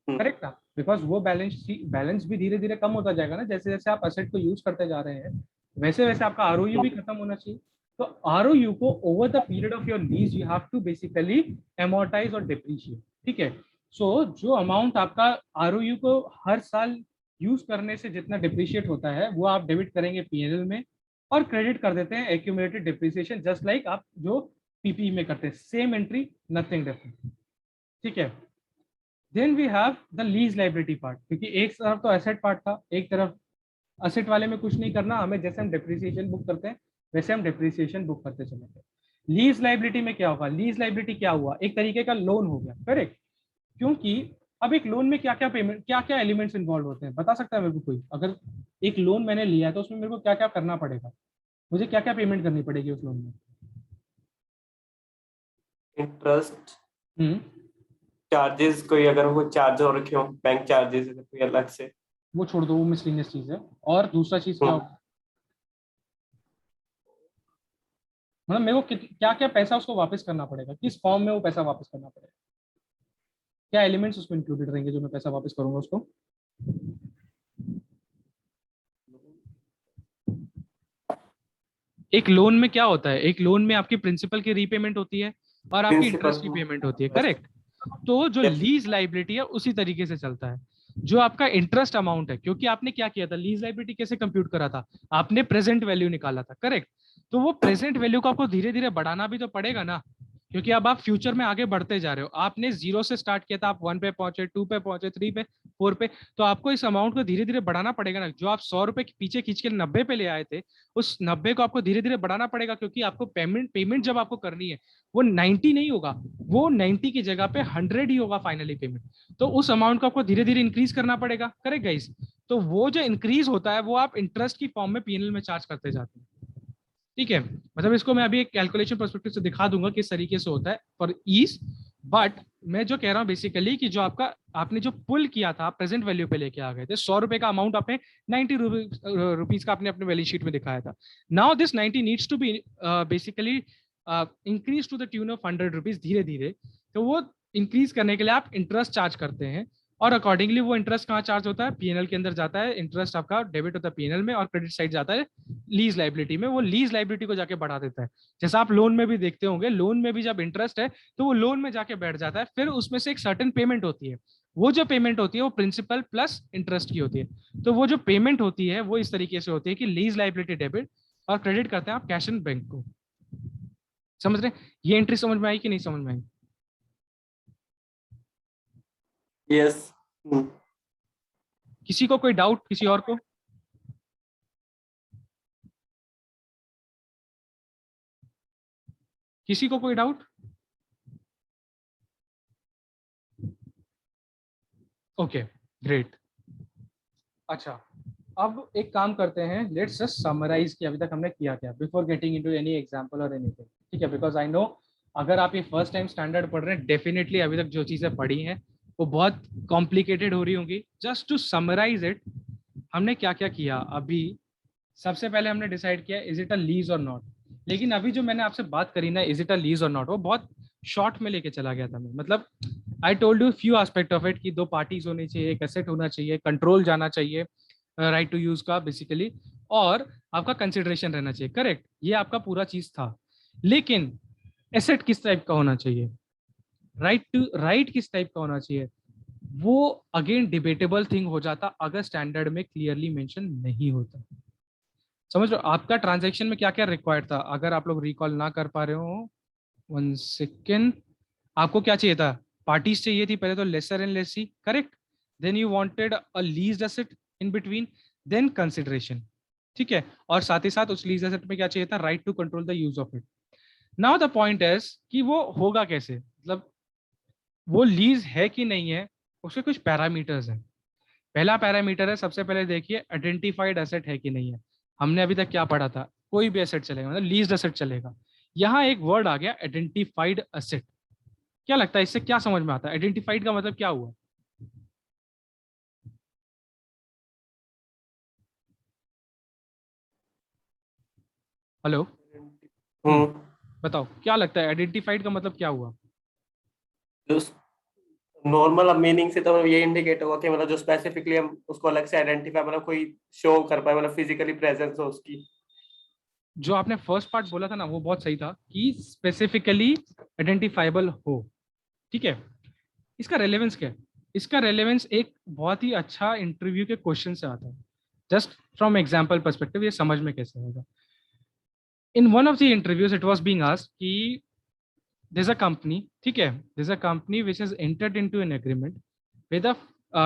करेक्ट ना? बिकॉज वो बैलेंस भी धीरे धीरे कम होता जाएगा ना, जैसे जैसे आप एसेट को यूज करते जा रहे हैं, वैसे वैसे आपका ROU भी खत्म होना चाहिए। तो ROU को over the period of your lease you have to basically amortise और डिप्रिशिएट, ठीक है। सो जो अमाउंट आपका ROU को हर साल यूज करने से जितना डिप्रिशिएट होता है वो आप डेबिट करेंगे P&L में, और क्रेडिट कर देते हैं एक्यूमुलेटेड डिप्रिसिएशन, जस्ट लाइक आप जो पीपीई में करते हैं, सेम एंट्री, नथिंग डिफरेंट, ठीक है। Then we have the lease liability part, क्योंकि एक तरफ तो एसेट पार्ट था, एक तरफ एसेट वाले में कुछ नहीं करना हमें, जैसे हम डिप्रिसिएशन बुक करते हैं वैसे हम डिप्रिसिएशन बुक करते चलेंगे। लीज लाइबिलिटी में क्या होगा, लीज लाइबिलिटी क्या हुआ, एक तरीके का लोन हो गया, करेक्ट? क्योंकि अब एक लोन में क्या क्या पेमेंट, क्या क्या एलिमेंट्स इन्वॉल्व होते हैं, बता सकता है मेरे को कोई? अगर एक लोन मैंने लिया है तो उसमें मेरे को क्या क्या करना पड़ेगा, मुझे क्या क्या पेमेंट करनी पड़ेगी उस लोन में? इंटरेस्ट, चार्जेस, कोई अगर वो चार्ज हो रखे हो, बैंक चार्जेस कोई अलग से, वो छोड़ दो, वो मिसलिनियस चीज है। और दूसरा चीज क्या होगा, मतलब मेरे को क्या क्या पैसा उसको वापस करना पड़ेगा, किस फॉर्म में वो पैसा वापस करना पड़ेगा, क्या एलिमेंट्स उसमें इंक्लूडेड रहेंगे जो मैं पैसा वापस करूंगा उसको? एक लोन में क्या होता है, एक लोन में आपकी प्रिंसिपल की रीपेमेंट होती है और आपकी इंटरेस्ट की पेमेंट होती है, करेक्ट? तो जो लीज लाइबिलिटी है उसी तरीके से चलता है। जो आपका इंटरेस्ट अमाउंट है, क्योंकि आपने क्या किया था, लीज लाइबिलिटी कैसे कंप्यूट करा था, आपने प्रेजेंट वैल्यू निकाला था, करेक्ट? तो वो प्रेजेंट वैल्यू को आपको धीरे धीरे बढ़ाना भी तो पड़ेगा ना, क्योंकि अब आप फ्यूचर में आगे बढ़ते जा रहे हो। आपने 0 से स्टार्ट किया था, आप 1 पे पहुंचे, 2 पे पहुंचे, 3 पे, 4 पे, तो आपको इस अमाउंट को धीरे धीरे बढ़ाना पड़ेगा ना। जो आप 100 रुपए पीछे खींच के 90 पे ले आए थे, उस 90 को आपको धीरे धीरे बढ़ाना पड़ेगा, क्योंकि आपको पेमेंट जब आपको करनी है वो 90 नहीं होगा, वो 90 की जगह पे 100 ही होगा फाइनली पेमेंट। तो उस अमाउंट को आपको धीरे धीरे इंक्रीज करना पड़ेगा, करेक्ट गाइस? तो वो जो इंक्रीज होता है वो आप इंटरेस्ट की फॉर्म में P&L में चार्ज करते जाते हैं, ठीक है। मतलब इसको मैं अभी एक कैलकुलेशन पर्सपेक्टिव से दिखा दूंगा किस तरीके से होता है फॉर ईज। बट मैं जो कह रहा हूँ बेसिकली कि जो आपने जो पुल किया था प्रेजेंट वैल्यू पे लेके आ गए थे, 100 रुपए का अमाउंट आपने 90 रुपीज का आपने अपने वैल्यू शीट में दिखाया था. Now this 90 needs to be basically increase to the tune of 100 rupees धीरे धीरे. तो वो इंक्रीज करने के लिए आप इंटरेस्ट चार्ज करते हैं और अकॉर्डिंगली वो इंटरेस्ट कहाँ चार्ज होता है, पीएनएल के अंदर जाता है. इंटरेस्ट आपका डेबिट होता है पीएनएल में और क्रेडिट साइड जाता है लीज लाइबिलिटी में. वो लीज लाइबिलिटी को जाके बढ़ा देता है. जैसा आप लोन में भी देखते होंगे, लोन में भी जब इंटरेस्ट है तो वो लोन में जाके बैठ जाता है. फिर उसमें से एक सर्टेन पेमेंट होती है. वो जो पेमेंट होती है वो प्रिंसिपल प्लस इंटरेस्ट की होती है. तो वो जो पेमेंट होती है वो इस तरीके से होती है कि लीज लाइबिलिटी डेबिट और क्रेडिट करते हैं आप कैश एंड बैंक को. समझ रहे हैं? ये एंट्री समझ में आई कि नहीं समझ में आई? यस. किसी को कोई डाउट, किसी और को? किसी को कोई डाउट? Okay, great. अच्छा, अब एक काम करते हैं, लेट्स जस्ट समराइज कि अभी तक हमने किया क्या before getting into any example और एनीथिंग. ठीक है, बिकॉज आई नो अगर आप ये फर्स्ट टाइम स्टैंडर्ड पढ़ रहे हैं, डेफिनेटली अभी तक जो चीजें पढ़ी हैं वो बहुत कॉम्प्लिकेटेड हो रही होंगी. जस्ट टू समराइज इट, हमने क्या क्या किया अभी. सबसे पहले हमने डिसाइड किया इज इट अ लीज और नॉट. लेकिन अभी जो मैंने आपसे बात करी ना, इज इट अ लीज और नॉट, वो बहुत शॉर्ट में लेके चला गया था मैं. मतलब I told you few aspect of it कि दो पार्टीज होनी चाहिए, एक एसेट होना चाहिए, कंट्रोल जाना चाहिए राइट टू यूज का बेसिकली, और आपका कंसिडरेशन रहना चाहिए. करेक्ट, ये आपका पूरा चीज था. लेकिन एसेट किस टाइप का होना चाहिए, राइट किस टाइप का होना चाहिए, वो अगेन डिबेटेबल थिंग हो जाता अगर स्टैंडर्ड में क्लियरली मेंशन नहीं होता. समझ लो आपका ट्रांजैक्शन में क्या क्या रिक्वायर्ड था. अगर आप लोग रिकॉल ना कर पा रहे हो, 1 सेकेंड. आपको क्या चाहिए था? पार्टीज चाहिए थी पहले तो, lessor and lessee. Correct. Then you wanted a leased asset in between, then consideration. ठीक है, और साथ ही साथ उस लीज एसेट में क्या चाहिए था? Right to control the use of it. Now the point is कि वो होगा कैसे, मतलब वो लीज है कि नहीं है, उसके कुछ पैरामीटर्स हैं. पहला पैरामीटर है, सबसे पहले देखिए आइडेंटिफाइड एसेट है कि नहीं है. हमने अभी तक क्या पढ़ा था? कोई भी एसेट चलेगा, मतलब लीज्ड एसेट चलेगा. यहाँ एक वर्ड आ गया आइडेंटिफाइड एसेट. क्या लगता है इससे क्या समझ में आता है? आइडेंटिफाइड का मतलब क्या हुआ? हेलो, बताओ क्या लगता है आइडेंटिफाइड का मतलब क्या हुआ? नॉर्मल अब मीनिंग से तो ये इंडिकेट होगा कि मतलब जो स्पेसिफिकली हम उसको अलग से आइडेंटिफाई, मतलब कोई शो कर पाए, मतलब फिजिकली प्रेजेंस हो उसकी. जो आपने फर्स्ट पार्ट बोला था ना वो बहुत सही था कि स्पेसिफिकली आइडेंटिफाइबल हो. ठीक है, इसका रेलेवेंस क्या है? इसका रेलेवेंस एक बहुत ही अच्छा इंटरव्यू के क्वेश्चन से आता है. जस्ट फ्रॉम एग्जाम्पल पर्सपेक्टिव ये समझ में कैसे आएगा. In one of the interviews it was being asked कि there's a company, ठीक है, there's a company which has entered into an agreement with a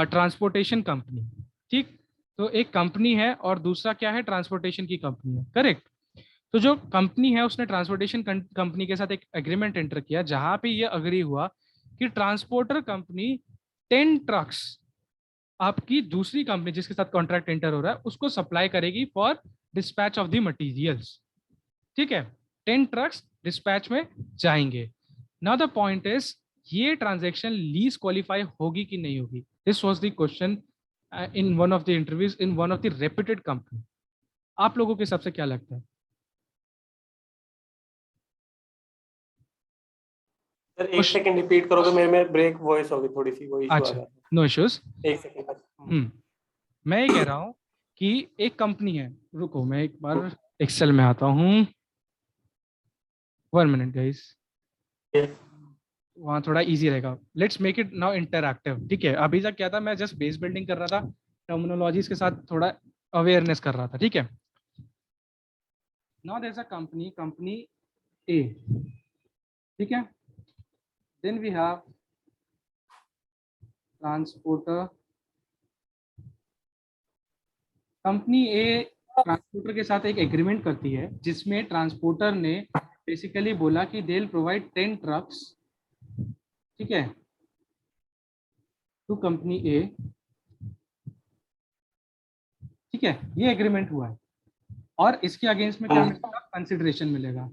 transportation company. ठीक, तो एक कंपनी है और दूसरा क्या है? ट्रांसपोर्टेशन की कंपनी है. करेक्ट. तो जो कंपनी है उसने ट्रांसपोर्टेशन कंपनी के साथ एक एग्रीमेंट एंटर किया जहां पे ये अग्री हुआ कि ट्रांसपोर्टर कंपनी 10 ट्रक्स आपकी दूसरी कंपनी जिसके साथ कॉन्ट्रैक्ट एंटर हो रहा है उसको सप्लाई करेगी for dispatch of the materials. ठीक है, 10 ट्रक्स डिस्पैच में जाएंगे. नाउ द पॉइंट इज ये ट्रांजैक्शन लीज क्वालिफाई होगी कि नहीं होगी? This was the question in one of the interviews in one of the reputed company. आप लोगों के हिसाब से क्या लगता है? सर एक सेकंड रिपीट करोगे, मेरे में ब्रेक वॉइस होगी थोड़ी सी, वो इशू आ अच्छा, गया. No issues. एक सेकंड. मैं ये कह रहा हूं कि एक कंपनी है, रुको मैं एक बार एक्सेल में आता हूं, 1 मिनट गाइस, वहाँ थोड़ा इजी रहेगा. Let's make it now interactive. ठीक है, अभी तक क्या था, मैं जस्ट बेस बिल्डिंग कर रहा था, टर्मिनोलॉजीज के साथ थोड़ा अवेयरनेस कर रहा था. ठीक है, now there is a company A. ठीक है, then we have transporter. Company A transporter के साथ एक एग्रीमेंट करती है जिसमें ट्रांसपोर्टर ने बेसिकली बोला कि दे विल प्रोवाइड 10 ट्रक्स. ठीक है, टू कंपनी ए. ठीक है, ये एग्रीमेंट हुआ है और इसके अगेंस्ट में क्या मिलेगा? कंसिडरेशन मिलेगा.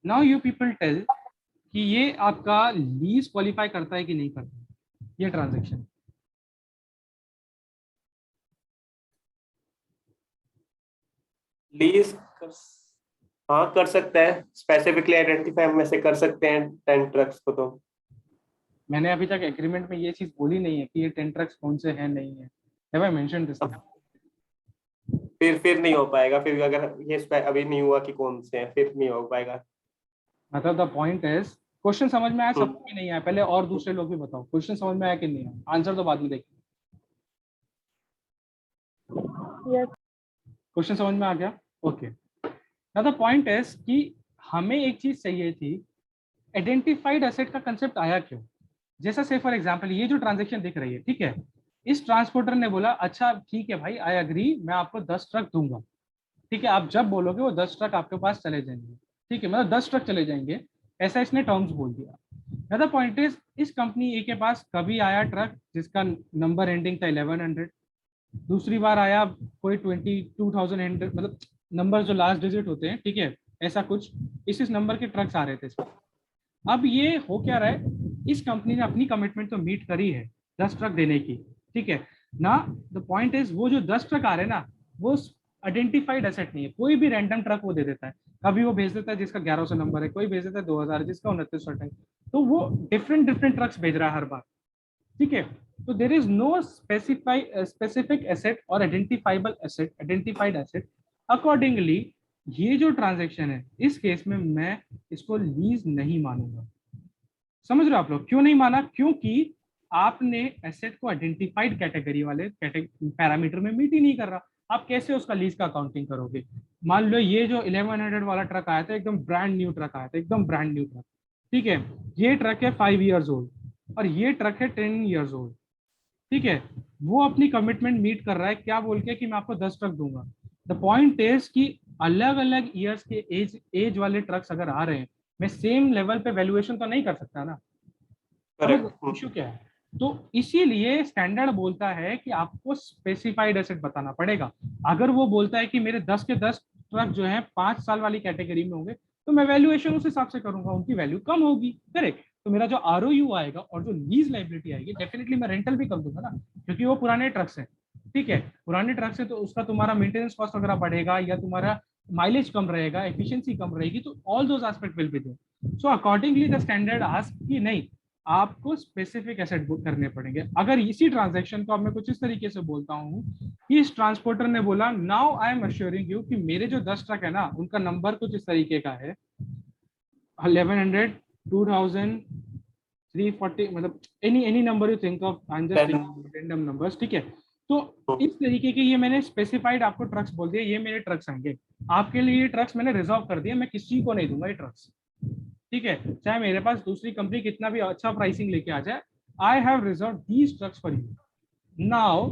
नाउ यू पीपल टेल कि ये आपका लीज क्वालिफाई करता है कि नहीं करता ये ट्रांजैक्शन। लीज हाँ कर सकते हैं, स्पेसिफिकली आइडेंटिफाई हम ऐसे कर सकते हैं 10 ट्रक्स को। तो मैंने अभी तक एग्रीमेंट में ये चीज बोली नहीं है कि ये 10 ट्रक्स कौन से हैं नहीं है। Have I mentioned this? फिर नहीं हो पाएगा, फिर अगर ये अभी नहीं हुआ कि कौन से हैं फिर नहीं हो पाएगा। मतलब द पॉइंट इज, क्वेश्चन समझ में आया? सबको भी नहीं आया? पहले और दूसरे लोग भी बताओ क्वेश्चन समझ में आया कि नहीं आया? आंसर तो बाद में देखें। Yes. क्वेश्चन समझ में आ गया? Okay. Now the point is कि हमें एक चीज चाहिए थी, आइडेंटिफाइड एसेट का कंसेप्ट आया क्यों? जैसा से फॉर एग्जांपल ये जो ट्रांजैक्शन दिख रही है, ठीक है, इस ट्रांसपोर्टर ने बोला अच्छा ठीक है भाई, आई एग्री, मैं आपको 10 ट्रक दूंगा। ठीक है, आप जब बोलोगे वो 10 ट्रक आपके पास चले जाएंगे। ठीक है, मतलब 10 ट्रक चले जाएंगे, ऐसा इसने टर्म्स बोल दिया। अदर पॉइंट इज, इस कंपनी ए के पास कभी आया ट्रक जिसका नंबर एंडिंग था 1100, दूसरी बार आया कोई 22,000, मतलब नंबर जो लास्ट डिजिट होते हैं, ठीक है, ऐसा कुछ इस नंबर के ट्रक्स आ रहे थे इसमें। अब ये हो क्या रहा है, इस कंपनी ने अपनी कमिटमेंट तो मीट करी है 10 ट्रक देने की, ठीक है ना। द पॉइंट इज वो जो 10 ट्रक आ रहे हैं ना, वो आइडेंटिफाइड एसेट नहीं है, कोई भी रैंडम ट्रक वो दे देता है। कभी वो भेज देता है जिसका 1100 नंबर है, कोई भेज देता है 2000 जिसका 2900 है, तो वो डिफरेंट ट्रक्स भेज रहा है हर बार। ठीक है, तो there is no specific asset और आइडेंटिफाइड एसेट। अकॉर्डिंगली ये जो ट्रांजैक्शन है इस केस में मैं इसको लीज नहीं मानूंगा। समझ रहे हो आप लोग? क्यों नहीं माना? क्योंकि आपने एसेट को आइडेंटिफाइड कैटेगरी वाले पैरामीटर में मीट ही नहीं कर रहा। आप कैसे उसका लीज का अकाउंटिंग करोगे? मान लो ये जो 1100 वाला ट्रक आया था, एकदम ब्रांड न्यू ट्रक आया था, एकदम ब्रांड न्यू ट्रक, ठीक है, ये ट्रक है 5 years ओल्ड और ये ट्रक है 10 years ओल्ड। ठीक है, वो अपनी कमिटमेंट मीट कर रहा है, क्या बोल के कि मैं आपको 10 ट्रक दूंगा। द पॉइंट इज कि अलग अलग ईयर्स के एज वाले ट्रक्स अगर आ रहे हैं, मैं सेम लेवल पे वैल्यूएशन तो नहीं कर सकता ना। इशू क्या है? तो इसीलिए स्टैंडर्ड बोलता है कि आपको स्पेसिफाइड एसेट बताना पड़ेगा। अगर वो बोलता है कि मेरे 10 के 10 ट्रक जो है 5 साल वाली कैटेगरी में होंगे, तो मैं वैल्यूएशन उस हिसाब से करूंगा, उनकी वैल्यू कम होगी, करेक्ट। तो मेरा जो आरओयू आएगा और जो लीज लाइबिलिटी आएगी, डेफिनेटली मैं रेंटल भी कर दूंगा ना, क्योंकि वो पुराने ट्रक्स हैं। ठीक है, पुराने ट्रक से तो उसका तुम्हारा मेंटेनेंस कॉस्ट वगैरह बढ़ेगा, या तुम्हारा माइलेज कम रहेगा, एफिशिएंसी कम रहेगी, तो all those aspect will be there. So accordingly the standard ask कि नहीं, आपको स्पेसिफिक एसेट बुक करने पड़ेंगे। अगर इसी ट्रांजैक्शन को अब मैं कुछ इस तरीके से बोलता हूँ कि इस ट्रांसपोर्टर ने बोला now I am assuring you कि मेरे जो 10 ट्रक है ना, उनका नंबर कुछ इस तरीके का है 1100, 2000, 340, मतलब any number you think of, I am just random numbers. ठीक है, तो इस तरीके के ये मैंने स्पेसिफाइड आपको ट्रक्स बोल दिया, ये मेरे ट्रक्स आएंगे आपके लिए। ये ट्रक्स मैंने रिजर्व कर दिया, मैं किसी को नहीं दूंगा ये ट्रक्स। ठीक है, चाहे मेरे पास दूसरी कंपनी कितना भी अच्छा प्राइसिंग लेके आ जाए, I have reserve these trucks for you. Now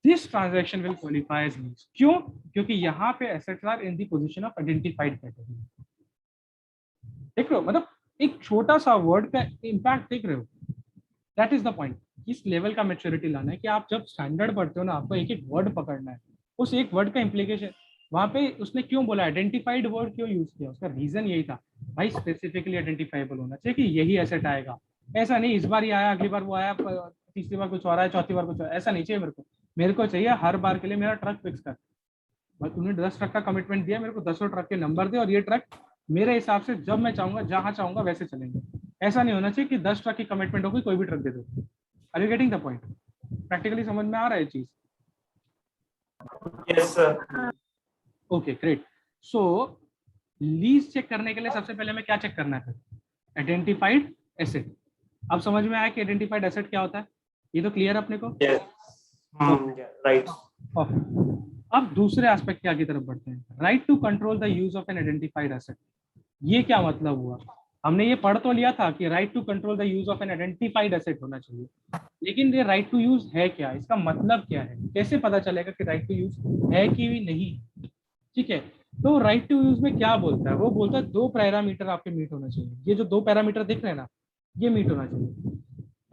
this transaction will qualify as lease. क्यों? क्योंकि यहाँ पे assets are in the position of identified category. देख रहे हो, मतलब एक छोटा सा वर्ड का इंपैक्ट देख रहे हो? That is the point. इस लेवल का मैच्योरिटी लाना है कि आप जब स्टैंडर्ड पढ़ते हो ना, आपको एक एक वर्ड पकड़ना है, उस एक वर्ड का इम्प्लीकेशन। वहां पे उसने क्यों बोला आइडेंटिफाइड वर्ड क्यों यूज किया, उसका रीजन यही था भाई, स्पेसिफिकली आइडेंटिफाइबल होना चाहिए कि यही एसेट आएगा। ऐसा नहीं इस बार ही आया, अगली बार वो आया, तीसरी बार कुछ और आया, चौथी बार कुछ और, ऐसा नहीं चाहिए मेरे को चाहिए हर बार के लिए मेरा ट्रक फिक्स कर। भाई तूने 10 ट्रक का कमिटमेंट दिया, मेरे को 10 ट्रक के नंबर दे, और ये ट्रक मेरे हिसाब से जब मैं चाहूंगा जहां चाहूंगा वैसे चलेंगे। ऐसा नहीं होना चाहिए कि 10 ट्रक की कमिटमेंट होगी, कोई भी ट्रक दे दो। Are you getting the point? Practically समझ में आ रहा है चीज? Yes sir. Okay great. So lease check करने के लिए सबसे पहले मैं क्या चेक करना है? Identified asset. अब समझ में आया कि आइडेंटिफाइड एसेट क्या होता है? ये तो क्लियर अपने को? राइट। अब दूसरे एस्पेक्ट क्या की तरफ बढ़ते हैं, right to control the use of an identified asset. ये क्या मतलब हुआ? हमने ये पढ़ तो लिया था कि right to control the use of an identified asset होना चाहिए, लेकिन ये राइट टू यूज है क्या, इसका मतलब क्या है, कैसे पता चलेगा कि राइट टू यूज है कि नहीं? ठीक है, तो राइट टू यूज में क्या बोलता है? वो बोलता है 2 पैरामीटर आपके मीट होना चाहिए। ये जो 2 पैरामीटर दिख रहे हैं ना, ये मीट होना चाहिए।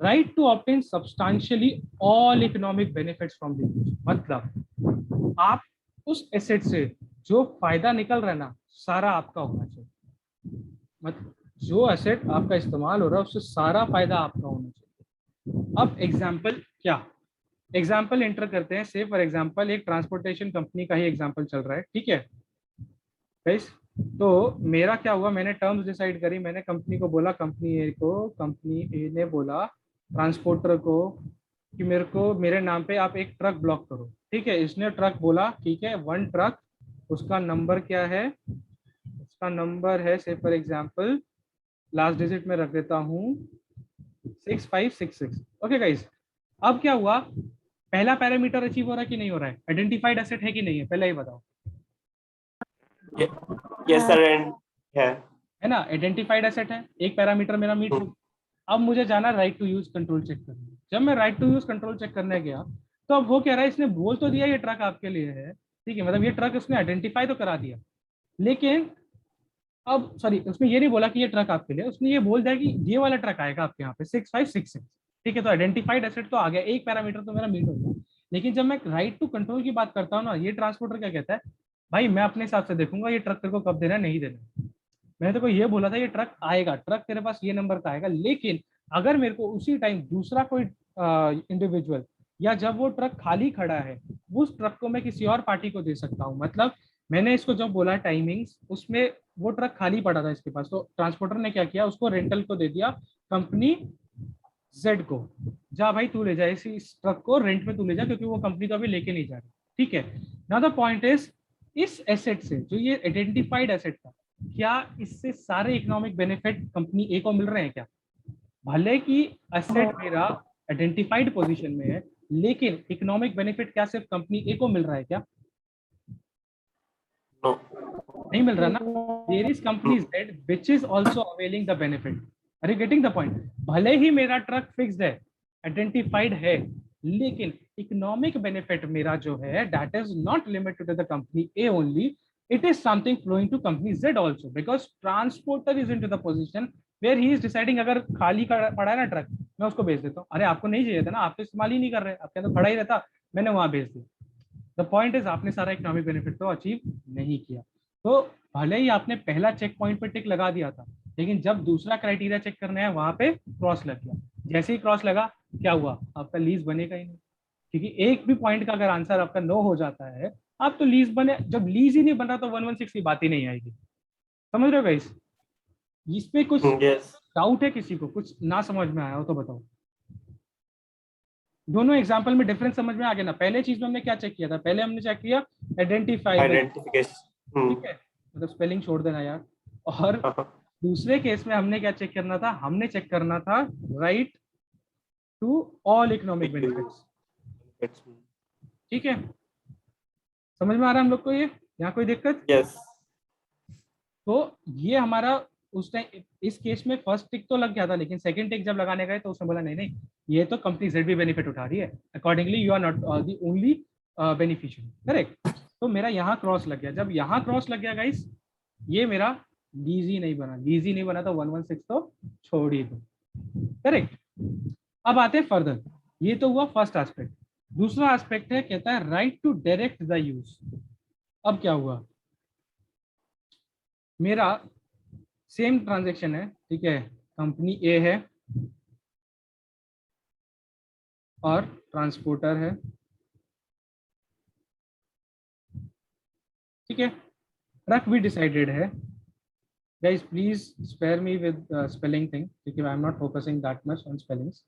Right to obtain substantially all economic benefits from the use, मतलब आप उस एसेट से जो फायदा निकल रहा है ना, सारा आपका होना चाहिए। मतलब जो एसेट आपका इस्तेमाल हो रहा है उससे सारा फायदा आपका होना चाहिए। अब एग्जाम्पल क्या, एग्जाम्पल एंटर करते हैं। से फॉर एग्जाम्पल एक ट्रांसपोर्टेशन कंपनी का ही एग्जाम्पल चल रहा है, ठीक है गाइस। तो मेरा क्या हुआ, मैंने टर्म्स डिसाइड करी, मैंने कंपनी को बोला, कंपनी ए ने बोला ट्रांसपोर्टर को कि मेरे को मेरे नाम पे आप एक ट्रक ब्लॉक करो, ठीक है। इसने ट्रक बोला, ठीक है, 1 ट्रक, उसका नंबर क्या है, उसका नंबर है से फॉर एग्जाम्पल लास्ट डिजिट में रख देता हूँ 6566। ओके गाइस, अब क्या हुआ, पहला पैरामीटर अचीव हो रहा है कि नहीं हो रहा है, आइडेंटिफाइड एसेट है कि नहीं है, पहले ही बताओ। यस सर, है ना, आइडेंटिफाइड एसेट है, एक पैरामीटर मेरा मीट हो। अब मुझे जाना right to use control check करने। जब मैं right to use control check करने गया तो अब वो कह रहा है, इसने बोल तो दिया ये ट्रक आपके लिए है, ठीक है, मतलब ये ट्रक उसने आइडेंटिफाई तो करा दिया, लेकिन अब सॉरी उसने ये नहीं बोला कि ये ट्रक आपके लिए, उसने ये बोल दिया कि ये वाला ट्रक आएगा आपके यहाँ पे 6566, ठीक है। तो आइडेंटिफाइड एसेट तो आ गया, एक पैरामीटर तो मेरा मीट हो गया। लेकिन जब मैं राइट टू कंट्रोल की बात करता हूँ ना, ये ट्रांसपोर्टर क्या कहता है, भाई मैं अपने हिसाब से देखूंगा ये ट्रक तेरे को कब देना है, नहीं देना। मैंने तेरे को ये बोला था ये ट्रक आएगा, ट्रक तेरे पास ये नंबर का आएगा, लेकिन अगर मेरे को उसी टाइम दूसरा कोई इंडिविजुअल या जब वो ट्रक खाली खड़ा है उस ट्रक को मैं किसी और पार्टी को दे सकता हूँ। मतलब मैंने इसको जब बोला टाइमिंग्स, उसमें वो ट्रक खाली पड़ा था इसके पास, तो ट्रांसपोर्टर ने क्या किया, उसको रेंटल को दे दिया कंपनी जेड को, जा भाई तू ले जा इस ट्रक को रेंट पे, तू ले जा, क्योंकि वो कंपनी तो अभी लेके नहीं जा रही, ठीक है। नाउ द पॉइंट इज, इस एसेट से जो ये आइडेंटिफाइड एसेट था, क्या इससे सारे इकोनॉमिक बेनिफिट कंपनी ए को मिल रहे हैं क्या? भले कि एसेट मेरा आइडेंटिफाइड पोजीशन में है, लेकिन इकोनॉमिक बेनिफिट क्या सिर्फ कंपनी ए को मिल रहा है क्या? नहीं मिल रहा ना। There is company Z which is also availing the benefit. Are you getting the point? भले ही मेरा ट्रक फिक्स्ड है, आइडेंटिफाइड है, लेकिन इकोनॉमिक बेनिफिट मेरा जो है that is not limited to the company A only, it is something flowing to company Z also, because transporter is into the position where he is deciding अगर खाली पड़ा है ना ट्रक, मैं उसको भेज देता हूँ, अरे आपको नहीं चाहिए था ना, आप तो इस्तेमाल ही नहीं कर रहे, आपके अंदर खड़ा ही रहता, मैंने वहां भेज दिया। द पॉइंट इज आपने सारा इकोनॉमिक बेनिफिट तो अचीव नहीं किया। तो भले ही आपने पहला चेक पॉइंट पे टिक लगा दिया था, लेकिन जब दूसरा क्राइटेरिया चेक करना है वहां पे क्रॉस लग गया। जैसे ही क्रॉस लगा, क्या हुआ, आपका लीज बनेगा ही नहीं, क्योंकि एक भी पॉइंट का अगर आंसर आपका नो हो जाता है, आप तो लीज बने, जब लीज ही नहीं बन रहा तो 116 की बात ही नहीं आएगी। समझ रहे हो गाइस? इस पे कुछ डाउट है किसी को, कुछ ना समझ में आया हो तो बताओ। दोनों एग्जांपल में डिफरेंस समझ में आ गया ना। पहले चीज में हमने क्या चेक किया था, पहले हमने चेक किया आइडेंटिफिकेशन, ठीक है, मतलब स्पेलिंग छोड़ देना यार। और दूसरे केस में हमने क्या चेक करना था, हमने चेक करना था right to all economic benefits, ठीक है। समझ में आ रहा है हम लोग को ये, यहाँ कोई दिक्कत? यस। तो ये हमारा उस टाइम इस केस में फर्स्ट टिक तो लग गया था, लेकिन सेकंड टिक जब लगाने गए तो उसने बोला नहीं नहीं, ये तो कंपनी जेड भी बेनिफिट उठा रही है, accordingly you are not the only beneficiary, correct. तो मेरा यहाँ क्रॉस लग गया। जब यहाँ क्रॉस लग गया गाइस, ये मेरा लीजी नहीं बना, लीजी नहीं बना तो 116 तो छोड़ ही दो, करेक्ट। अब आते हैं फर्दर, ये तो हुआ फर्स्ट एस्पेक्ट। दूसरा एस्पेक्ट है, कहता है right to direct the use. अब क्या हुआ, मेरा सेम ट्रांजैक्शन है, ठीक है, कंपनी ए है और ट्रांसपोर्टर है, ठीक है, ट्रक भी डिसाइडेड है। Guys please spare me with spelling thing, ठीक है, I am not focusing that much on spellings.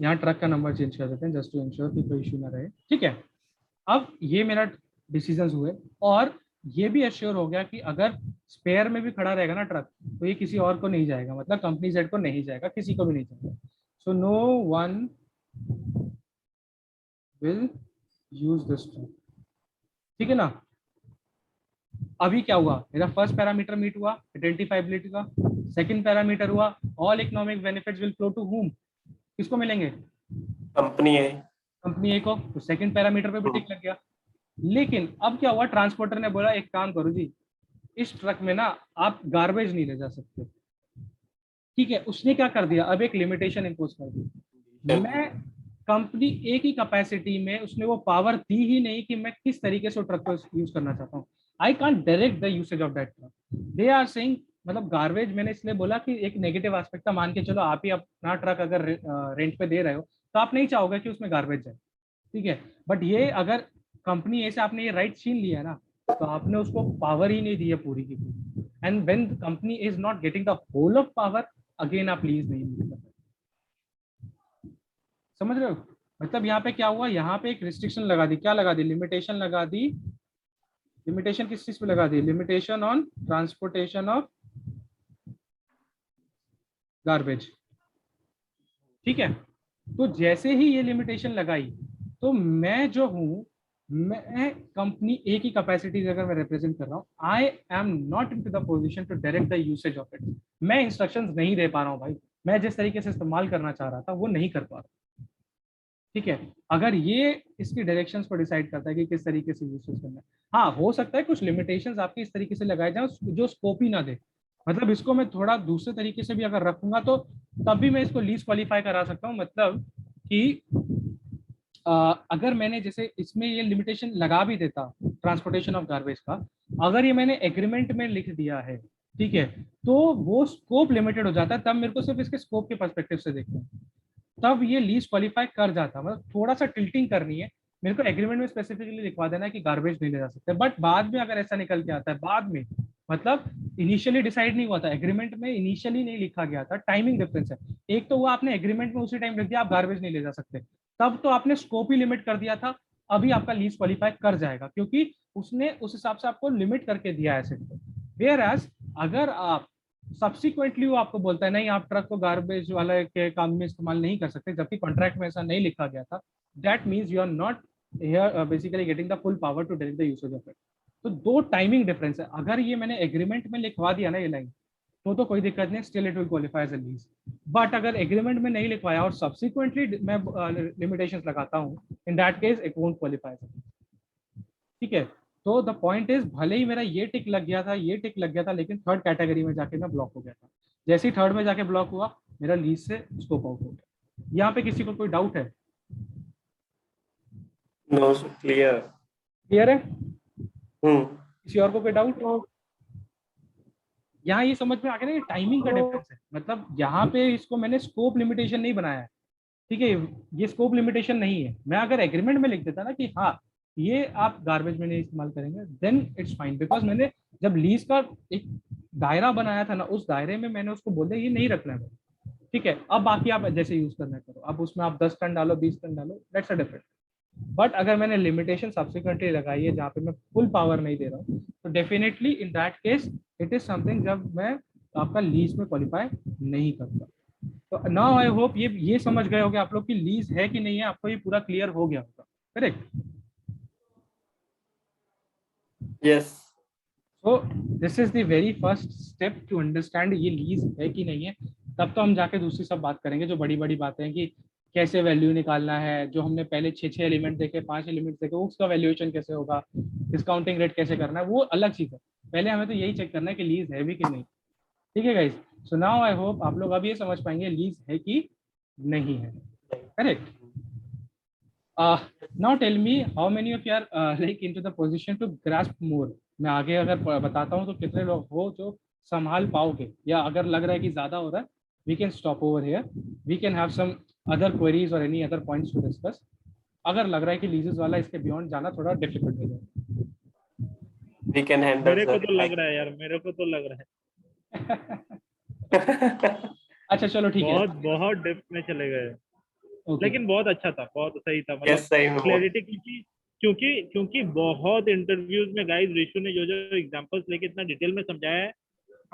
यहाँ ट्रक का नंबर चेंज कर देते हैं जस्ट टू इंश्योर कि कोई इशू ना रहे, ठीक है। अब ये मेरा डिसीजंस हुए, और ये भी एश्योर हो गया कि अगर स्पेयर में भी खड़ा रहेगा ना ट्रक, तो ये किसी और को नहीं जाएगा, मतलब कंपनी जेड को नहीं जाएगा, किसी को भी नहीं जाएगा। So no one will use this truck, ठीक है ना। अभी क्या हुआ, मेरा फर्स्ट पैरामीटर मीट हुआ आइडेंटिफाइबिलिटी का, सेकंड पैरामीटर हुआ all economic benefits will flow to whom, किसको मिलेंगे, कंपनी है, कंपनी ए को, तो सेकंड पैरामीटर पे भी टिक लग गया। लेकिन अब क्या हुआ, ट्रांसपोर्टर ने बोला एक काम करो जी, इस ट्रक में ना आप गार्बेज नहीं ले जा सकते, ठीक है। उसने क्या कर दिया, अब एक लिमिटेशन इंपोज कर दी। मैं कंपनी ए की कैपेसिटी में उसने वो पावर दी ही नहीं कि मैं किस तरीके से ट्रक को यूज करना चाहता हूँ। I can't direct the usage of that truck. They are saying मतलब गार्बेज मैंने इसलिए बोला कि एक नेगेटिव एस्पेक्ट था, मान के चलो आप ही अपना ट्रक अगर रेंट पे दे रहे हो तो आप नहीं चाहोगे कि उसमें गार्बेज जाए, ठीक है। बट ये अगर कंपनी ए से आपने ये राइट छीन लिया है ना, तो आपने उसको पावर ही नहीं दी है पूरी की पूरी, and when company is not getting the whole of power, again आप लीज नहीं मिल सकते। समझ रहे हो? मतलब यहाँ पे क्या हुआ, यहाँ पे एक रिस्ट्रिक्शन लगा दी, क्या लगा दी, लिमिटेशन लगा दी। लिमिटेशन किस चीज पे लगा दी? Limitation on transportation of garbage, ठीक है। तो जैसे ही ये लिमिटेशन लगाई, तो मैं जो हूं, मैं कंपनी ए की कैपेसिटीज अगर मैं रिप्रेजेंट कर रहा हूँ, I am not in to the position to direct the usage of it. मैं इंस्ट्रक्शंस नहीं दे पा रहा हूँ भाई, मैं जिस तरीके से इस्तेमाल करना चाह रहा था वो नहीं कर पा रहा, ठीक है। अगर ये इसकी डायरेक्शंस को डिसाइड करता है कि किस तरीके से यूसेज करना है, हाँ हो सकता है कुछ लिमिटेशंस आपके इस तरीके से लगाए जाए जो स्कोप ही ना दे। मतलब इसको मैं थोड़ा दूसरे तरीके से भी अगर रखूंगा तो तब भी मैं इसको लीज क्वालिफाई करा सकता हूँ। मतलब कि अगर मैंने जैसे इसमें ये लिमिटेशन लगा भी देता ट्रांसपोर्टेशन ऑफ गार्बेज का, अगर ये मैंने एग्रीमेंट में लिख दिया है, ठीक है, तो वो स्कोप लिमिटेड हो जाता है, तब मेरे को सिर्फ इसके स्कोप के पर्सपेक्टिव से देखना है, तब ये लीज क्वालिफाई कर जाता। मतलब थोड़ा सा टिल्टिंग करनी है, मेरे को एग्रीमेंट में स्पेसिफिकली लिखवा देना है कि गार्बेज नहीं ले जा सकते। बट बाद में अगर ऐसा निकल के आता है, बाद में मतलब इनिशियली डिसाइड नहीं हुआ था, एग्रीमेंट में इनिशियली नहीं लिखा गया था, टाइमिंग डिफरेंस है। एक तो वो आपने एग्रीमेंट में उसी टाइम लिख दिया आप गार्बेज नहीं ले जा सकते, तब तो आपने स्कोप ही लिमिट कर दिया था, अभी आपका लीज क्वालिफाई कर जाएगा क्योंकि उसने उस हिसाब से आपको लिमिट करके दिया है एसेट को। वेयर एज अगर आप सब्सिक्वेंटली वो आपको बोलता है नहीं आप ट्रक को गार्बेज वाले के काम में इस्तेमाल नहीं कर सकते, जबकि कॉन्ट्रैक्ट में ऐसा नहीं लिखा गया था, that means you are not here basically getting the full power to direct the usage of it. तो दो टाइमिंग डिफरेंस है। अगर ये मैंने एग्रीमेंट में लिखवा दिया ना ये लाइन, तो कोई दिक्कत नहीं, still it will qualify as a lease. But अगर एग्रीमेंट में नहीं लिखवाया और सब्सिक्वेंटली मैं लिमिटेशंस लगाता हूँ, in that case it won't qualify as a lease, ठीक है। तो द पॉइंट इज भले ही मेरा ये टिक लग गया था, ये टिक लग गया था, लेकिन थर्ड कैटेगरी में जाके मैं ब्लॉक हो गया था। जैसे ही थर्ड में जाके ब्लॉक हुआ, मेरा लीज से स्कोप आउट हो गया। यहाँ पे किसी को कोई डाउट है? No clear. क्लियर है? किसी और को कोई डाउट? यहाँ ये समझ में आ गया ना, ये टाइमिंग का डिफरेंस है। मतलब यहाँ पे इसको मैंने स्कोप लिमिटेशन नहीं बनाया है, ठीक है, ये स्कोप लिमिटेशन नहीं है। मैं अगर एग्रीमेंट में लिख देता ना कि हाँ ये आप गार्बेज में नहीं इस्तेमाल करेंगे, देन इट्स फाइन, बिकॉज मैंने जब लीज का एक दायरा बनाया था ना, उस दायरे में मैंने उसको बोल दिया ये नहीं रखना है, ठीक है। अब बाकी आप जैसे यूज करना करो, अब उसमें आप 10 टन डालो 20 टन डालो, दैट्स अ डिफरेंट। बट अगर मैंने लिमिटेशन सब्सिक्वेंटली लगाई है जहाँ पे मैं फुल पावर नहीं दे रहा हूँ, तो definitely in that case it is something जब मैं आपका लीज में क्वालिफाई नहीं करता। तो नाउ आई होप ये समझ गए होगे आप लोग की लीज है कि नहीं है, आपको ये पूरा क्लियर हो गया होगा, correct? Yes. So this is the very first step to understand ये लीज है कि नहीं है। तब तो हम जाके दूसरी सब बात करेंगे, जो बड़ी बड़ी बातें हैं कि कैसे वैल्यू निकालना है, जो हमने पहले 6 एलिमेंट देखे, 5 एलिमेंट देखे, उसका वैल्यूएशन कैसे होगा, डिस्काउंटिंग रेट कैसे करना है, वो अलग चीज है। पहले हमें तो यही चेक करना है कि लीज है भी कि नहीं, ठीक है guys? So now I hope आप लोग अब ये समझ पाएंगे लीज है कि नहीं है, correct? Now tell me how many of you are like into the position to grasp more. मैं आगे अगर बताता हूँ तो कितने लोग हो जो संभाल पाओगे, या अगर लग रहा है कि ज्यादा हो रहा है, we can stop over here, we can have some other queries और any other points to discuss. अगर लग रहा है कि लीजेस वाला इसके बियॉन्ड जाना थोड़ा डिफिकल्ट हो जाए, वी कैन हैंडल। मेरे को तो लग रहा है यार, मेरे को तो लग रहा है अच्छा चलो ठीक है, बहुत डेप्थ में चले गए। okay. लेकिन बहुत अच्छा था, बहुत सही था, यस सही में क्लैरिटी, क्योंकि बहुत इंटरव्यूज में गाइस ऋषु ने जो एग्जांपल्स लेके इतना डिटेल में समझाया है,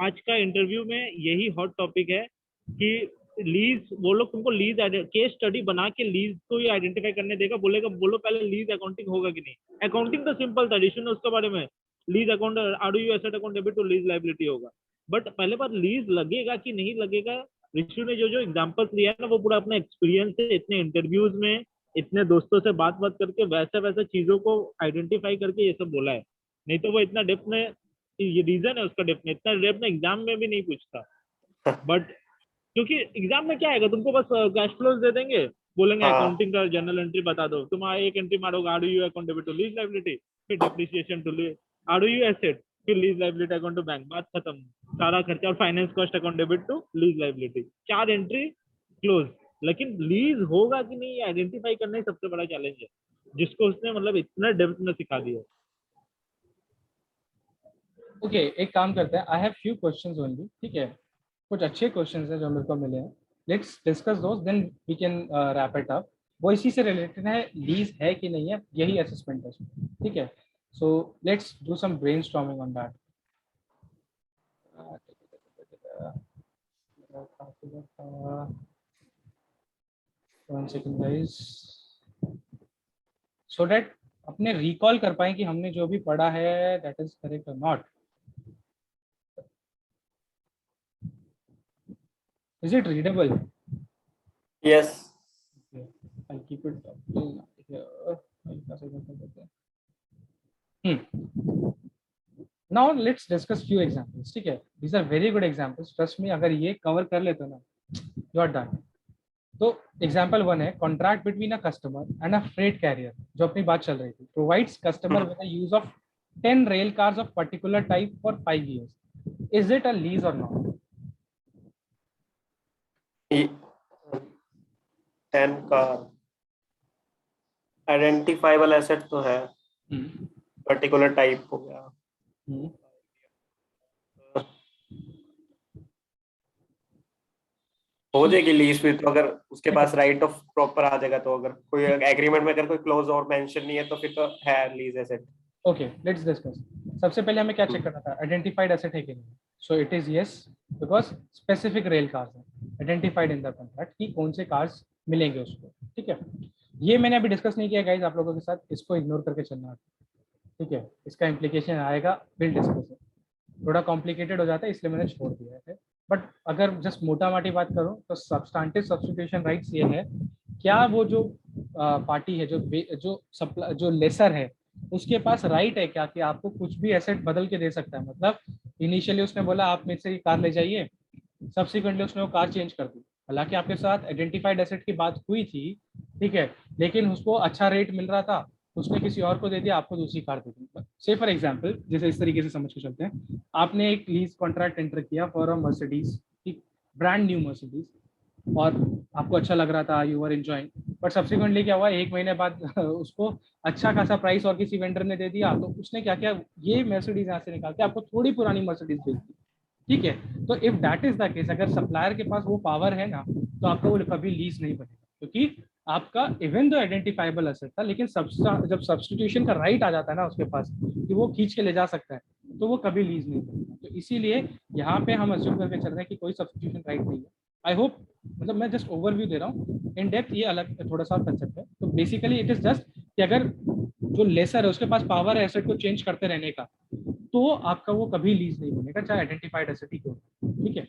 आज का इंटरव्यू में यही हॉट टॉपिक है कि लीज, वो लोग तुमको लीज केस स्टडी बना के लीज को ही आइडेंटिफाई करने देगा, बोलेगा बोलो पहले लीज अकाउंटिंग होगा कि नहीं। अकाउंटिंग तो सिंपल था, ऋषु ने उसके बारे में lease account ROU asset account debit to lease liability होगा, बट पहले बार लीज लगेगा कि नहीं लगेगा, ऋषु ने जो एग्जांपल्स लिया है ना, वो पूरा अपना एक्सपीरियंस है, इतने इंटरव्यूज में इतने दोस्तों से बात करके वैसे चीजों को आइडेंटिफाई करके ये सब बोला है। नहीं तो वो इतना डेप्थ में, ये रीजन है उसका डेप्थ में, इतना डेप्थ में एग्जाम में भी नहीं पूछता। बट क्योंकि एग्जाम में क्या आएगा, तुमको बस कैश फ्लोज दे देंगे, बोलेंगे अकाउंटिंग का जर्नल एंट्री बता दो, तुम एक एंट्री मारोगे ROU account debit to lease liability, फिर डेप्रिसिएशन टू आरओयू एसेट, फिर lease liability account to bank, बात खत्म, सारा खर्चा और finance cost account debit to lease liability, 4 entry close. लेकिन लीज होगा कि नहीं, आइडेंटिफाई करना ही सबसे बड़ा चैलेंज है, जिसको उसने मतलब इतना डेप्थ में सिखा दिया। ओके, एक काम करते हैं, I have few questions only, ठीक है, कुछ अच्छे क्वेश्चंस हैं जो मेरे को मिले हैं, let's discuss those, then we can wrap it up. वो इसी से रिलेटेड है, लीज है कि नहीं है, यही असेसमेंट है, ठीक है। So let's do some brainstorming on that. One second guys, so that अपने रिकॉल कर पाए कि हमने जो भी पढ़ा है दैट इज करेक्ट और not. Is it readable? Yes. Okay. I'll keep it up till here. Now let's discuss few examples. ठीक है, these are very good examples. Trust me, अगर ये cover कर लेते हो ना, you are done. तो example 1 है contract between a customer and a freight carrier, जो अपनी बात चल रही थी, provides customer with the use of 10 rail cars of particular type for 5 years. Is it a lease or not? 10 car identifiable asset तो है, particular type हो गया। हो जाएगी लीज पे, तो अगर उसके पास राइट ऑफ प्रॉपर आ जाएगा, तो अगर कोई एग्रीमेंट में अगर कोई क्लोज और मेंशन नहीं है तो फिर तो है lease asset. Okay, let's discuss. सबसे पहले हमें क्या चेक करना था, आइडेंटिफाइड एसेट है कि नहीं। So it is yes, because specific rail cars है आइडेंटिफाइड इन द कॉन्ट्रैक्ट कि कौन से कार्स मिलेंगे उसको, ठीक है। ये मैंने अभी डिस्कस नहीं किया गाइस आप लोगों के साथ, इसको इग्नोर करके चलना, ठीक है। इसका इम्प्लीकेशन आएगा, विल डिस्कस। थोड़ा कॉम्प्लिकेटेड हो जाता है इसलिए मैंने छोड़ दिया है, बट अगर जस्ट मोटा माटी बात करूं तो सब्सटेंटिव सब्स्टिट्यूशन राइट्स ये है, क्या वो जो पार्टी है, जो लेसर है, उसके पास राइट है क्या कि आपको कुछ भी एसेट बदल के दे सकता है। मतलब इनिशियली उसने बोला आप मेरे से ये कार ले जाइए, सब्सिक्वेंटली उसने वो कार चेंज कर दी, हालांकि आपके साथ आइडेंटिफाइड एसेट की बात हुई थी, ठीक है, लेकिन उसको अच्छा रेट मिल रहा था, उसने किसी और को दे दिया, आपको दूसरी कार दे दी। से फॉर एग्जांपल, जैसे इस तरीके से समझ के चलते हैं, आपने एक लीज कॉन्ट्रैक्ट एंटर किया for a Mercedes, brand new Mercedes, और आपको अच्छा लग रहा था, you are enjoying, but subsequently क्या हुआ, 1 महीने बाद उसको अच्छा खासा प्राइस और किसी वेंडर ने दे दिया, तो उसने क्या किया, ये मर्सिडीज यहाँ से निकाल के आपको थोड़ी पुरानी मर्सिडीज बेच दी, ठीक है। तो if that is the case, अगर सप्लायर के पास वो पावर है ना, तो आपका वो कभी लीज नहीं बनेगा, क्योंकि आपका इवन दो आइडेंटिफाइबल एसेट था, लेकिन जब सब्स्टिट्यूशन का राइट आ जाता है ना उसके पास कि वो खींच के ले जा सकता है, तो वो कभी लीज नहीं बनेगा। तो इसीलिए यहाँ पे हम अज्यूम करके चल रहे हैं कि कोई सब्स्टिट्यूशन राइट नहीं है। आई होप, मतलब मैं जस्ट ओवरव्यू दे रहा हूँ, इन डेप्थ ये अलग थोड़ा सा कंसेप्ट है। तो बेसिकली इट इज जस्ट कि अगर जो लेसर है उसके पास पावर है एसेट को चेंज करते रहने का, तो आपका वो कभी लीज नहीं बनेगा, चाहे आइडेंटिफाइड एसेट ही क्यों, ठीक है।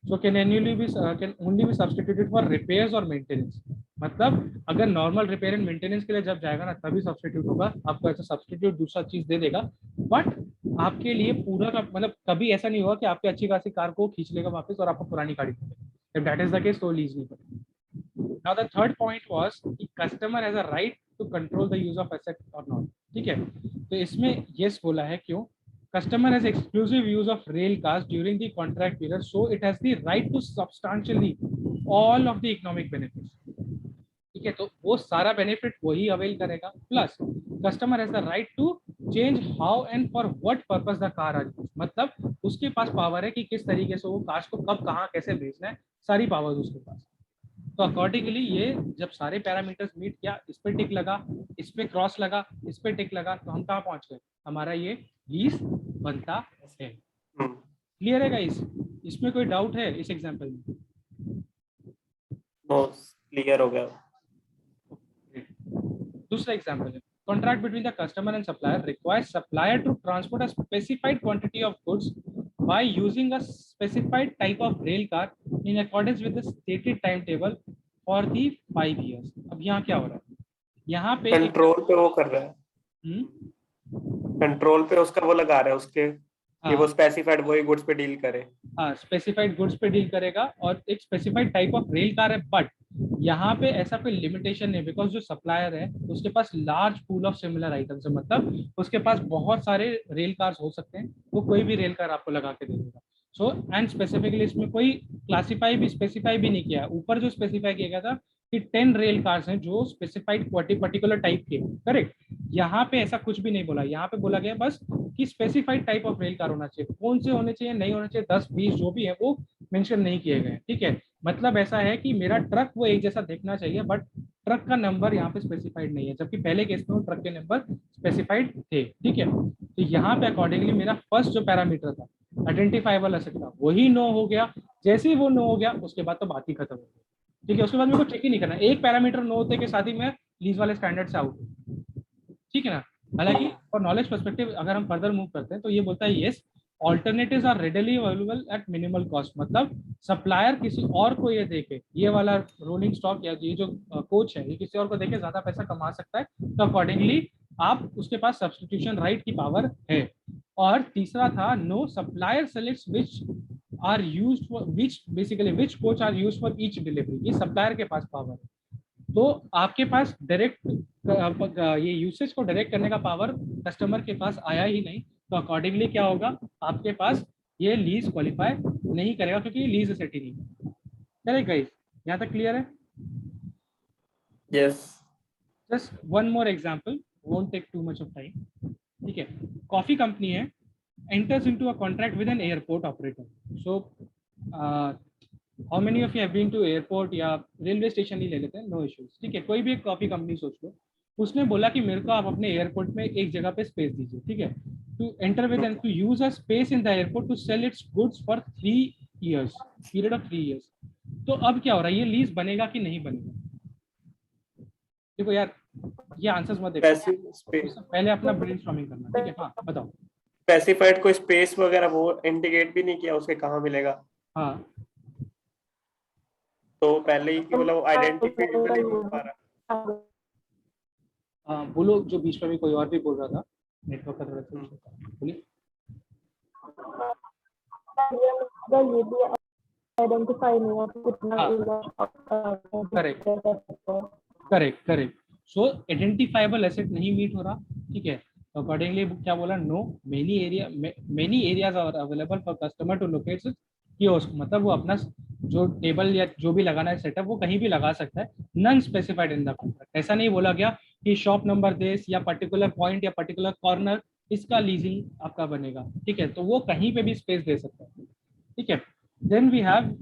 So can only be substituted for repairs और मेंटेनेंस। मतलब अगर नॉर्मल रिपेयर एंड मेंटेनेंस के लिए जब जाएगा ना, तभी सब्स्टिट्यूट होगा, आपको ऐसा सब्स्टिट्यूट दूसरा चीज दे देगा, बट आपके लिए पूरा का मतलब कभी ऐसा नहीं होगा कि आपकी अच्छी खासी कार को खींच लेगा वापस और आपको पुरानी गाड़ी दे देगा। If that is the case, तो लीज नहीं बनेगी। Now the third point was कि customer has a right to control the use of asset or not, ठीक है। तो इसमें yes बोला है, क्यों? Customer has exclusive use of rail cars during the contract period, so it has the right to substantially all of the economic benefits, ठीक है। तो वो सारा बेनिफिट वही अवेल करेगा, plus customer has the right to change how and for what purpose the car are used. मतलब उसके पास power है कि किस तरीके से वो कार्स को कब कहाँ कैसे बेचना है, सारी पावर उसके पास। तो अकॉर्डिंगली ये जब सारे पैरामीटर्स मीट किया, इस पे टिक लगा, इस पे क्रॉस लगा, इस पे टिक लगा, तो हम कहाँ पहुंच गए, हमारा ये लीज बनता है। क्लियर है गाइस? इसमें कोई डाउट है इस एग्जांपल में? क्लियर हो गया। दूसरा एग्जांपल है, contract between the customer and supplier requires supplier to transport a specified quantity of goods by using a specified type of rail car in accordance with the stated timetable for the 5 years। अब यहाँ क्या हो रहा है, यहाँ पे control पे वो कर रहा है, कंट्रोल पे उसका वो लगा रहा है उसके कि वो स्पेसिफाइड वही गुड्स पे डील करे। हाँ, स्पेसिफाइड गुड्स पे डील करेगा और एक specified type of rail car है, बट यहाँ पे ऐसा कोई लिमिटेशन नहीं, बिकॉज जो सप्लायर है उसके पास large pool of similar items है, मतलब उसके पास बहुत सारे रेल कार्स हो सकते हैं, वो कोई भी रेल कार आपको लगा के दे देगा। सो एंड स्पेसिफिकली इसमें कोई स्पेसिफाई भी नहीं किया, ऊपर जो स्पेसिफाई किया गया था कि 10 रेल कार्स हैं जो स्पेसिफाइड पर्टिकुलर टाइप के, करेक्ट। यहाँ पे ऐसा कुछ भी नहीं बोला, यहाँ पे बोला गया बस कि specified type of rail car होना चाहिए, कौन से होने चाहिए नहीं होने चाहिए 10-20 जो भी है वो मेंशन नहीं किए गए, ठीक है। मतलब ऐसा है कि मेरा ट्रक वो एक जैसा देखना चाहिए, बट ट्रक का नंबर यहाँ पे स्पेसिफाइड नहीं है, जबकि पहले केस में वो ट्रक के नंबर स्पेसिफाइड थे, ठीक है। तो यहाँ पे अकॉर्डिंगली मेरा फर्स्ट जो पैरामीटर था आइडेंटिफाइबल एसेट का वही नो हो गया। जैसे ही वो नो हो गया उसके बाद तो बात ही खत्म हो गई, ठीक है। उसके बाद मेरे को चेक ही नहीं करना, एक पैरामीटर नो होते के साथ ही मैं लीज वाले स्टैंडर्ड से आउट, ठीक है ना। हालांकि और नॉलेज पर्सपेक्टिव अगर हम फर्दर मूव करते हैं तो ये बोलता है yes alternatives are readily available at minimal cost, मतलब सप्लायर किसी और को ये देके, ये वाला रोलिंग स्टॉक या ये जो कोच है ये किसी और को देके ज्यादा पैसा कमा सकता है, तो अकॉर्डिंगली आप उसके पास सब्स्टिट्यूशन राइट की पावर है। और तीसरा था no supplier selects which are used for which basically which coach are used for each delivery, ये सप्लायर के पास पावर है। तो आपके पास डायरेक्ट ये यूसेज को डायरेक्ट करने का पावर कस्टमर के पास आया ही नहीं, तो अकॉर्डिंगली क्या होगा आपके पास ये लीज क्वालिफाई नहीं करेगा क्योंकि ये लीज एसेट ही नहीं है। करेक्ट गाइस, यहाँ तक क्लियर है? Yes. Just one more example, won't take too much of time, ठीक है। कॉफी कंपनी है, enters into a contract with an airport operator. So how many of you have been to airport या railway station ही ले लेते हैं, no issues, ठीक है। कोई भी एक कॉफी कंपनी सोच लो, उसने बोला कि मेरे को आप अपने एयरपोर्ट में एक जगह पे स्पेस दीजिए, ठीक है, to enter with and to use a space in the airport to sell its goods for 3 years, period of 3 years। तो अब क्या हो रहा है, ये लीज बनेगा कि नहीं बनेगा? देखो यार, ये आंसर्स मत देखो, पहले अपना ब्रेनस्टॉर्मिंग करना, ठीक है। हाँ बताओ। स्पेसिफाइड कोई स्पेस वगैरह वो इंडिकेट भी नहीं किया उसके कहाँ मिलेगा। हाँ तो पहले ही कि मतलब आइडेंटिफिकेशन नहीं हो पा रहा। हाँ बोलो, जो बीच में भी कोई और भी बोल रहा था, नेटवर्क का थोड़ा सा बोलिए। ये भी आइडेंटिफाई नहीं है कितना करेक्ट। सो आइडेंटिफाइबल एसेट नहीं मीट हो रहा, ठीक है। तो अकॉर्डिंगली क्या बोला, no many areas are available for customer to locate kiosk, मतलब वो अपना जो टेबल या जो भी लगाना है सेटअप वो कहीं भी लगा सकता है, none specified in the contract. ऐसा नहीं बोला गया कि शॉप नंबर देश या पर्टिकुलर पॉइंट या पर्टिकुलर कॉर्नर इसका लीजिंग आपका बनेगा, ठीक है। तो वो कहीं पे भी स्पेस दे सकता है, ठीक है। Then we have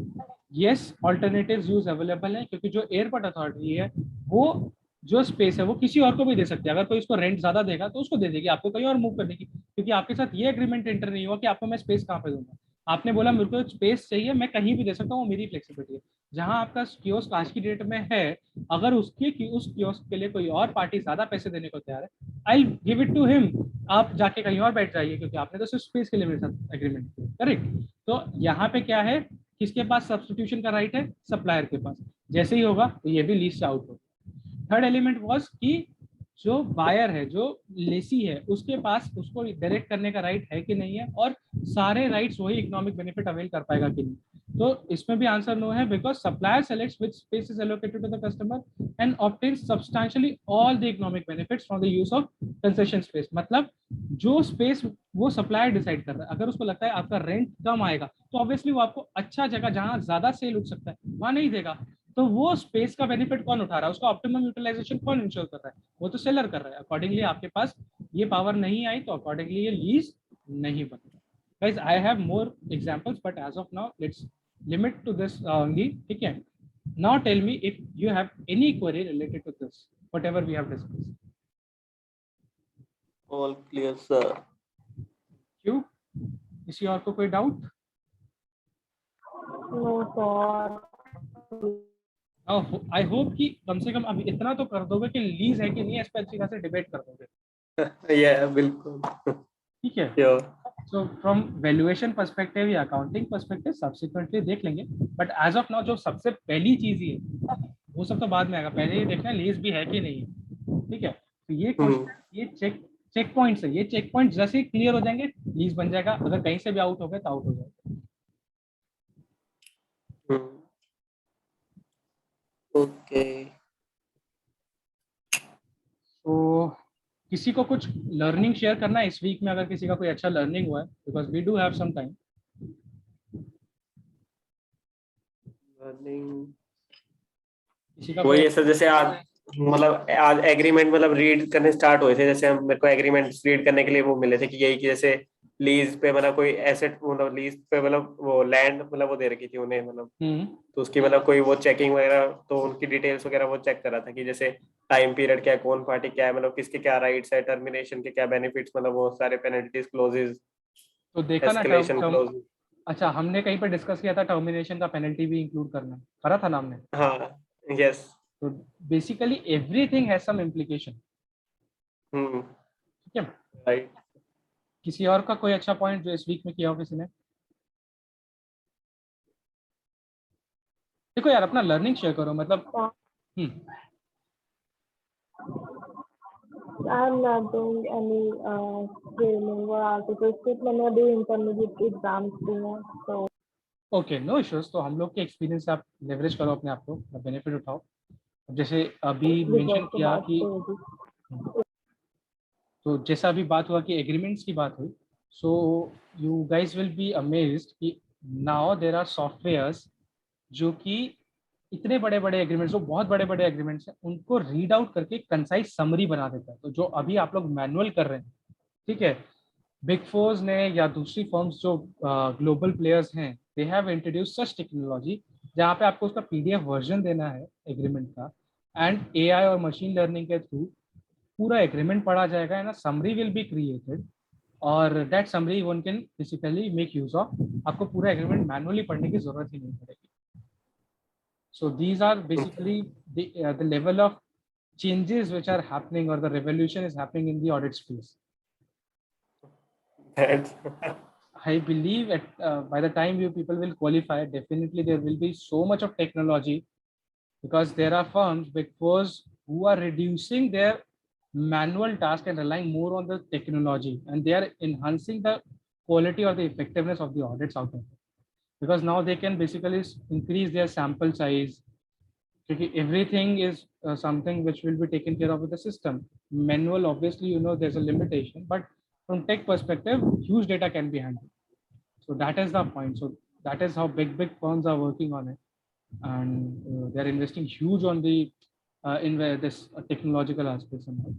yes alternatives use available है, क्योंकि जो एयरपोर्ट अथॉरिटी है वो जो स्पेस है वो किसी और को भी दे सकती है, अगर कोई उसको रेंट ज्यादा देगा तो उसको दे देगी, आपको कहीं और मूव करने की, क्योंकि आपके साथ ये एग्रीमेंट एंटर नहीं हुआ कि आपको मैं स्पेस कहाँ पे दूंगा। आपने बोला मेरे को स्पेस चाहिए, मैं कहीं भी दे सकता हूँ, वो मेरी फ्लेक्सिबिलिटी है। जहां आपका कियोस्क आज की डेट में है, अगर उस कियोस्क के लिए कोई और पार्टी ज्यादा पैसे देने को तैयार है, I give it to him, आप जाके कहीं और बैठ जाइए, क्योंकि आपने तो सिर्फ स्पेस के लिए मेरे साथ एग्रीमेंट किया, करेक्ट। तो यहाँ पे क्या है, किसके पास सब्स्टिट्यूशन का राइट है, सप्लायर के पास। जैसे ही होगा तो ये भी लीज से आउट होगा। थर्ड एलिमेंट वाज कि जो बायर है, जो लेसी है, उसके पास उसको डायरेक्ट करने का राइट है कि नहीं है, और सारे राइट्स वही इकोनॉमिक बेनिफिट अवेल कर पाएगा कि नहीं। तो इसमें भी आंसर नो है, because supplier selects which space is allocated to the customer and obtains substantially all the economic benefits from the use of concession space. मतलब जो स्पेस वो सप्लायर डिसाइड कर रहा है, अगर उसको लगता है आपका रेंट कम आएगा तो ऑब्वियसली वो आपको अच्छा जगह जहां ज्यादा सेल उठ सकता है वहां नहीं देगा। तो वो स्पेस का बेनिफिट कौन उठा रहा है, उसका ऑप्टिमम यूटिलाइजेशन कौन इंश्योर कर रहा है, वो तो सेलर कर रहा है। अकॉर्डिंगली आपके पास ये पावर नहीं आई, तो अकॉर्डिंगली ये लीज नहीं बनेगा। Guys I have more examples, but as of now let's limit to this only, ठीक है। Now tell me if you have any query related to this whatever we have discussed. All clear sir. क्यों, किसी और को कोई doubt? No sir. I hope कि कम से कम अभी इतना तो कर दोगे कि लीज है कि नहीं, इस पर अच्छी खासी डिबेट कर दोगे। या बिल्कुल, ठीक है। Sure. So from valuation perspective या अकाउंटिंग पर्सपेक्टिव सब्सिक्वेंटली देख लेंगे, बट एज ऑफ नाउ जो सबसे पहली चीज ही है वो सब तो बाद में आएगा, पहले ये देखना लीज भी है कि नहीं है, ठीक है। तो ये क्वेश्चन, ये चेक पॉइंट्स है, ये चेक पॉइंट जैसे ही क्लियर हो जाएंगे लीज बन जाएगा, अगर कहीं से भी आउट हो गए तो आउट हो जाएगा। ओके तो किसी को कुछ लर्निंग शेयर करना है इस वीक में, अगर किसी का कोई अच्छा लर्निंग हुआ है, because we do have some time. Learning किसी का वही कोई ऐसा जैसे आज मतलब आज एग्रीमेंट मतलब रीड करने स्टार्ट हुए थे, जैसे हम मेरे को एग्रीमेंट रीड करने के लिए वो मिले थे कि यही कि जैसे लीज पे मतलब कोई एसेट मतलब लीज पे मतलब वो लैंड मतलब वो दे रखी थी उन्हें मतलब, तो उसकी मतलब कोई वो चेकिंग वगैरह, तो उनकी डिटेल्स वगैरह वो चेक कर रहा था कि जैसे टाइम पीरियड क्या है, कौन पार्टी क्या है, मतलब किसके क्या राइट्स है, टर्मिनेशन के क्या बेनिफिट्स, मतलब वो सारे पेनल्टीज क्लोजेस, तो देखा ना एस्केलेशन क्लोज। अच्छा, हमने कहीं पर डिस्कस किया था टर्मिनेशन का पेनल्टी भी इंक्लूड करना, करा था ना हमने। हाँ यस। तो basically everything has some implication. ठीक है, राइट। किसी और का कोई अच्छा पॉइंट जो इस वीक में किया हो किसी ने? देखो यार, अपना लर्निंग शेयर करो, मतलब I'm not doing any training or articles. सिर्फ मैंने अभी intermediate exams दी हैं, so ओके, नो इश्यूज। तो हम लोग के एक्सपीरियंस से आप लेवरेज करो अपने आप को, बेनिफिट उठाओ। अब जैसे अभी मेंशन रिजल्ट के किया बाद कि, तो होगी। तो जैसा अभी बात हुआ कि एग्रीमेंट्स की बात हुई, so you guys will be amazed कि नाउ देर आर सॉफ्टवेयर्स जो कि इतने बड़े बड़े एग्रीमेंट्स, जो बहुत बड़े बड़े एग्रीमेंट्स हैं, उनको रीड आउट करके कंसाइज समरी बना देता है। तो जो अभी आप लोग मैनुअल कर रहे हैं, ठीक है, बिग फोर्स ने या दूसरी फर्म्स जो ग्लोबल प्लेयर्स हैं, they have introduce such technology जहाँ पे आपको उसका पीडीएफ वर्जन देना है एग्रीमेंट का, एंड एआई और मशीन लर्निंग के थ्रू पूरा एग्रीमेंट पढ़ा जाएगा and summary will be created, और that summary one can basically make use of. आपको पूरा एग्रीमेंट मैनुअली पढ़ने की जरूरत ही नहीं पड़ेगी। So these are basically the level of changes which are happening, or the revolution is happening in the audit space. I believe by the time you people will qualify, definitely there will be so much of technology, because there are firms, big fours, who are reducing their manual task and relying more on the technology, and they are enhancing the quality or the effectiveness of the audits out there, because now they can basically increase their sample size, because everything is something which will be taken care of with the system. Manual, obviously, there's a limitation, but from tech perspective, huge data can be handled. So that is the point. So that is how big firms are working on it, and they're investing huge on the in this technological aspects and all.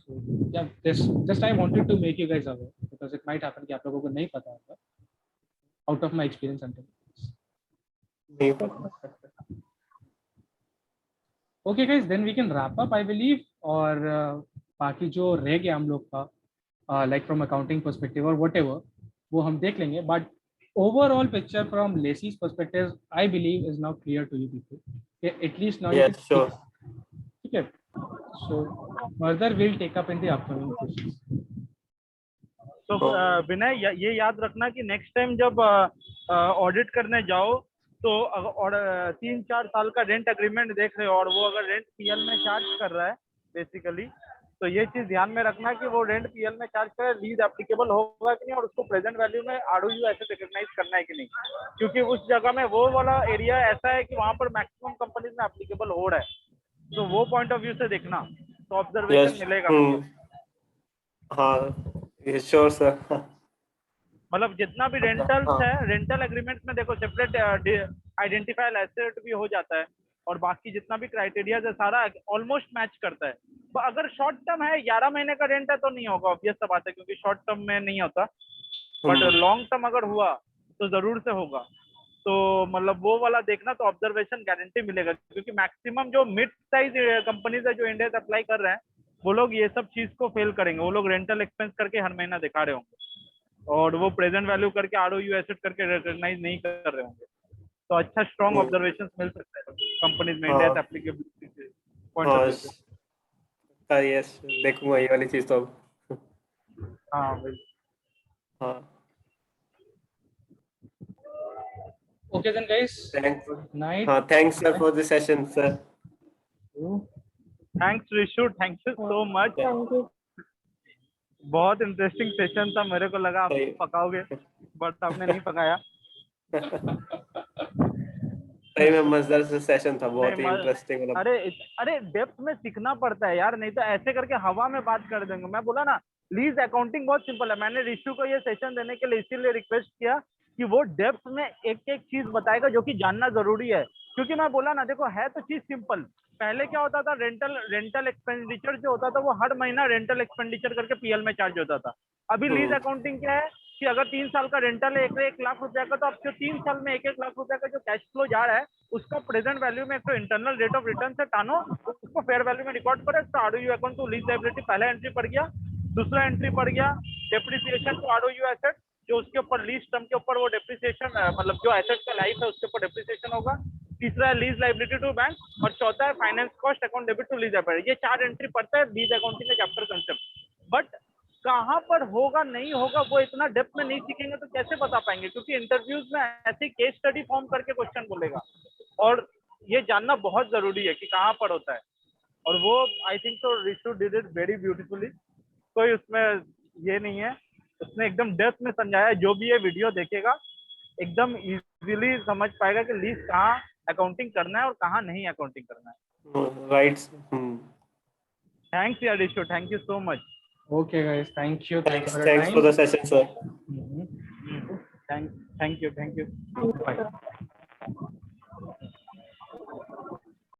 So yeah, this just I wanted to make you guys aware, because it might happen कि आप लोगों को नहीं पता होगा, out of my experience until. Okay guys, then we can wrap up I believe. और बाकी जो रह गया हम लोग का, लाइक फ्रॉम अकाउंटिंग पर्सपेक्टिव और व्हाटएवर, वो हम देख लेंगे, but overall picture from lessee's perspective I believe is now clear to you people, at least now you yes sure. ठीक है। So further will take up in the upcoming sessions. तो विनय ये याद रखना कि नेक्स्ट टाइम जब ऑडिट करने जाओ, तो और 3-4 साल का रेंट एग्रीमेंट देख रहे हो और वो अगर रेंट पीएल में चार्ज कर रहा है बेसिकली, तो ये चीज ध्यान में रखना कि वो रेंट पीएल में चार्ज कर लीज एप्लीकेबल होगा कि नहीं, और उसको प्रेजेंट वैल्यू में आरओयू ऐसे रिकॉग्नाइज करना है कि नहीं, क्योंकि उस जगह में वो वाला एरिया ऐसा है कि वहां पर मैक्सिमम कंपनीज में एप्लीकेबल हो रहा है। तो वो पॉइंट ऑफ व्यू से देखना, तो ऑब्जर्वेशन मिलेगा। हाँ श्योर सर। मतलब जितना भी रेंटल्स है, रेंटल एग्रीमेंट में देखो सेपरेट आइडेंटिफाइड एसेट भी हो जाता है, और बाकी जितना भी क्राइटेरिया है सारा ऑलमोस्ट मैच करता है। तो अगर शॉर्ट टर्म है, 11 महीने का रेंट है, तो नहीं होगा, ऑब्वियस सा बात है, क्योंकि शॉर्ट टर्म में नहीं होता, बट लॉन्ग टर्म अगर हुआ तो जरूर से होगा। तो मतलब वो वाला देखना, तो ऑब्जर्वेशन गारंटी मिलेगा, क्योंकि मैक्सिमम जो मिड साइज कंपनीज है जो इंडिया से अप्लाई कर रहे हैं, वो लोग ये सब चीज को फेल करेंगे। वो लोग रेंटल एक्सपेंस करके हर महीना दिखा रहे होंगे, और वो प्रेजेंट वैल्यू करके आरओयू एसेट करके रिकॉग्नाइज नहीं कर रहे होंगे। तो अच्छा स्ट्रॉन्ग ऑब्जर्वेशन मिल सकता है कंपनीज में इंडिया से एप्लीकेबिलिटी से पॉइंट ऑफ व्यू से। यस देखूंगा ये वाली चीज तो। हाँ भाई। हाँ ओके देन गाइस, नाइट। हाँ thanks sir for this session sir. Thanks Rishu, thank you so much. Thank you. बहुत इंटरेस्टिंग सेशन था, मेरे को लगा आप पकाओगे, बट आपने नहीं पकाया। सही में मजेदार सेशन था, बहुत ही नहीं, इंटरेस्टिंग। अरे डेप्थ में सीखना पड़ता है यार, नहीं तो ऐसे करके हवा में बात कर देंगे। मैं बोला ना लीज अकाउंटिंग बहुत सिंपल है। मैंने ऋषु को ये सेशन देने के लिए इसीलिए रिक्वेस्ट किया कि वो डेप्थ में एक एक चीज बताएगा जो कि जानना जरूरी है। क्योंकि मैं बोला ना देखो है तो चीज सिंपल। पहले क्या होता था, रेंटल एक्सपेंडिचर जो होता था वो हर महीना रेंटल एक्सपेंडिचर करके पीएल में चार्ज होता था। अभी लीज अकाउंटिंग क्या है कि अगर 3 साल का रेंटल है 1 लाख रुपया का, तो अब जो 3 साल में 1 लाख रुपया का जो कैश फ्लो जा रहा है उसका प्रेजेंट वैल्यू में एक तो इंटरनल रेट ऑफ रिटर्न से टानो, उसको फेयर वैल्यू में रिकॉर्ड करो। तो आरओयू अकाउंट टू लीज लायबिलिटी पहला एंट्री पड़ गया। दूसरा एंट्री पड़ गया डेप्रिसिएशन टू आरओयू एसेट, जो उसके ऊपर लीज टर्म के ऊपर वो डेप्रिसिएशन मतलब जो एसेट का लाइफ है उसके ऊपर डेप्रिसिएशन होगा। तीसरा है लीज लायबिलिटी टू बैंक, और चौथा है finance cost account debit to lease liability. ये 4 एंट्री पड़ता है लीज अकाउंटिंग का चैप्टर कंसेप्ट। बट कहाँ पर होगा नहीं होगा वो इतना डेप्थ में नहीं सीखेंगे तो कैसे बता पाएंगे, क्योंकि इंटरव्यूज में ऐसे केस स्टडी फॉर्म करके क्वेश्चन बोलेगा, और ये जानना बहुत जरूरी है कि कहाँ पर होता है। और वो आई थिंक तो Rishu did it very beautifully, कोई उसमें ये नहीं है, उसने एकदम डेप्थ में समझाया। जो भी ये वीडियो देखेगा एकदम इजीली समझ पाएगा कि लीज कहाँ अकाउंटिंग करना है और कहाँ नहीं अकाउंटिंग करना है। राइट। थैंक्स यार Rishu, thank you so much. Okay, guys. Thank you. Thanks for your for the time. session, sir. Mhm. Thank you. Thank you, Bye. sir.